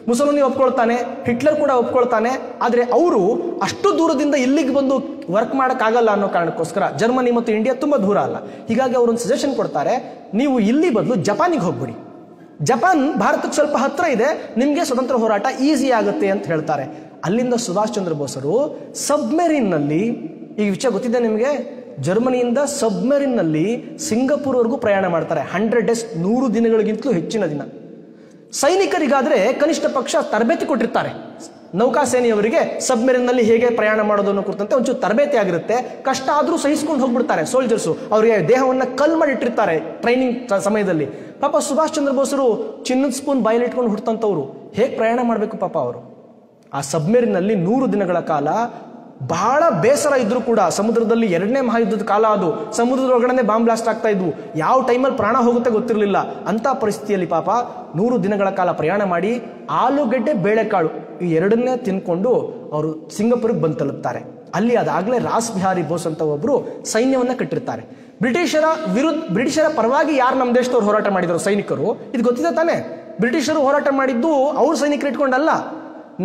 ಮುಸೋಲಿನಿ ಒಪ್ಕೊಳ್ತಾನೆ, ಹಿಟ್ಲರ್ ಕೂಡ ಒಪ್ಕೊಳ್ತಾನೆ. ಆದರೆ ಅವರು ಅಷ್ಟು ದೂರದಿಂದ ಇಲ್ಲಿಗೆ ಬಂದು ವರ್ಕ್ ಮಾಡೋಕ್ಕಾಗಲ್ಲ ಅನ್ನೋ ಕಾರಣಕ್ಕೋಸ್ಕರ, ಜರ್ಮನಿ ಮತ್ತು ಇಂಡಿಯಾ ತುಂಬ ದೂರ ಅಲ್ಲ, ಹೀಗಾಗಿ ಅವರೊಂದು ಸಜೆಷನ್ ಕೊಡ್ತಾರೆ, ನೀವು ಇಲ್ಲಿ ಬದಲು ಜಪಾನಿಗೆ ಹೋಗ್ಬಿಡಿ, ಜಪಾನ್ ಭಾರತಕ್ಕೆ ಸ್ವಲ್ಪ ಹತ್ರ ಇದೆ, ನಿಮಗೆ ಸ್ವತಂತ್ರ ಹೋರಾಟ ಈಸಿ ಆಗುತ್ತೆ ಅಂತ ಹೇಳ್ತಾರೆ. ಅಲ್ಲಿಂದ ಸುಭಾಷ್ ಚಂದ್ರ ಬೋಸರು ಸಬ್ಮೆರಿನ್ನಲ್ಲಿ, ಈ ವಿಷಯ ಗೊತ್ತಿದೆ ನಿಮಗೆ, ಜರ್ಮನಿಯಿಂದ ಸಬ್ಮೆರಿನ್ನಲ್ಲಿ ಸಿಂಗಪುರ್ವರೆಗೂ ಪ್ರಯಾಣ ಮಾಡ್ತಾರೆ. 100 days, 100 ದಿನಗಳಿಗಿಂತಲೂ ಹೆಚ್ಚಿನ ದಿನ. ಸೈನಿಕರಿಗಾದ್ರೆ ಕನಿಷ್ಠ ಪಕ್ಷ ತರಬೇತಿ ಕೊಟ್ಟಿರ್ತಾರೆ. ನೌಕಾಸೇನೆಯವರಿಗೆ ಸಬ್ಮೆರಿನ್ನಲ್ಲಿ ಹೇಗೆ ಪ್ರಯಾಣ ಮಾಡೋದು ಅನ್ನೋ ಕುರಿತಂತೆ ಒಂಚೂರು ತರಬೇತಿ ಆಗಿರುತ್ತೆ. ಕಷ್ಟ ಆದರೂ ಸಹಿಸ್ಕೊಂಡು ಹೋಗ್ಬಿಡ್ತಾರೆ ಸೋಲ್ಜರ್ಸು. ಅವರಿಗೆ ದೇಹವನ್ನು ಕಲ್ ಮಾಡಿಟ್ಟಿರ್ತಾರೆ ಟ್ರೈನಿಂಗ್ ಸಮಯದಲ್ಲಿ. ಪಾಪ ಸುಭಾಷ್ ಚಂದ್ರ ಬೋಸರು ಚಿನ್ನದ ಸ್ಪೂನ್ ಬಾಯಲ್ಲಿ ಇಟ್ಕೊಂಡು ಹುಟ್ಟಂತವ್ರು, ಹೇಗೆ ಪ್ರಯಾಣ ಮಾಡಬೇಕು ಪಾಪ ಅವರು. ಆ ಸಬ್ಮೆರಿನ್ನಲ್ಲಿ 100 ದಿನಗಳ ಕಾಲ ಬಹಳ ಬೇಸರ ಇದ್ರೂ ಕೂಡ, ಸಮುದ್ರದಲ್ಲಿ 2ನೇ ಮಹಾಯುದ್ಧದ ಕಾಲ, ಅದು ಸಮುದ್ರದೊಳಗಡೆ ಬಾಂಬ್ ಬ್ಲಾಸ್ಟ್ ಆಗ್ತಾ ಇದ್ವು, ಯಾವ ಟೈಮಲ್ಲಿ ಪ್ರಾಣ ಹೋಗುತ್ತೆ ಗೊತ್ತಿರಲಿಲ್ಲ. ಅಂತ ಪರಿಸ್ಥಿತಿಯಲ್ಲಿ ಪಾಪ 100 ದಿನಗಳ ಕಾಲ ಪ್ರಯಾಣ ಮಾಡಿ ಆಲೂಗೆಡ್ಡೆ ಬೇಳೆಕಾಳು ಈ ಎರಡನ್ನೇ ತಿನ್ಕೊಂಡು ಅವರು ಸಿಂಗಪುರ್ಗೆ ಬಂದು ತಲುಪ್ತಾರೆ. ಅಲ್ಲಿ ಅದಾಗಲೇ ರಾಸ್ ಬಿಹಾರಿ ಬೋಸ್ ಅಂತ ಒಬ್ಬರು ಸೈನ್ಯವನ್ನ ಕಟ್ಟಿರ್ತಾರೆ. ಬ್ರಿಟಿಷರ ಪರವಾಗಿ ಯಾರು ನಮ್ಮ ದೇಶದವ್ರು ಹೋರಾಟ ಮಾಡಿದ್ರು ಸೈನಿಕರು, ಇದು ಗೊತ್ತಿದೆ ತಾನೆ. ಬ್ರಿಟಿಷರು ಹೋರಾಟ ಮಾಡಿದ್ದು ಅವ್ರ ಸೈನಿಕರು ಇಟ್ಕೊಂಡಲ್ಲ,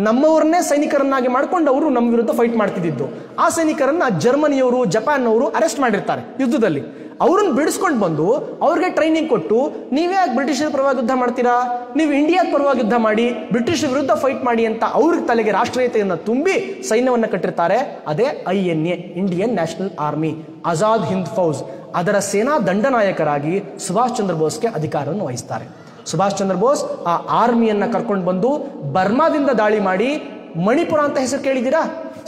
ನಮ್ಮವ್ರನ್ನೇ ಸೈನಿಕರನ್ನಾಗಿ ಮಾಡ್ಕೊಂಡು ಅವರು ನಮ್ಮ ವಿರುದ್ಧ ಫೈಟ್ ಮಾಡ್ತಿದ್ದು. ಆ ಸೈನಿಕರನ್ನ ಜರ್ಮನಿಯವರು, ಜಪಾನ್ನವರು ಅರೆಸ್ಟ್ ಮಾಡಿರ್ತಾರೆ ಯುದ್ಧದಲ್ಲಿ. ಅವ್ರನ್ನ ಬಿಡಿಸ್ಕೊಂಡು ಬಂದು ಅವ್ರಿಗೆ ಟ್ರೈನಿಂಗ್ ಕೊಟ್ಟು, ನೀವೇ ಬ್ರಿಟಿಷರ ಪರವಾಗಿ ಯುದ್ಧ ಮಾಡ್ತೀರಾ, ನೀವು ಇಂಡಿಯಾದ ಪರವಾಗಿ ಯುದ್ಧ ಮಾಡಿ, ಬ್ರಿಟಿಷರ ವಿರುದ್ಧ ಫೈಟ್ ಮಾಡಿ ಅಂತ ಅವ್ರಿಗೆ ತಲೆಗೆ ರಾಷ್ಟ್ರೀಯತೆಯನ್ನು ತುಂಬಿ ಸೈನ್ಯವನ್ನು ಕಟ್ಟಿರ್ತಾರೆ. ಅದೇ INA, Indian national army, Azad Hind fauj. ಅದರ ಸೇನಾ ದಂಡನಾಯಕರಾಗಿ ಸುಭಾಷ್ ಚಂದ್ರ ಬೋಸ್ಗೆ ಅಧಿಕಾರವನ್ನು ವಹಿಸ್ತಾರೆ. ಸುಭಾಷ್ ಚಂದ್ರ ಬೋಸ್ ಆ ಆರ್ಮಿಯನ್ನ ಕರ್ಕೊಂಡು ಬಂದು ಬರ್ಮಾದಿಂದ ದಾಳಿ ಮಾಡಿ, ಮಣಿಪುರ ಅಂತ ಹೆಸರು ಕೇಳಿದ್ದೀರಾ?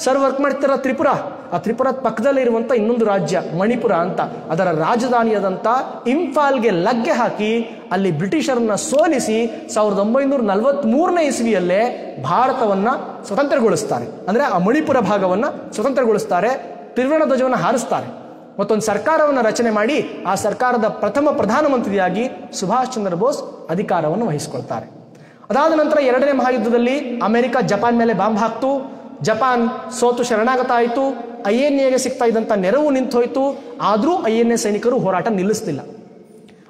ಸರ್ ವರ್ಕ್ ಮಾಡ್ತಿರ ತ್ರಿಪುರ, ಆ ತ್ರಿಪುರದ ಪಕ್ಕದಲ್ಲೇ ಇರುವಂತ ಇನ್ನೊಂದು ರಾಜ್ಯ ಮಣಿಪುರ ಅಂತ, ಅದರ ರಾಜಧಾನಿಯಾದಂಥ ಇಂಫಾಲ್ಗೆ ಲಗ್ಗೆ ಹಾಕಿ ಅಲ್ಲಿ ಬ್ರಿಟಿಷರನ್ನ ಸೋಲಿಸಿ 1943ನೇ ಇಸ್ವಿಯಲ್ಲೇ ಭಾರತವನ್ನ ಸ್ವತಂತ್ರಗೊಳಿಸ್ತಾರೆ. ಅಂದ್ರೆ ಆ ಮಣಿಪುರ ಭಾಗವನ್ನ ಸ್ವತಂತ್ರಗೊಳಿಸ್ತಾರೆ, ತ್ರಿವರ್ಣ ಧ್ವಜವನ್ನು ಹಾರಿಸ್ತಾರೆ. ಮತ್ತೊಂದು ಸರ್ಕಾರವನ್ನು ರಚನೆ ಮಾಡಿ ಆ ಸರ್ಕಾರದ ಪ್ರಥಮ ಪ್ರಧಾನಮಂತ್ರಿಯಾಗಿ ಸುಭಾಷ್ ಚಂದ್ರ ಬೋಸ್ ಅಧಿಕಾರವನ್ನು ವಹಿಸಿಕೊಳ್ತಾರೆ. ಅದಾದ ನಂತರ 2ನೇ ಮಹಾಯುದ್ಧದಲ್ಲಿ ಅಮೆರಿಕ ಜಪಾನ್ ಮೇಲೆ ಬಾಂಬ್ ಹಾಕ್ತು. ಜಪಾನ್ ಸೋತು ಶರಣಾಗತ ಆಯಿತು. INAಗೆ ಸಿಗ್ತಾ ಇದ್ದಂಥ ನೆರವು ನಿಂತು ಹೋಯಿತು. ಆದರೂ INA ಸೈನಿಕರು ಹೋರಾಟ ನಿಲ್ಲಿಸಲಿಲ್ಲ.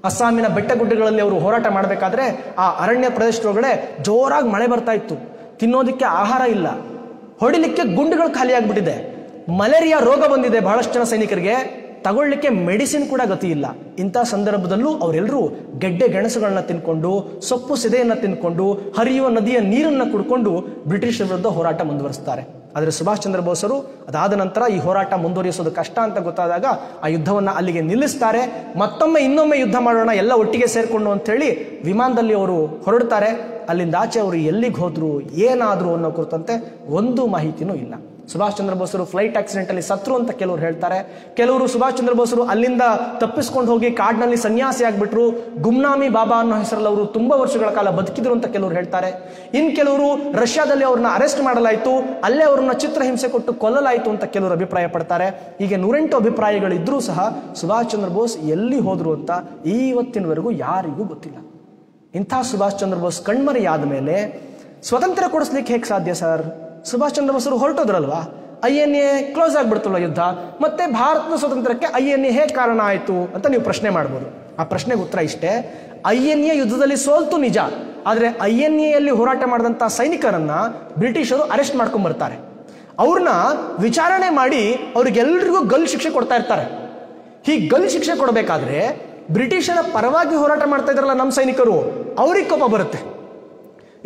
ಅಸ್ಸಾಮಿನ ಬೆಟ್ಟಗುಡ್ಡಗಳಲ್ಲಿ ಅವರು ಹೋರಾಟ ಮಾಡಬೇಕಾದ್ರೆ ಆ ಅರಣ್ಯ ಪ್ರದೇಶದೊಳಗಡೆ ಜೋರಾಗಿ ಮಳೆ ಬರ್ತಾ ಇತ್ತು, ತಿನ್ನೋದಕ್ಕೆ ಆಹಾರ ಇಲ್ಲ, ಹೊಡಿಲಿಕ್ಕೆ ಗುಂಡುಗಳು ಖಾಲಿ ಆಗ್ಬಿಟ್ಟಿದೆ, ಮಲೇರಿಯಾ ರೋಗ ಬಂದಿದೆ ಬಹಳಷ್ಟು ಜನ ಸೈನಿಕರಿಗೆ, ತಗೊಳ್ಳಿಕ್ಕೆ ಮೆಡಿಸಿನ್ ಕೂಡ ಗತಿ ಇಲ್ಲ. ಇಂಥ ಸಂದರ್ಭದಲ್ಲೂ ಅವರೆಲ್ಲರೂ ಗೆಡ್ಡೆ ಗೆಣಸುಗಳನ್ನ ತಿನ್ಕೊಂಡು, ಸೊಪ್ಪು ಸಿದೆಯನ್ನ ತಿನ್ಕೊಂಡು, ಹರಿಯುವ ನದಿಯ ನೀರನ್ನ ಕುಡ್ಕೊಂಡು ಬ್ರಿಟಿಷರ ವಿರುದ್ಧ ಹೋರಾಟ ಮುಂದುವರಿಸ್ತಾರೆ. ಆದರೆ ಸುಭಾಷ್ ಚಂದ್ರ ಬೋಸರು ಅದಾದ ನಂತರ ಈ ಹೋರಾಟ ಮುಂದುವರಿಸೋದು ಕಷ್ಟ ಅಂತ ಗೊತ್ತಾದಾಗ ಆ ಯುದ್ಧವನ್ನ ಅಲ್ಲಿಗೆ ನಿಲ್ಲಿಸ್ತಾರೆ. ಮತ್ತೊಮ್ಮೆ ಇನ್ನೊಮ್ಮೆ ಯುದ್ಧ ಮಾಡೋಣ ಎಲ್ಲ ಒಟ್ಟಿಗೆ ಸೇರ್ಕೊಂಡು ಅಂತ ಹೇಳಿ ವಿಮಾನದಲ್ಲಿ ಅವರು ಹೊರಡ್ತಾರೆ. ಅಲ್ಲಿಂದ ಆಚೆ ಅವರು ಎಲ್ಲಿಗೆ ಹೋದ್ರು, ಏನಾದ್ರು ಅನ್ನೋ ಕುರಿತಂತೆ ಒಂದು ಮಾಹಿತಿನೂ ಇಲ್ಲ. ಸುಭಾಷ್ ಚಂದ್ರ ಬೋಸರು ಫ್ಲೈಟ್ ಆಕ್ಸಿಡೆಂಟ್ ಅಲ್ಲಿ ಸತ್ರು ಅಂತ ಕೆಲವರು ಹೇಳ್ತಾರೆ. ಕೆಲವರು ಸುಭಾಷ್ ಚಂದ್ರ ಬೋಸರು ಅಲ್ಲಿಂದ ತಪ್ಪಿಸ್ಕೊಂಡು ಹೋಗಿ ಕಾಡಿನಲ್ಲಿ ಸನ್ಯಾಸಿ ಆಗ್ಬಿಟ್ರು, ಗುಮ್ನಾಮಿ ಬಾಬಾ ಅನ್ನೋ ಹೆಸರಲ್ಲಿ ಅವರು ತುಂಬಾ ವರ್ಷಗಳ ಕಾಲ ಬದುಕಿದ್ರು ಅಂತ ಕೆಲವರು ಹೇಳ್ತಾರೆ. ಇನ್ ಕೆಲವರು ರಷ್ಯಾದಲ್ಲಿ ಅವ್ರನ್ನ ಅರೆಸ್ಟ್ ಮಾಡಲಾಯಿತು, ಅಲ್ಲೇ ಅವ್ರನ್ನ ಚಿತ್ರಹಿಂಸೆ ಕೊಟ್ಟು ಕೊಲ್ಲಲಾಯಿತು ಅಂತ ಕೆಲವರು ಅಭಿಪ್ರಾಯ ಪಡ್ತಾರೆ. ಹೀಗೆ 108 ಅಭಿಪ್ರಾಯಗಳಿದ್ರೂ ಸಹ ಸುಭಾಷ್ ಚಂದ್ರ ಬೋಸ್ ಎಲ್ಲಿ ಹೋದ್ರು ಅಂತ ಇವತ್ತಿನವರೆಗೂ ಯಾರಿಗೂ ಗೊತ್ತಿಲ್ಲ. ಇಂಥ ಸುಭಾಷ್ ಚಂದ್ರ ಬೋಸ್ ಕಣ್ಮರೆಯಾದ ಮೇಲೆ ಸ್ವತಂತ್ರ ಕೊಡಿಸ್ಲಿಕ್ಕೆ ಹೇಗೆ ಸಾಧ್ಯ sir? Subhash Chandra ಬೋಸರು ಹೊರಟೋದ್ರಲ್ವಾ, INA close ಆಗ್ಬಿಡ್ತಲ್ಲ ಯುದ್ಧ, ಮತ್ತೆ ಭಾರತದ ಸ್ವತಂತ್ರಕ್ಕೆ INA ಹೇಗೆ ಕಾರಣ ಆಯಿತು ಅಂತ ನೀವು ಪ್ರಶ್ನೆ ಮಾಡ್ಬೋದು. ಆ ಪ್ರಶ್ನೆಗೆ ಉತ್ತರ ಇಷ್ಟೇ, INA ಯುದ್ಧದಲ್ಲಿ ಸೋಲ್ತು ನಿಜ, ಆದರೆ INAಯಲ್ಲಿ ಹೋರಾಟ ಮಾಡಿದಂಥ ಸೈನಿಕರನ್ನ ಬ್ರಿಟಿಷರು ಅರೆಸ್ಟ್ ಮಾಡ್ಕೊಂಡ್ ಬರ್ತಾರೆ. ಅವ್ರನ್ನ ವಿಚಾರಣೆ ಮಾಡಿ ಅವ್ರಿಗೆಲ್ರಿಗೂ ಗಲ್ಲು ಶಿಕ್ಷೆ ಕೊಡ್ತಾ ಇರ್ತಾರೆ. ಹೀಗೆ ಗಲ್ಲು ಶಿಕ್ಷೆ ಕೊಡಬೇಕಾದ್ರೆ ಬ್ರಿಟಿಷರ ಪರವಾಗಿ ಹೋರಾಟ ಮಾಡ್ತಾ ಇದ್ರಲ್ಲ ನಮ್ಮ ಸೈನಿಕರು, ಅವ್ರಿಗೆ ಕೋಪ ಬರುತ್ತೆ.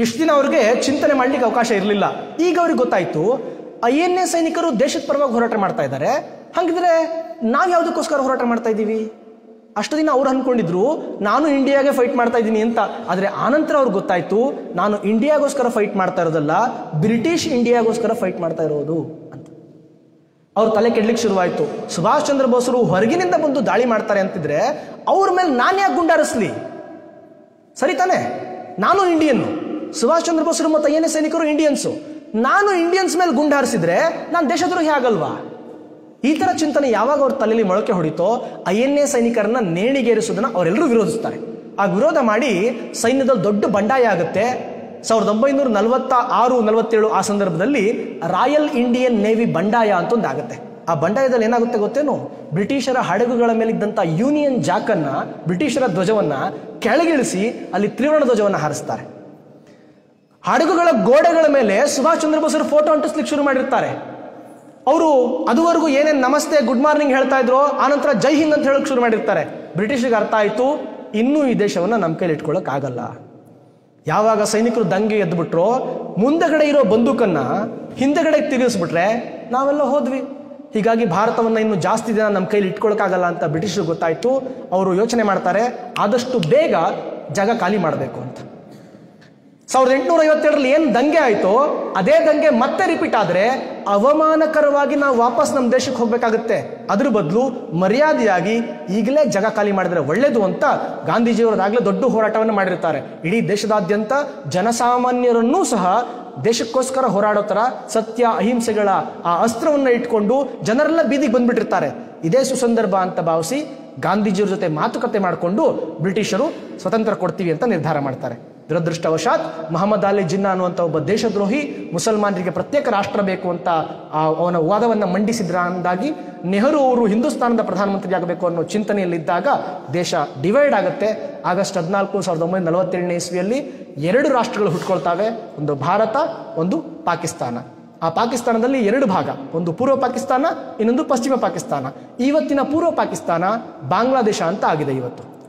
ಇಷ್ಟು ದಿನ ಅವ್ರಿಗೆ ಚಿಂತನೆ ಮಾಡ್ಲಿಕ್ಕೆ ಅವಕಾಶ ಇರಲಿಲ್ಲ. ಈಗ ಅವ್ರಿಗೆ ಗೊತ್ತಾಯ್ತು INA ಸೈನಿಕರು ದೇಶದ ಪರವಾಗಿ ಹೋರಾಟ ಮಾಡ್ತಾ ಇದ್ದಾರೆ, ಹಾಗಿದ್ರೆ ನಾವ್ ಯಾವುದಕ್ಕೋಸ್ಕರ ಹೋರಾಟ ಮಾಡ್ತಾ ಇದ್ದೀವಿ? ಅಷ್ಟು ದಿನ ಅವ್ರು ಅನ್ಕೊಂಡಿದ್ರು ನಾನು ಇಂಡಿಯಾಗೆ ಫೈಟ್ ಮಾಡ್ತಾ ಇದ್ದೀನಿ ಅಂತ. ಆದ್ರೆ ಆನಂತರ ಅವ್ರಿಗೆ ಗೊತ್ತಾಯ್ತು ನಾನು ಇಂಡಿಯಾಗೋಸ್ಕರ ಫೈಟ್ ಮಾಡ್ತಾ ಇರೋದಲ್ಲ, ಬ್ರಿಟಿಷ್ ಇಂಡಿಯಾಗೋಸ್ಕರ ಫೈಟ್ ಮಾಡ್ತಾ ಇರೋದು ಅಂತ. ಅವ್ರ ತಲೆ ಕೆಡ್ಲಿಕ್ಕೆ ಶುರುವಾಯ್ತು. ಸುಭಾಷ್ ಚಂದ್ರ ಬೋಸರು ಹೊರಗಿನಿಂದ ಬಂದು ದಾಳಿ ಮಾಡ್ತಾರೆ ಅಂತಿದ್ರೆ ಅವ್ರ ಮೇಲೆ ನಾನು ಯಾಕೆ ಗುಂಡಾರಿಸ್ಲಿ? ಸರಿ ತಾನೆ, ನಾನು ಇಂಡಿಯನ್, ಸುಭಾಷ್ ಚಂದ್ರ ಬೋಸರು ಮತ್ತು INA ಸೈನಿಕರು ಇಂಡಿಯನ್ಸು, ನಾನು ಇಂಡಿಯನ್ಸ್ ಮೇಲೆ ಗುಂಡು ಹಾರಿಸಿದ್ರೆ ನಾನು ದೇಶದ್ರೋಹಿ ಆಗಲ್ವಾ? ಈ ತರ ಚಿಂತನೆ ಯಾವಾಗ ಅವ್ರ ತಲೆಯಲ್ಲಿ ಮೊಳಕೆ ಹೊಡಿತೋ INA ಸೈನಿಕರನ್ನ ನೇಣಿಗೇರಿಸೋದನ್ನ ಅವರೆಲ್ಲರೂ ವಿರೋಧಿಸ್ತಾರೆ. ಆ ವಿರೋಧ ಮಾಡಿ ಸೈನ್ಯದಲ್ಲಿ ದೊಡ್ಡ ಬಂಡಾಯ ಆಗುತ್ತೆ. 1946-47 ಆ ಸಂದರ್ಭದಲ್ಲಿ ರಾಯಲ್ ಇಂಡಿಯನ್ ನೇವಿ ಬಂಡಾಯ ಅಂತ ಒಂದು ಆಗುತ್ತೆ. ಆ ಬಂಡಾಯದಲ್ಲಿ ಏನಾಗುತ್ತೆ ಗೊತ್ತೇನು? ಬ್ರಿಟಿಷರ ಹಡಗುಗಳ ಮೇಲಿದ್ದಂಥ ಯೂನಿಯನ್ ಜಾಕನ್ನ, ಬ್ರಿಟಿಷರ ಧ್ವಜವನ್ನ ಕೆಳಗಿಳಿಸಿ ಅಲ್ಲಿ ತ್ರಿವರ್ಣ ಧ್ವಜವನ್ನ ಹಾರಿಸ್ತಾರೆ. ಹಡಗುಗಳ ಗೋಡೆಗಳ ಮೇಲೆ ಸುಭಾಷ್ ಚಂದ್ರ ಬೋಸರು ಫೋಟೋ ಅಂಟಿಸ್ಲಿಕ್ಕೆ ಶುರು ಮಾಡಿರ್ತಾರೆ. ಅವರು ಅದುವರೆಗೂ ಏನೇನು ನಮಸ್ತೆ ಗುಡ್ ಮಾರ್ನಿಂಗ್ ಹೇಳ್ತಾ ಇದ್ರು, ಆನಂತರ ಜೈ ಹಿಂದ್ ಅಂತ ಹೇಳಕ್ ಶುರು ಮಾಡಿರ್ತಾರೆ. ಬ್ರಿಟಿಷರಿಗೆ ಅರ್ಥ ಆಯ್ತು ಇನ್ನೂ ಈ ದೇಶವನ್ನ ನಮ್ಮ ಕೈಲಿ ಇಟ್ಕೊಳ್ಳಕ್ ಆಗಲ್ಲ. ಯಾವಾಗ ಸೈನಿಕರು ದಂಗೆ ಎದ್ಬಿಟ್ರೋ ಮುಂದಗಡೆ ಇರೋ ಬಂದೂಕನ್ನ ಹಿಂದಗಡೆ ತಿರುಗಿಸ್ಬಿಟ್ರೆ ನಾವೆಲ್ಲ ಹೋದ್ವಿ. ಹೀಗಾಗಿ ಭಾರತವನ್ನ ಇನ್ನು ಜಾಸ್ತಿ ದಿನ ನಮ್ಮ ಕೈಲಿ ಇಟ್ಕೊಳಕ್ಕಾಗಲ್ಲ ಅಂತ ಬ್ರಿಟಿಷರು ಗೊತ್ತಾಯ್ತು. ಅವರು ಯೋಚನೆ ಮಾಡ್ತಾರೆ ಆದಷ್ಟು ಬೇಗ ಜಾಗ ಖಾಲಿ ಮಾಡಬೇಕು ಅಂತ. 1857ರಲ್ಲಿ ಏನು ದಂಗೆ ಆಯಿತೋ ಅದೇ ದಂಗೆ ಮತ್ತೆ ರಿಪೀಟ್ ಆದರೆ ಅವಮಾನಕರವಾಗಿ ನಾವು ವಾಪಸ್ ನಮ್ಮ ದೇಶಕ್ಕೆ ಹೋಗ್ಬೇಕಾಗುತ್ತೆ. ಅದ್ರ ಬದಲು ಮರ್ಯಾದೆಯಾಗಿ ಈಗಲೇ ಜಾಗ ಖಾಲಿ ಮಾಡಿದ್ರೆ ಒಳ್ಳೇದು ಅಂತ ಗಾಂಧೀಜಿಯವರಾಗಲೇ ದೊಡ್ಡ ಹೋರಾಟವನ್ನು ಮಾಡಿರ್ತಾರೆ. ಇಡೀ ದೇಶದಾದ್ಯಂತ ಜನಸಾಮಾನ್ಯರನ್ನೂ ಸಹ ದೇಶಕ್ಕೋಸ್ಕರ ಹೋರಾಡೋ ಥರ ಸತ್ಯ ಅಹಿಂಸೆಗಳ ಆ ಅಸ್ತ್ರವನ್ನು ಇಟ್ಕೊಂಡು ಜನರೆಲ್ಲ ಬೀದಿಗೆ ಬಂದ್ಬಿಟ್ಟಿರ್ತಾರೆ. ಇದೇ ಸುಸಂದರ್ಭ ಅಂತ ಭಾವಿಸಿ ಗಾಂಧೀಜಿಯವ್ರ ಜೊತೆ ಮಾತುಕತೆ ಮಾಡಿಕೊಂಡು ಬ್ರಿಟಿಷರು ಸ್ವತಂತ್ರ ಕೊಡ್ತೀವಿ ಅಂತ ನಿರ್ಧಾರ ಮಾಡ್ತಾರೆ. ದುರದೃಷ್ಟವಶಾತ್ ಮೊಹಮ್ಮದ್ ಅಲಿ ಜಿನ್ನಾ ಅನ್ನುವಂಥ ಒಬ್ಬ ದೇಶದ್ರೋಹಿ ಮುಸಲ್ಮಾನರಿಗೆ ಪ್ರತ್ಯೇಕ ರಾಷ್ಟ್ರ ಬೇಕು ಅಂತ ಅವನ ವಾದವನ್ನು ಮಂಡಿಸಿದ್ರ ಅಂದಾಗಿ ನೆಹರು ಅವರು ಹಿಂದೂಸ್ತಾನದ ಪ್ರಧಾನಮಂತ್ರಿ ಆಗಬೇಕು ಅನ್ನೋ ಚಿಂತನೆಯಲ್ಲಿದ್ದಾಗ ದೇಶ ಡಿವೈಡ್ ಆಗುತ್ತೆ. ಆಗಸ್ಟ್ 14, 1947ನೇ ಇಸ್ವಿಯಲ್ಲಿ 2 ರಾಷ್ಟ್ರಗಳು ಹುಟ್ಕೊಳ್ತಾವೆ. ಒಂದು ಭಾರತ, ಒಂದು ಪಾಕಿಸ್ತಾನ. ಆ ಪಾಕಿಸ್ತಾನದಲ್ಲಿ 2 ಭಾಗ, ಒಂದು ಪೂರ್ವ ಪಾಕಿಸ್ತಾನ, ಇನ್ನೊಂದು ಪಶ್ಚಿಮ ಪಾಕಿಸ್ತಾನ. ಇವತ್ತಿನ ಪೂರ್ವ ಪಾಕಿಸ್ತಾನ ಬಾಂಗ್ಲಾದೇಶ ಅಂತ ಆಗಿದೆ.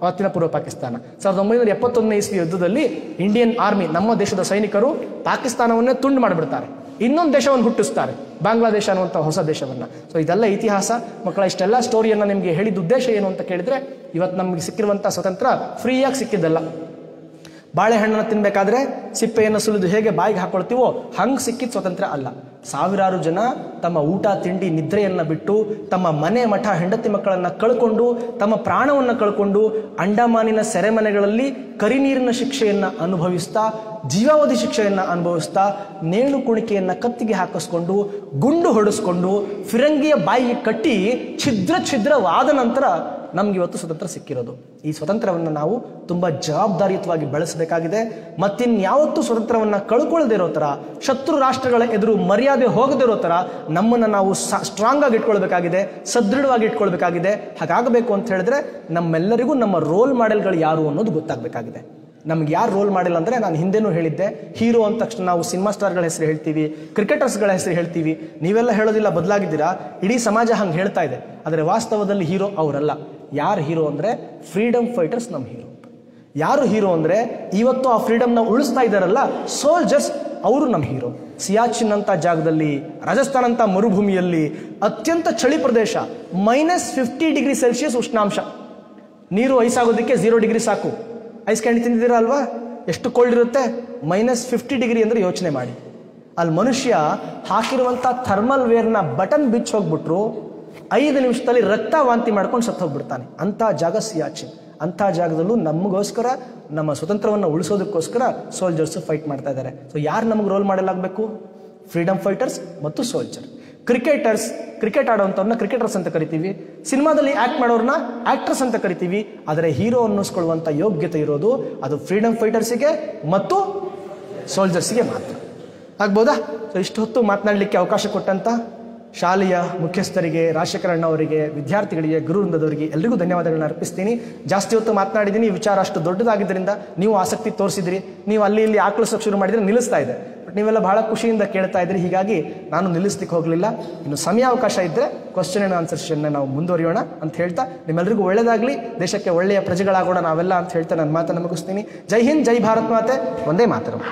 ಅವತ್ತಿನ ಪೂರ್ವ ಪಾಕಿಸ್ತಾನ 1971ನೇ ಇಸ್ವಿ ಯುದ್ಧದಲ್ಲಿ ಇಂಡಿಯನ್ ಆರ್ಮಿ, ನಮ್ಮ ದೇಶದ ಸೈನಿಕರು ಪಾಕಿಸ್ತಾನವನ್ನೇ ತುಂಡು ಮಾಡಿಬಿಡ್ತಾರೆ. ಇನ್ನೊಂದು ದೇಶವನ್ನು ಹುಟ್ಟಿಸ್ತಾರೆ, ಬಾಂಗ್ಲಾದೇಶ ಅನ್ನುವಂಥ ಹೊಸ ದೇಶವನ್ನು. ಸೊ ಇದೆಲ್ಲ ಇತಿಹಾಸ ಮಕ್ಕಳ. ಇಷ್ಟೆಲ್ಲ ಸ್ಟೋರಿಯನ್ನು ನಿಮಗೆ ಹೇಳಿದ ಉದ್ದೇಶ ಏನು ಅಂತ ಕೇಳಿದ್ರೆ, ಇವತ್ತು ನಮಗೆ ಸಿಕ್ಕಿರುವಂಥ ಸ್ವತಂತ್ರ ಫ್ರೀಯಾಗಿ ಸಿಕ್ಕಿದ್ದಲ್ಲ. ಬಾಳೆಹಣ್ಣನ್ನು ತಿನ್ನಬೇಕಾದ್ರೆ ಸಿಪ್ಪೆಯನ್ನು ಸುಲಿದು ಹೇಗೆ ಬಾಯಿಗೆ ಹಾಕೊಳ್ತೀವೋ ಹಂಗೆ ಸಿಕ್ಕಿದ ಸ್ವತಂತ್ರ ಅಲ್ಲ. ಸಾವಿರಾರು ಜನ ತಮ್ಮ ಊಟ ತಿಂಡಿ ನಿದ್ರೆಯನ್ನು ಬಿಟ್ಟು, ತಮ್ಮ ಮನೆ ಮಠ ಹೆಂಡತಿ ಮಕ್ಕಳನ್ನು ಕಳ್ಕೊಂಡು, ತಮ್ಮ ಪ್ರಾಣವನ್ನು ಕಳ್ಕೊಂಡು, ಅಂಡಮಾನಿನ ಸೆರೆಮನೆಗಳಲ್ಲಿ ಕರಿನೀರಿನ ಶಿಕ್ಷೆಯನ್ನು ಅನುಭವಿಸ್ತಾ, ಜೀವಾವಧಿ ಶಿಕ್ಷೆಯನ್ನು ಅನುಭವಿಸ್ತಾ, ನೇಣು ಕುಣಿಕೆಯನ್ನು ಕತ್ತಿಗೆ ಹಾಕಿಸ್ಕೊಂಡು, ಗುಂಡು ಹೊಡೆಸ್ಕೊಂಡು, ಫಿರಂಗಿಯ ಬಾಯಿಗೆ ಕಟ್ಟಿ ಛಿದ್ರವಾದ ನಂತರ ನಮ್ಗೆ ಇವತ್ತು ಸ್ವತಂತ್ರ ಸಿಕ್ಕಿರೋದು. ಈ ಸ್ವತಂತ್ರವನ್ನು ನಾವು ತುಂಬ ಜವಾಬ್ದಾರಿಯುತವಾಗಿ ಬೆಳೆಸಬೇಕಾಗಿದೆ. ಮತ್ತಿನ್ಯಾವತ್ತೂ ಸ್ವತಂತ್ರವನ್ನು ಕಳ್ಕೊಳ್ಳದೇ ಇರೋ ಥರ, ಶತ್ರು ರಾಷ್ಟ್ರಗಳ ಎದುರು ಮರ್ಯಾದೆ ಹೋಗದಿರೋ ಥರ ನಮ್ಮನ್ನು ನಾವು ಸ್ಟ್ರಾಂಗ್ ಆಗಿ ಇಟ್ಕೊಳ್ಬೇಕಾಗಿದೆ, ಸದೃಢವಾಗಿ ಇಟ್ಕೊಳ್ಬೇಕಾಗಿದೆ. ಹಾಗಾಗಬೇಕು ಅಂತ ಹೇಳಿದ್ರೆ ನಮ್ಮೆಲ್ಲರಿಗೂ ನಮ್ಮ ರೋಲ್ ಮಾಡೆಲ್ಗಳು ಯಾರು ಅನ್ನೋದು ಗೊತ್ತಾಗಬೇಕಾಗಿದೆ. ನಮ್ಗೆ ಯಾರು ರೋಲ್ ಮಾಡೆಲ್ ಅಂದರೆ, ನಾನು ಹಿಂದೆನೂ ಹೇಳಿದ್ದೆ, ಹೀರೋ ಅಂದ ತಕ್ಷಣ ನಾವು ಸಿನಿಮಾ ಸ್ಟಾರ್ಗಳ ಹೆಸರು ಹೇಳ್ತೀವಿ, ಕ್ರಿಕೆಟರ್ಸ್ಗಳ ಹೆಸರು ಹೇಳ್ತೀವಿ. ನೀವೆಲ್ಲ ಹೇಳೋದಿಲ್ಲ, ಬದಲಾಗಿದ್ದೀರಾ. ಇಡೀ ಸಮಾಜ ಹಂಗೆ ಹೇಳ್ತಾ ಇದೆ. ಆದರೆ ವಾಸ್ತವದಲ್ಲಿ ಹೀರೋ ಅವರಲ್ಲ. ಯಾರು ಹೀರೋ ಅಂದರೆ ಫ್ರೀಡಮ್ ಫೈಟರ್ಸ್ ನಮ್ಮ ಹೀರೋ. ಯಾರು ಹೀರೋ ಅಂದರೆ ಇವತ್ತು ಆ ಫ್ರೀಡಮ್ನ ಉಳಿಸ್ತಾ ಇದ್ದಾರಲ್ಲ, ಸೋಲ್ಜರ್ಸ್, ಅವರು ನಮ್ಮ ಹೀರೋ. ಸಿಯಾಚಿನ್ ಅಂತ ಜಾಗದಲ್ಲಿ, ರಾಜಸ್ಥಾನ್ ಅಂತ ಮರುಭೂಮಿಯಲ್ಲಿ, ಅತ್ಯಂತ ಚಳಿ ಪ್ರದೇಶ, -50°C ಉಷ್ಣಾಂಶ, ನೀರು ಐಸಾಗೋದಕ್ಕೆ 0 ಡಿಗ್ರಿ ಸಾಕು. ಐಸ್ ಕ್ಯಾಂಡಿ ತಿಂದಿದ್ದೀರಾ ಅಲ್ವಾ? ಎಷ್ಟು ಕೋಲ್ಡ್ ಇರುತ್ತೆ? -50° ಅಂದರೆ ಯೋಚನೆ ಮಾಡಿ. ಅಲ್ಲಿ ಮನುಷ್ಯ ಹಾಕಿರುವಂಥ ಥರ್ಮಲ್ ವೇರ್ನ ಬಟನ್ ಬಿಚ್ಚಿ ಹೋಗ್ಬಿಟ್ರು 5 ನಿಮಿಷದಲ್ಲಿ ರಕ್ತ ವಾಂತಿ ಮಾಡ್ಕೊಂಡು ಸತ್ತು ಹೋಗ್ಬಿಡ್ತಾನೆ. ಅಂಥ ಜಾಗ ಸಿಯಾಚಿನ್. ಅಂಥ ಜಾಗದಲ್ಲೂ ನಮಗೋಸ್ಕರ, ನಮ್ಮ ಸ್ವತಂತ್ರವನ್ನು ಉಳಿಸೋದಕ್ಕೋಸ್ಕರ ಸೋಲ್ಜರ್ಸ್ ಫೈಟ್ ಮಾಡ್ತಾ ಇದ್ದಾರೆ. ಸೊ ಯಾರು ನಮಗೆ ರೋಲ್ ಮಾಡೆಲ್ ಆಗಬೇಕು? ಫ್ರೀಡಮ್ ಫೈಟರ್ಸ್ ಮತ್ತು ಸೋಲ್ಜರ್. ಕ್ರಿಕೆಟರ್ಸ್, ಕ್ರಿಕೆಟ್ ಆಡೋವಂಥವ್ರನ್ನ ಕ್ರಿಕೆಟರ್ಸ್ ಅಂತ ಕರಿತೀವಿ. ಸಿನಿಮಾದಲ್ಲಿ ಆ್ಯಕ್ಟ್ ಮಾಡೋರನ್ನ ಆ್ಯಕ್ಟ್ರಸ್ ಅಂತ ಕರಿತೀವಿ. ಆದರೆ ಹೀರೋ ಅನ್ನಿಸ್ಕೊಳ್ಳುವಂಥ ಯೋಗ್ಯತೆ ಇರೋದು ಅದು ಫ್ರೀಡಮ್ ಫೈಟರ್ಸಿಗೆ ಮತ್ತು ಸೋಲ್ಜರ್ಸಿಗೆ ಮಾತ್ರ. ಆಗ್ಬೋದಾ? ಸೊ ಇಷ್ಟು ಹೊತ್ತು ಮಾತನಾಡಲಿಕ್ಕೆ ಅವಕಾಶ ಕೊಟ್ಟಂಥ ಶಾಲೆಯ ಮುಖ್ಯಸ್ಥರಿಗೆ, ರಾಜಶೇಖರಣ್ಣ ಅವರಿಗೆ, ವಿದ್ಯಾರ್ಥಿಗಳಿಗೆ, ಗುರುವೃಂದದವರಿಗೆ ಎಲ್ಲರಿಗೂ ಧನ್ಯವಾದಗಳನ್ನ ಅರ್ಪಿಸ್ತೀನಿ. ಜಾಸ್ತಿ ಹೊತ್ತು ಮಾತನಾಡಿದ್ದೀನಿ. ಈ ವಿಚಾರ ಅಷ್ಟು ದೊಡ್ಡದಾಗಿದ್ದರಿಂದ ನೀವು ಆಸಕ್ತಿ ತೋರಿಸಿದ್ರಿ. ನೀವು ಅಲ್ಲಿ ಇಲ್ಲಿ ಆಕಳಿಸೋಕೆ ಶುರು ಮಾಡಿದರೆ ನಿಲ್ಲಿಸ್ತಾ ಇದೆ. ಬಟ್ ನೀವೆಲ್ಲ ಬಹಳ ಖುಷಿಯಿಂದ ಕೇಳ್ತಾ ಇದ್ರಿ. ಹೀಗಾಗಿ ನಾನು ನಿಲ್ಲಿಸ್ಲಿಕ್ಕೆ ಹೋಗಲಿಲ್ಲ. ಇನ್ನು ಸಮಯಾವಕಾಶ ಇದ್ದರೆ ಕ್ವಶನ್ ಆ್ಯಂಡ್ ಆನ್ಸರ್ ಸೆಷನ್ನ ನಾವು ಮುಂದುವರಿಯೋಣ ಅಂತ ಹೇಳ್ತಾ, ನಿಮ್ಮೆಲ್ಲರಿಗೂ ಒಳ್ಳೆಯದಾಗಲಿ, ದೇಶಕ್ಕೆ ಒಳ್ಳೆಯ ಪ್ರಜೆಗಳಾಗೋಣ ನಾವೆಲ್ಲ ಅಂತ ಹೇಳ್ತಾ ನನ್ನ ಮಾತನ್ನು ಮುಗಿಸ್ತೀನಿ. ಜೈ ಹಿಂದ್, ಜೈ ಭಾರತ್ ಮಾತೆ, ಒಂದೇ ಮಾತರಂ.